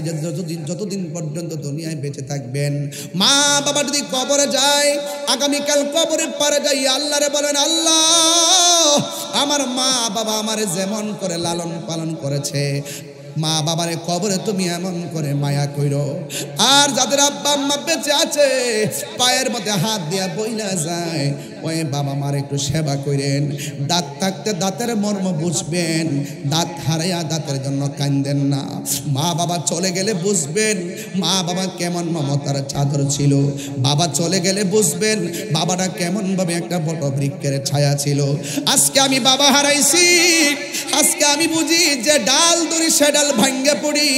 যতদিন পর্যন্ত দুনিয়ায় বেঁচে থাকবেন, মা বাবা যদি কবরে যায়, আগামীকাল কবরের পারে যাই আল্লাহরে বলেন, আল্লাহ আমার মা বাবা আমারে যেমন করে লালন পালন করেছে, মা বাবারে কবরে তুমি এমন করে মায়া কইরো। আর যাদের আব্বা আম্মা বেঁচে আছে পায়ের মধ্যে হাত দিয়া বইলা যায়, ওই বাবা মার একটু সেবা করেন। দাঁত থাকতে দাঁতের মর্ম বুঝবেন, দাঁত হারাইয়া দাঁতের জন্য কান্দেন না। মা বাবা চলে গেলে বুঝবেন মা বাবা কেমন মমতার চাদর ছিল। বাবা চলে গেলে বুঝবেন বাবাটা কেমন ভাবে একটা বট বৃক্ষের ছায়া ছিল। আজকে আমি বাবা হারাইছি, আজকে আমি বুঝি যে ডাল ধরি সে ডাল ভাঙ্গে পড়ি।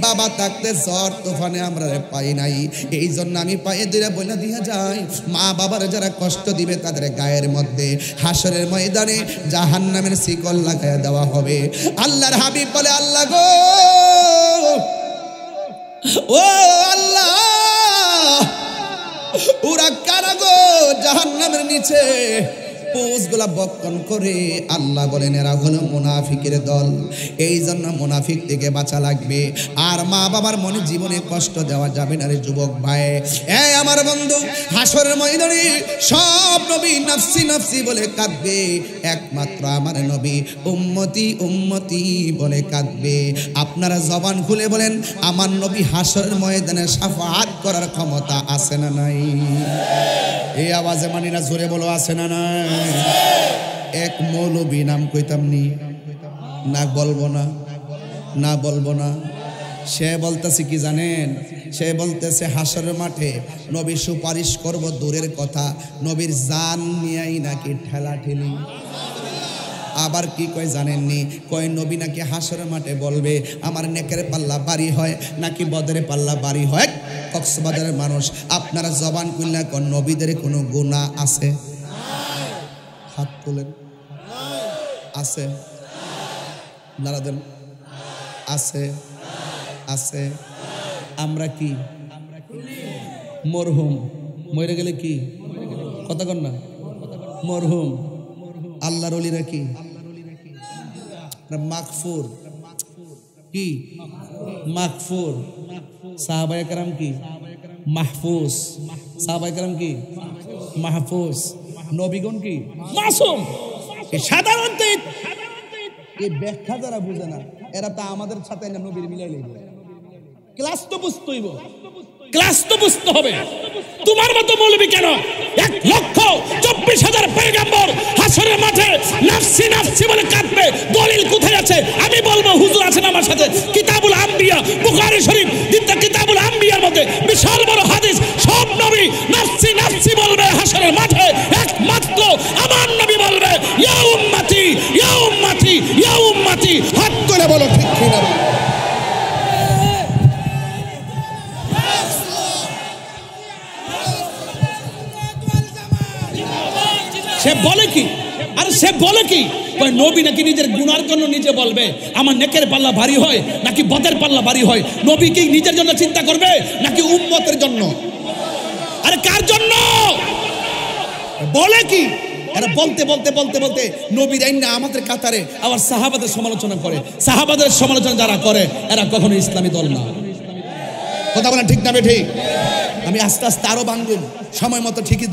বাবা থাকতে ঝড় তুফানে আমরা পাই নাই, এই জন্য আমি পায়ে ধরে বলে দিয়া যাই, মা বাবার যারা কষ্ট দিবে তাদের গায়ের মধ্যে হাসরের ময়দানে জাহান্নামের শিকল লাগায় দেওয়া হবে। আল্লাহর হাবিব বলে, আল্লাহ গো ও আল্লাহ, ওরা কারা গো জাহান্নামের নিচে পোস্টগুলা বক্ষণ করে আল্লাহ বলেন এরা হলো মুনাফিকের দল। এই জন্য মুনাফিক থেকে বাঁচা লাগবে। আর মা বাবার মনে জীবনে কষ্ট দেওয়া যাবে না রে যুবক ভাই। এই আমার বন্ধু, হাসরের ময়দানে সব নবী নফসি নফসি বলে কাঁদবে, একমাত্র আমার নবী উম্মতি উম্মতি বলে কাঁদবে। আপনারা জবান খুলে বলেন, আমার নবী হাসরের ময়দানে শাফাআত করার ক্ষমতা আছে না নাই? এই আওয়াজে মানি না, জোরে বলো আছে না নাই? এক মৌলবী নাম কইতাম নি, না বলবো না, না বলবো না। সে বলতেছে কি জানেন? সে বলতেছে হাসরের মাঠে নবী সুপারিশ করব দূরের কথা, নবীর জান নিয়েই নাকি ঠেলা ঠেলি। আবার কি কয় জানেননি? কয় নবী নাকি হাসরের মাঠে বলবে আমার নেকের পাল্লা বাড়ি হয় নাকি বদরের পাল্লা বাড়ি হয়। কক্সবাজারের মানুষ, আপনারা জবান খুললে কোন নবীদের কোনো গুনাহ আছে? হাত তোলেন। আছে? নারা দেন। আছে, আছে। আমরা কি মরহুম? মরে গেলে কি কথা কন না? মরহুম। আল্লাহর ওলিরা কি মাগফুর? কি মাগফুর? সাহাবায়ে কেরাম কি মাহফুজ? সাহাবায়ে কেরাম কি মাহফুজ? নবীগণ কি মাসুম? সাধারণত এই ব্যাখ্যা যারা বুঝে না এরা তো আমাদের সাথে না নবীর মিলাই লইবে। ক্লাস তো বুঝতে হইব, ক্লাস তো বুঝতে হবে। তোমার মতো মৌলবী কেন 1,24,000 পয়গম্বর হাসরের মাঠে নাফসি নাফসি বলে কাঁদবে? দলিল কোথায় আছে? আমি বলবো, হুজুর আছেন আমার সাথে, কিতাবুল আম্বিয়া বুখারী শরীফ দ্বিতীয় কিতাবুল আম্বিয়ার মধ্যে বিশাল বড় হাদিস। সব নবী নাফসি নাফসি বলবে হাসরের মাঠে, একমাত্র আমার নবী বলবে ইয়া উম্মতি ইয়া উম্মতি ইয়া উম্মতি। হাত তুলে বলো ঠিক কি না? সে বলে কি? আর সে বলে কি? নবী নাকি নিজের গুনার জন্য নিজে বলবে আমার নেকের পাল্লা ভারী হয় নাকি বদের পাল্লা ভারী হয়। নবী কি নিজের জন্য চিন্তা করবে নাকি উম্মতের জন্য? আরে কার জন্য বলে কি? এরা বলতে বলতে বলতে বলতে নবীর আইনা আমাদের কাতারে আবার সাহাবাদের সমালোচনা করে। সাহাবাদের সমালোচনা যারা করে এরা কখনো ইসলামী দল না। কথা বলেন ঠিক না ঠিক? আমি আস্তে আস্তে আরো বাঙ্গুম, সময় মতো ঠিকই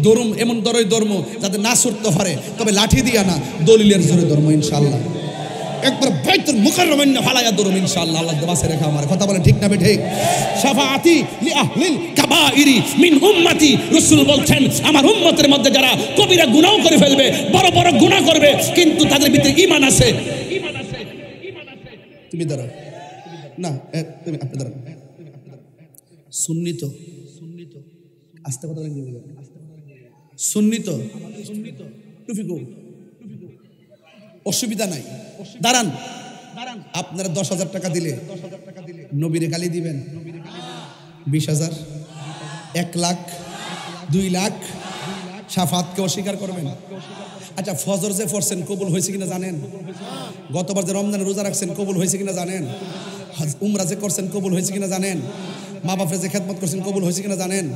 দৌড়ুম এমন দৌড় যাতে না ছুটতে পারে, তবে লাঠি দিয়া না, দলিলের জোরে দৌড়মু ইনশাআল্লাহ। একবার বাইতুল মুকাররমে ফালাইয়া দৌড়ুম ইনশাআল্লাহ। আল্লাহ বাসে রেখা আমার। কথা বলেন ঠিক না ঠিক? শাফাআতি লি আহলিল কাবাইরি মিন উম্মতি। রাসূল বলছেন আমার উম্মতের মধ্যে যারা কবিরা গুনাহ করে ফেলবে, বড় বড় গুনাহ করবে, কিন্তু তাদের ভিতরে ঈমান আছে। তুমি দাঁড়াও না, তুমি আপনি দাঁড়াও। সুন্নি তো আস্তে কথা বলেন, সুন্নি তো টুফিকো অসুবিধা নাই, দাঁড়ান। আপনারা 10,000 টাকা দিলে নবীরে গালি দিবেন? 20,000, 1 লাখ, 2 লাখ শাফাতকে অস্বীকার করবেন? আচ্ছা, ফজর যে পড়ছেন কবুল হয়েছে কিনা জানেন? গতবার যে রমজানে রোজা রাখছেন কবুল হয়েছে কিনা জানেন? উমরা যে করছেন কবুল হয়েছে কিনা জানেন? মা বাপরে যে খেদমত করছেন কবুল হয়েছে কিনা জানেন?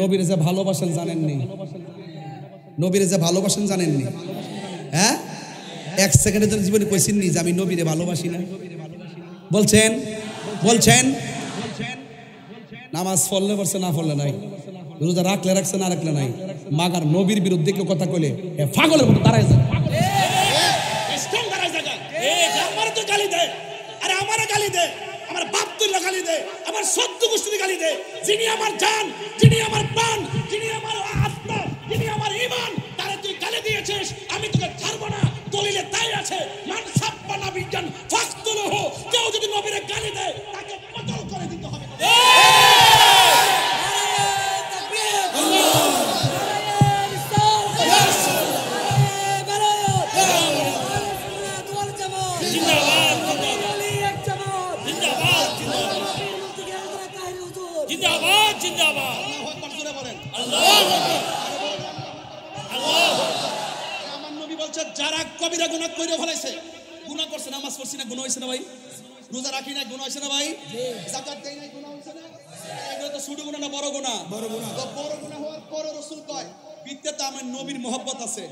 নবীরে যে ভালোবাসেন জানেননি? নবীরে যে ভালোবাসেন জানেননি? হ্যাঁ, 1 সেকেন্ডের জন্য জীবনে কইছেন নি যে আমি নবীরে ভালোবাসি না? বলছেন বলছেন নামাজ পড়লে পড়ছে, না পড়লে নাই, রোজা রাখলে রাখছে, না রাখলে নাই। মাগার নবীর বিরুদ্ধে কেউ কথা কইলে পাগলের মতো দাঁড়ায় যায়। আমার তো গালি দেয়, আরে আমার গালি দেয়, আমার বাপ তুল্লা গালি দেয়, আমার সত্য গোষ্ঠী গালি দেয়। যিনি আমার জান, যিনি আমার প্রাণ, যিনি আমার আত্মা, যিনি আমার ঈমান, তারে তুই গালি দিয়েছিস, আমি তোকে ছাড়বো না। দলিলে তাই আছে, মান সাব্বানা বিজ্ঞান ফাকতুলহু। কেউ যদি নবীরে গালি দেয় তাকে কতল করে দিতে হবে। যারা কবিরা গুনাহ করে ফেলেছে, গুনাহ করছে, নামাজ পড়ছি না গুনাহ হইছে না ভাই? রোজা রাখি না গুনাহ হইছে না ভাই? যাকাত দেই না গুনাহ হইছে না? এগুলো তো ছোট গুনাহ না বড় গুনাহ? বড় গুনাহ। তো বড় গুনাহ হওয়ার পরে রাসূল কয় ভিতরে তো আমার নবীর মহব্বত আছে।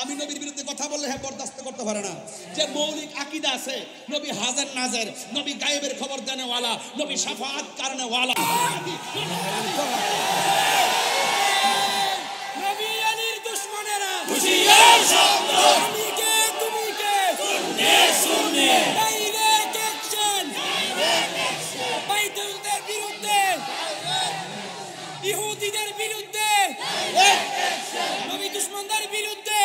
আমি নবীর বিরুদ্ধে কথা বললে হ্যাঁ বরদাস্ত করতে পারে না। যে মৌলিক আকীদা আছে, নবী হাজার নাজের, নবী গায়েবের খবর দেনেওয়ালা, নবী শাফাআত কারনেওয়ালা। নবী আলীর দুশমনেরা হুশিয়ার শব্দ, আমি কে তুমি কে, শুনে শুনে ডাইরেক্ট অ্যাকশন, বাইতুলদের বিরুদ্ধে, ইহুদিদের বিরুদ্ধে, নবী দুশমনদের বিরুদ্ধে।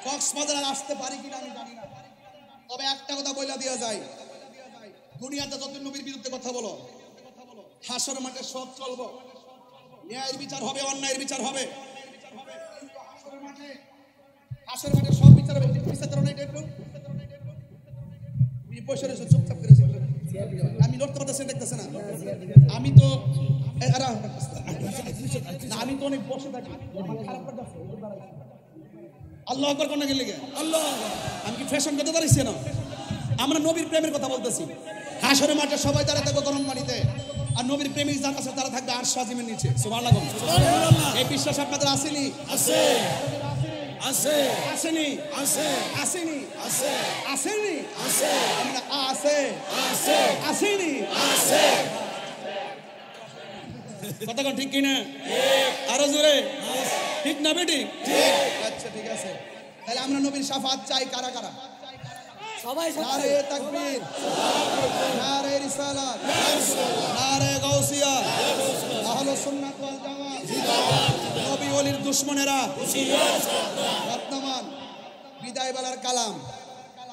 কক্সবাজার আসতে পারি কিনা আমি জানি না, তবে একটা কথা বইলা দেওয়া যায়, দুনিয়াতে যত নবীর বিরুদ্ধে কথা বলো, হাসর মাঠে সব চলবো, ন্যায়ের বিচার হবে, অন্যায়ের বিচার হবে। হাসর মাঠে সব বিচার হবে। বিচার করো না, এটা একটু বসে রয়েছে চুপচাপ করেছে, আমি লড়তে পারতেছি, দেখতেছে না। আমি তো আমি তো অনেক বসে থাকি, খারাপ করতেছে। আল্লাহ আকবার কোন গেলে আল্লাহ, আমি কি ফ্যাশন করতে দাঁড়িয়েছি না? আমরা নবীর প্রেমের কথা বলতেছি। হাসরের মাঠে সবাই দাঁড়ায় থাকবে গরম পানিতে, আর নবীর প্রেমিক যার কাছে তারা থাকবে আরশ আজিমের নিচে। সুবহানাল্লাহ। এই বিশ্বাস আপনাদের আসেনি? আছে আছে আসেনি? আছে আসেনি? আছে আসেনি? আছে আমরা আছে আছে আসেনি? আছে। কথা কোন ঠিক কিনা? আরো জোরে ঠিক না বেটি? আচ্ছা ঠিক আছে, তাহলে আমরা নবীর শাফাত চাই কারা কারা? সবাই নারে তাকবীর, নারে রিসালাত, নারে গাউসিয়া, আহলুস সুন্নাত ওয়াল জামাত, নবী ওলির দুশমনেরা বর্তমান। বিদায় বেলার কালাম,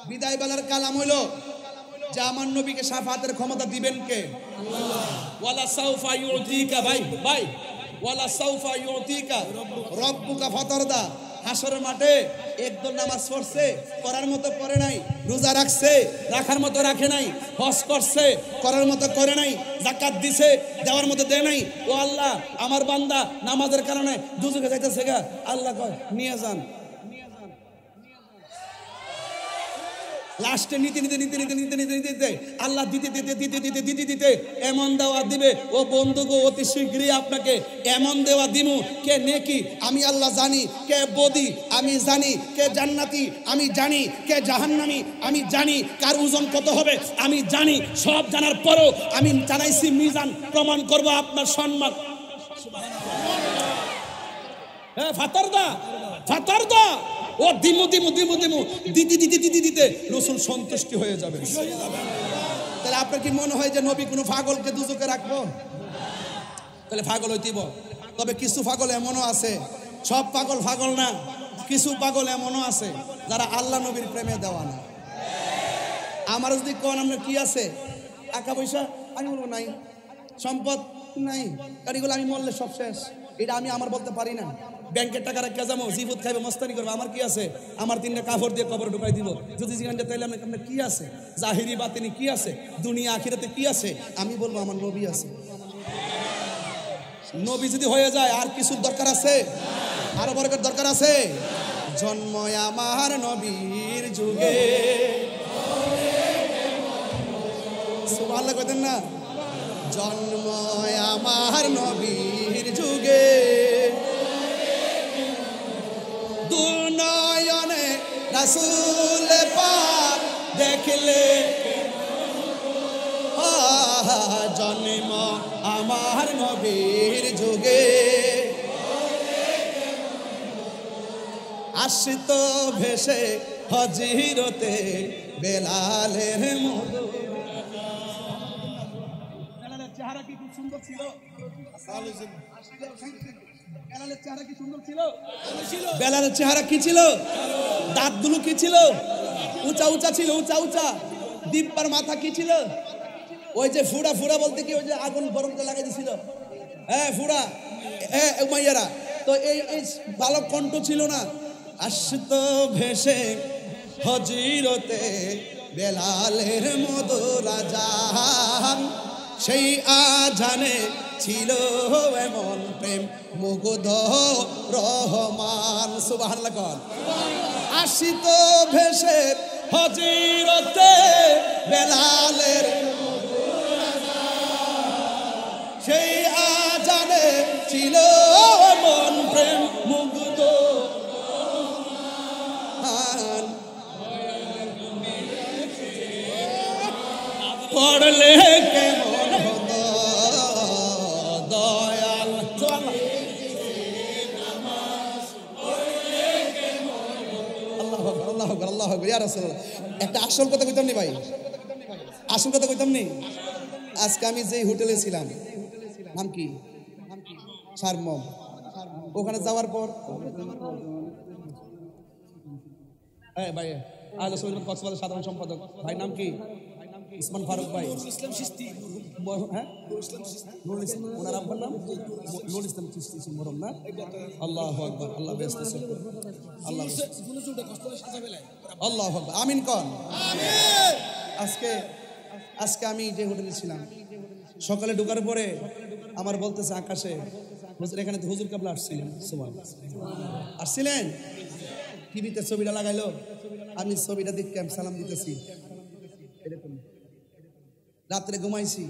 বিদায় বেলার কালাম হলো যে আমার নবীকে শাফাতের ক্ষমতা দিবেন কে? ওয়ালা সাউফা ইউতিকা, ভাই ভাই, ওয়ালা সাউফা ইউতিকা রব্বুকা ফাতারদা। হাসরের মাঠে একদল নামাজ পড়ছে, করার মতো পড়ে নাই, রোজা রাখছে, রাখার মতো রাখে নাই, হজ করছে, করার মতো করে নাই, যাকাত দিছে, দেওয়ার মতো দেয় নাই। ও আল্লাহ, আমার বান্দা নামাজের কারণে দুজকে যাইতেছে গা, আল্লাহ কয় নিয়ে যান। লাস্টে নিতে নিতে নিতে নিতে নিতে নিতে নিতে আল্লাহ দিতে দিতে দিতে দিতে দিতে দিতে এমন দেওয়া দিবে, ও বন্ধু গো, অতি শীঘ্রই আপনাকে এমন দেওয়া দিমু, কে নেকি আমি আল্লাহ জানি, কে বদি আমি জানি, কে জান্নাতি আমি জানি, কে জাহান্নামী আমি জানি, কার ওজন কত হবে আমি জানি। সব জানার পরও আমি জানাইছি মিজান প্রমাণ করব আপনার সম্মান। হ্যাঁ ফাতারদা, ফাতারদা, ও দিমু দিমু দিমু দিমু দিতে দিতে দিতে দিতে রাসূল সন্তুষ্টি হয়ে যাবে। তাহলে আপনার কি মনে হয় যে নবী কোনো পাগলকে দুজকে রাখবো? তাহলে পাগল হইতিব। তবে কিছু পাগল এমনও আছে, সব পাগল পাগল না, কিছু পাগল এমনও আছে যারা আল্লাহ নবীর প্রেমে দেওয়া না। আমার যদি কোন আমরা কি আছে, টাকা পয়সা আমি বলবো নাই, সম্পদ নাই, কারিগুলো আমি মরলে সব শেষ, এটা আমি আমার বলতে পারি না। ব্যাংকের টাকা রাখা যাবো, জিবুত খাইবে, মস্তানি করবো, আমার কি আছে? আমার 3টা কাপড় দিয়ে কবরে ঢুকাই দিব। যদি জিজ্ঞাসা তাইলে আমরা কি আছে, জাহিরি বাতিনি কি আছে, দুনিয়া আখিরাতে কি আছে, আমি বলবো আমার নবী আছে। নবী যদি হয়ে যায় আর কিছুর দরকার আছে? আরো বরকত দরকার আছে? জন্ম আমার নবীর যুগে, সুবহানাল্লাহ কইতেন না? জন্ম আমার নবীর যুগে, দুনয়নে রাসূল পাক দেখলে, জন্ম আমার নবীর যুগে, আসিত ভেসে হজিরতে বেলালের মধু। বেলালের চেহারা কি খুব সুন্দর ছিল? বেলালের চেহারা কি সুন্দর ছিল? বেলালের চেহারা কি ছিল? দাঁতগুলো কি ছিল? উঁচা উঁচা ছিল, উঁচা উঁচা। দিব্যার মাথা কি ছিল? ওই যে ফুড়া, ফুড়া বলতে কি ওই যে আগুন গরম করে লাগাই দিছিল, হ্যাঁ ফুড়া, হ্যাঁ মাইয়ারা। তো এই ভালো কণ্ঠ ছিল না। আসত ভেসে হজিরতে বেলালের মধুর আজান, সেই আজানে ছিল এমন প্রেম মুগ্ধ রহমান। সুবহানাল্লাহ কোন? আসিত ভেসে হজিরতে বেলালের সেই আজানে ছিল এমন পড়লে কেমন হতো দয়াল আল্লাহু আকবার আল্লাহু আকবার ইয়া রাসূলুল্লাহ। একটা আসল কথা কইতাম নি ভাই, আসল কথা কইতাম নি। আজকে আমি যেই হোটেলে ছিলাম, নাম কি? সারমম। ওখানে যাওয়ার পর ভাই আহলে সুন্নাত কক্সবাজার সাধারণ সম্পাদক ভাই নাম কি? উসমান ফারুক ভাই। ইসলাম সিস্তি হ্যাঁ নুরুল ইসলাম, ওনার আব্বার নাম নুরুল ইসলাম চিশতি মরম না? আল্লাহু আকবার, আল্লাহ ব্যস্ত আছে, আল্লাহ আল্লাহু আকবার, আমিন কোন। আজকে আমি যে হোটেলে ছিলাম, সকালে ঢোকার পরে আমার বলতেছে আকাশে, হুজুর এখানে তো হুজুর কাবলা আসছিলেন, সুবহানাল্লাহ আসছিলেন, টিভিতে ছবিটা লাগাইলো, আমি ছবিটা দেখে সালাম দিতেছি। এরকম রাত্রে ঘুমাইছি,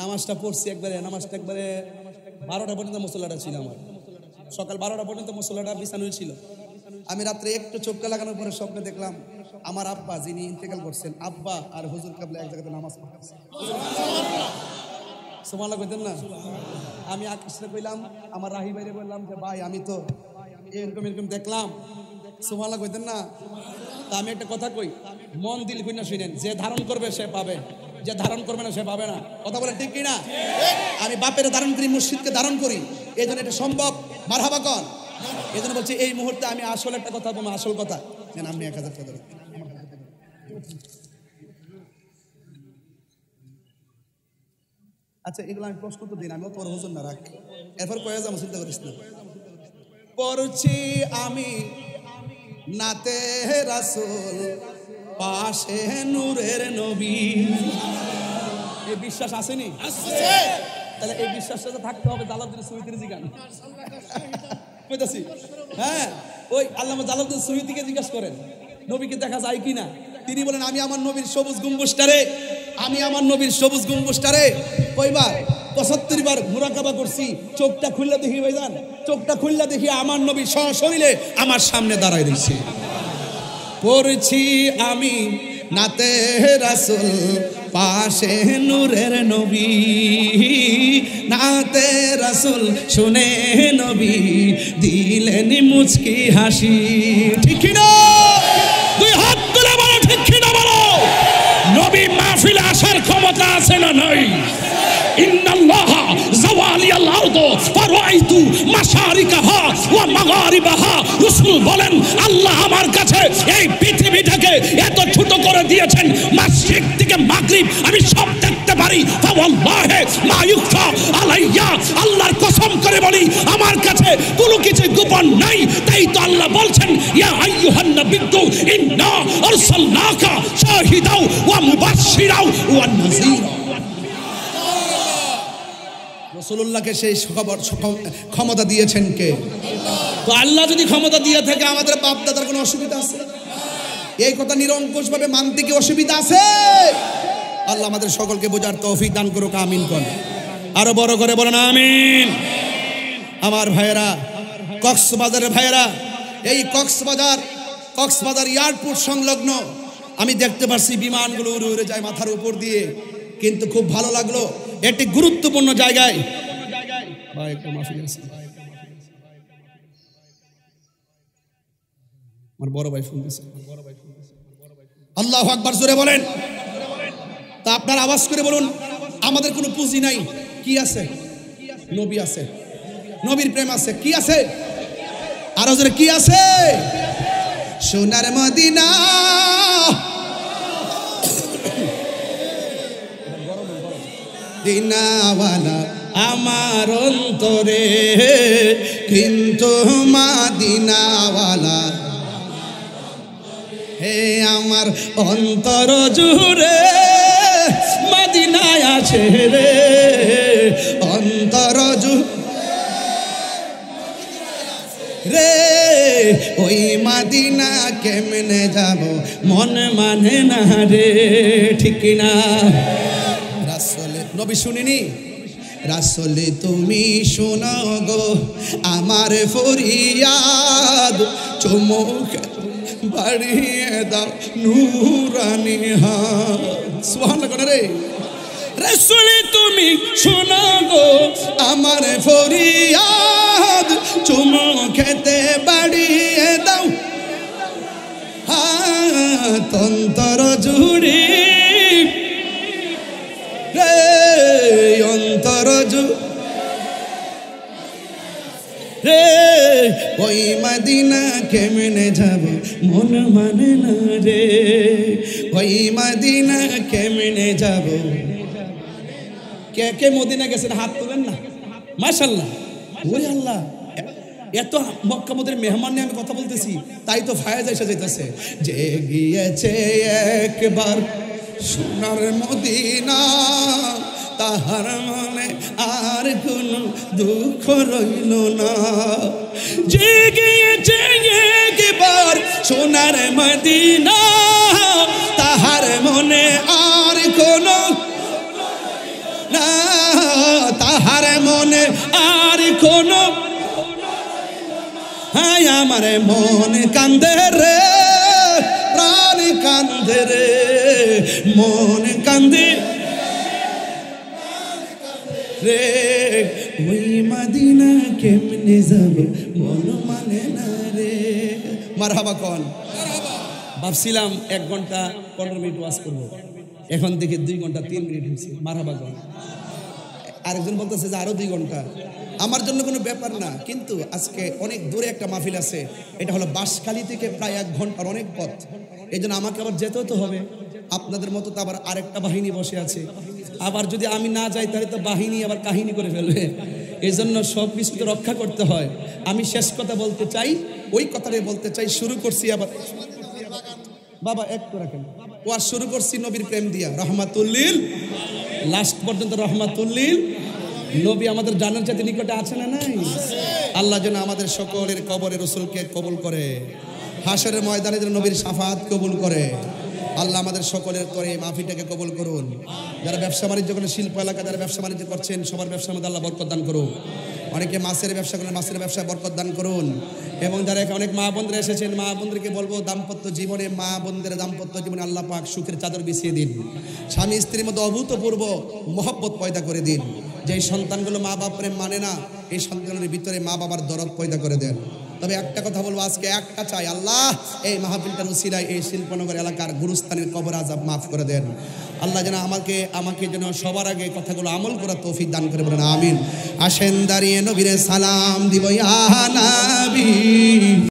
নামাজটা পড়ছি একবারে, নামাজটা একবারে 12টা পর্যন্ত মুসল্লাটা ছিল আমার, সকাল 12টা পর্যন্ত মুসল্লাটা বিছানো ছিল। আমি রাত্রে একটু চোখটা লাগানোর পরে স্বপ্নে দেখলাম আমার আব্বা যিনি ইন্তেকাল করছেন, আব্বা আর হুজুর কাবলা এক জায়গাতে নামাজ পড়তেছে। সুবহানাল্লাহ কইতেন না? আমি আকাশে কইলাম, আমার রাহি ভাইরে বললাম যে ভাই আমি তো এরকম এরকম দেখলাম। সুবহানাল্লাহ কইতেন না? তা আমি একটা কথা কই, মন দিল কইনা শুনেন, যে ধারণ করবে সে পাবে, যে ধারণ করবে না সে পাবে না। কথা বলে ঠিক কিনা? আমি বাপের ধারণ করি, মুর্শিদকে ধারণ করি, এই জন্য এটা সম্ভব। মারহাবা কর। এই জন্য বলছি এই মুহূর্তে আমি আসল একটা কথা বলবো, আসল কথা। আপনি 1000 টাকা ধরেন। আচ্ছা এগুলো আমি প্রশ্ন তো দিন, আমি তোর হুজুর না রাখ, এরপর কয়ে যাবো, চিন্তা করিস না। পড়ছি আমি নাতে রাসূল, পাশে নূরের নবী। এই বিশ্বাস আসেনি? তাহলে এই বিশ্বাসটা থাকতে হবে জালালউদ্দিন সুয়ুতির জিগান কইতাছি। হ্যাঁ ওই আল্লামা জালালউদ্দিন সুয়ুতিকে জিজ্ঞাসা করেন নবীকে দেখা যায় কিনা। তিনি বলেন আমি আমার নবীর সবুজ গম্বুজটারে, আমি আমার নবীর সবুজ গম্বুজটারে কয়বার 75 বার মুরাকাবা করছি। চোখটা খুললে দেখি ভাইজান, চোখটা খুললে দেখি আমার নবী সশরীরে আমার সামনে দাঁড়ায় রয়েছে। পড়ছি আমি নাতে রাসূল, পাশে নূরের নবী, নাতে রাসূল শুনে নবী দিলেন মুচকি হাসি। ঠিক না? দুই হাত তুলে বলো ঠিক কিনা বলো। নবী মাহফিলে আসার ক্ষমতা আছে না নাই? ইন্নাল্লাহা যাওয়ালিয়াল আরদ ফারাআইতু মাশারিকাহা ওয়া মাগারিবাহা। রাসূল বলেন আল্লাহ আমার কাছে এই পৃথিবীটাকে এত ছোট করে দিয়েছেন, মাশরিক থেকে মাগরিব আমি সব দেখতে পারি। ফাওয়াল্লাহি মা ইউখফা আলাইয়া, আল্লাহর কসম করে বলি আমার কাছে কোনো কিছু গোপন নাই। তাই তো আল্লাহ বলছেন ইয়া আইয়ুহান নাবিয়্যু ইন্না আরসালনাকা শাহিদাও ওয়া মুবাশশিরাও ওয়া নাযীরা। রাসূলুল্লাহকে সেই ক্ষমতা দিয়েছেন কে? তো আল্লাহ যদি ক্ষমতা দিয়ে থাকে আমাদের বাপ দাদার কোনো অসুবিধা আছে? এই কথা নিরঙ্কুশ ভাবে মানতে কি অসুবিধা আছে? আল্লাহ আমাদের সকলকে বোঝার তৌফিক দান করুক, আমিন কোন। আরো বড় করে বলেন আমিন। আমার ভাইয়েরা, কক্সবাজারের ভাইয়েরা, এই কক্সবাজার এয়ারপোর্ট সংলগ্ন আমি দেখতে পাচ্ছি বিমানগুলো উড়ে উড়ে যায় মাথার উপর দিয়ে, কিন্তু খুব ভালো লাগলো একটি গুরুত্বপূর্ণ জায়গায় আমার বড় ভাই ফোন দিয়েছে। আল্লাহু আকবার জোরে বলেন। তা আপনার আওয়াজ করে বলুন আমাদের কোনো পুঁজি নাই। কি আছে? নবী আছে, নবীর প্রেম আছে। কি আছে? আরো জোরে কি আছে? সোনার মদিনা, দিনাওয়ালা আমার অন্তরে, কিন্তু মদিনাওয়ালা হে আমার অন্তর জুড়ে মদিনায় আছে রে, অন্তর রে ওই মদিনা কেমনে যাব মন মানে না রে। ঠিক না? রাসূলের নবী শুনিনি? রাসূল তুমি শোনো গো আমার ফরিয়াদ, চুমুক বাড়িয়ে দাও নূরানি হাত। সুবহানাল্লাহ করে রে রাসূল তুমি শোনা গো আমার ফরিয়াদ, চুমো খেতে বাড়িয়ে দাও হাত অন্তর জুড়ে রে অন্তর রে ওই মদিনা কেমনে যাব মন মানে না রে, ওই মদিনা কেমনে যাব। কে কে মদিনা গেছেন হাত তুলেন না, মাশাআল্লাহ। ওরে আল্লাহ, এত মক্কা মদিনার মেহমান নিয়ে আমি কথা বলতেছি, তাই তো ফায়েজ এসে যাইতেছে। যে গিয়েছে একবার সোনার মদিনা, তাহার মনে আর কোনো দুঃখ রইল না। যে গিয়েছে একবার সোনার মদিনা, তাহার মনে আর কোনো না, তাহার মনে আর কোনো, হায় আমার মন কান্দে রে, প্রাণ কান্দে রে, মন কান্দে রে, ওই মদিনা কেমনে যাব মন মানে না রে। মারহাবা কোন, ভাবছিলাম 1 ঘন্টা 15 মিনিট ওয়াজ করবো, এখন দেখি 2 ঘন্টা 3 মিনিট হয়েছে। মারহাবা কোন। আরেকজন বলতেছে যে আরো 2 ঘন্টা। আমার জন্য কোনো ব্যাপার না, কিন্তু আজকে অনেক দূরে একটা মাহফিল আছে, এটা হলো বাঁশখালী থেকে প্রায় 1 ঘন্টার অনেক পথ। এই জন্য আমাকে আবার যেতেও তো হবে। আপনাদের মতো তো আবার আরেকটা বাহিনী বসে আছে, আবার যদি আমি না যাই তাহলে তো বাহিনী আবার কাহিনী করে ফেলবে। এই জন্য সব কিছুকে রক্ষা করতে হয়। আমি শেষ কথা বলতে চাই, ওই কথাটাই বলতে চাই। শুরু করছি আবার বাবা একটু রাখেন, ওয়াজ শুরু করছি নবীর প্রেম দিয়া, রহমাতুল্লিল, লাস্ট পর্যন্ত রহমাতুল্লিল নবী আমাদের জানার চাইতে নিকটে আছে না নাই? আল্লাহ যেন আমাদের সকলের কবরে রসুলকে কবুল করে, হাসরের ময়দানে যেন নবীর শাফাত কবুল করে। আল্লাহ আমাদের সকলের করে মাহফিলটাকে কবুল করুন। যারা ব্যবসা বাণিজ্য করেন, শিল্প এলাকা যারা ব্যবসা বাণিজ্য করছেন, সবার ব্যবসার মধ্যে আল্লাহ বরকত দান করুন। অনেকে মাছের ব্যবসা করেন, মাছের ব্যবসায় বরকত দান করুন। এবং যারা এখানে অনেক মা বোনরা এসেছেন, মা বোনদেরকে বলবো দাম্পত্য জীবনে, মা বোনদের দাম্পত্য জীবনে আল্লাহ পাক সুখের চাদর বিছিয়ে দিন। স্বামী স্ত্রীর মধ্যে অভূতপূর্ব মহব্বত পয়দা করে দিন। যেই সন্তানগুলো মা বাপরে মানে না, এই সন্তানের ভিতরে মা বাবার দরদ পয়দা করে দেন। তবে একটা কথা বলবো, আজকে একটা চাই, আল্লাহ এই মাহফিলটার উসিলায় এই শিল্পনগর এলাকার গুরুস্থানের কবর আযাব মাফ করে দেন। আল্লাহ যেন আমাকে যেন সবার আগে কথাগুলো আমল করার তৌফিক দান করে, বলেন আমিন। আসেন দাঁড়িয়ে নবীরে সালাম দিব ইয়া নবী।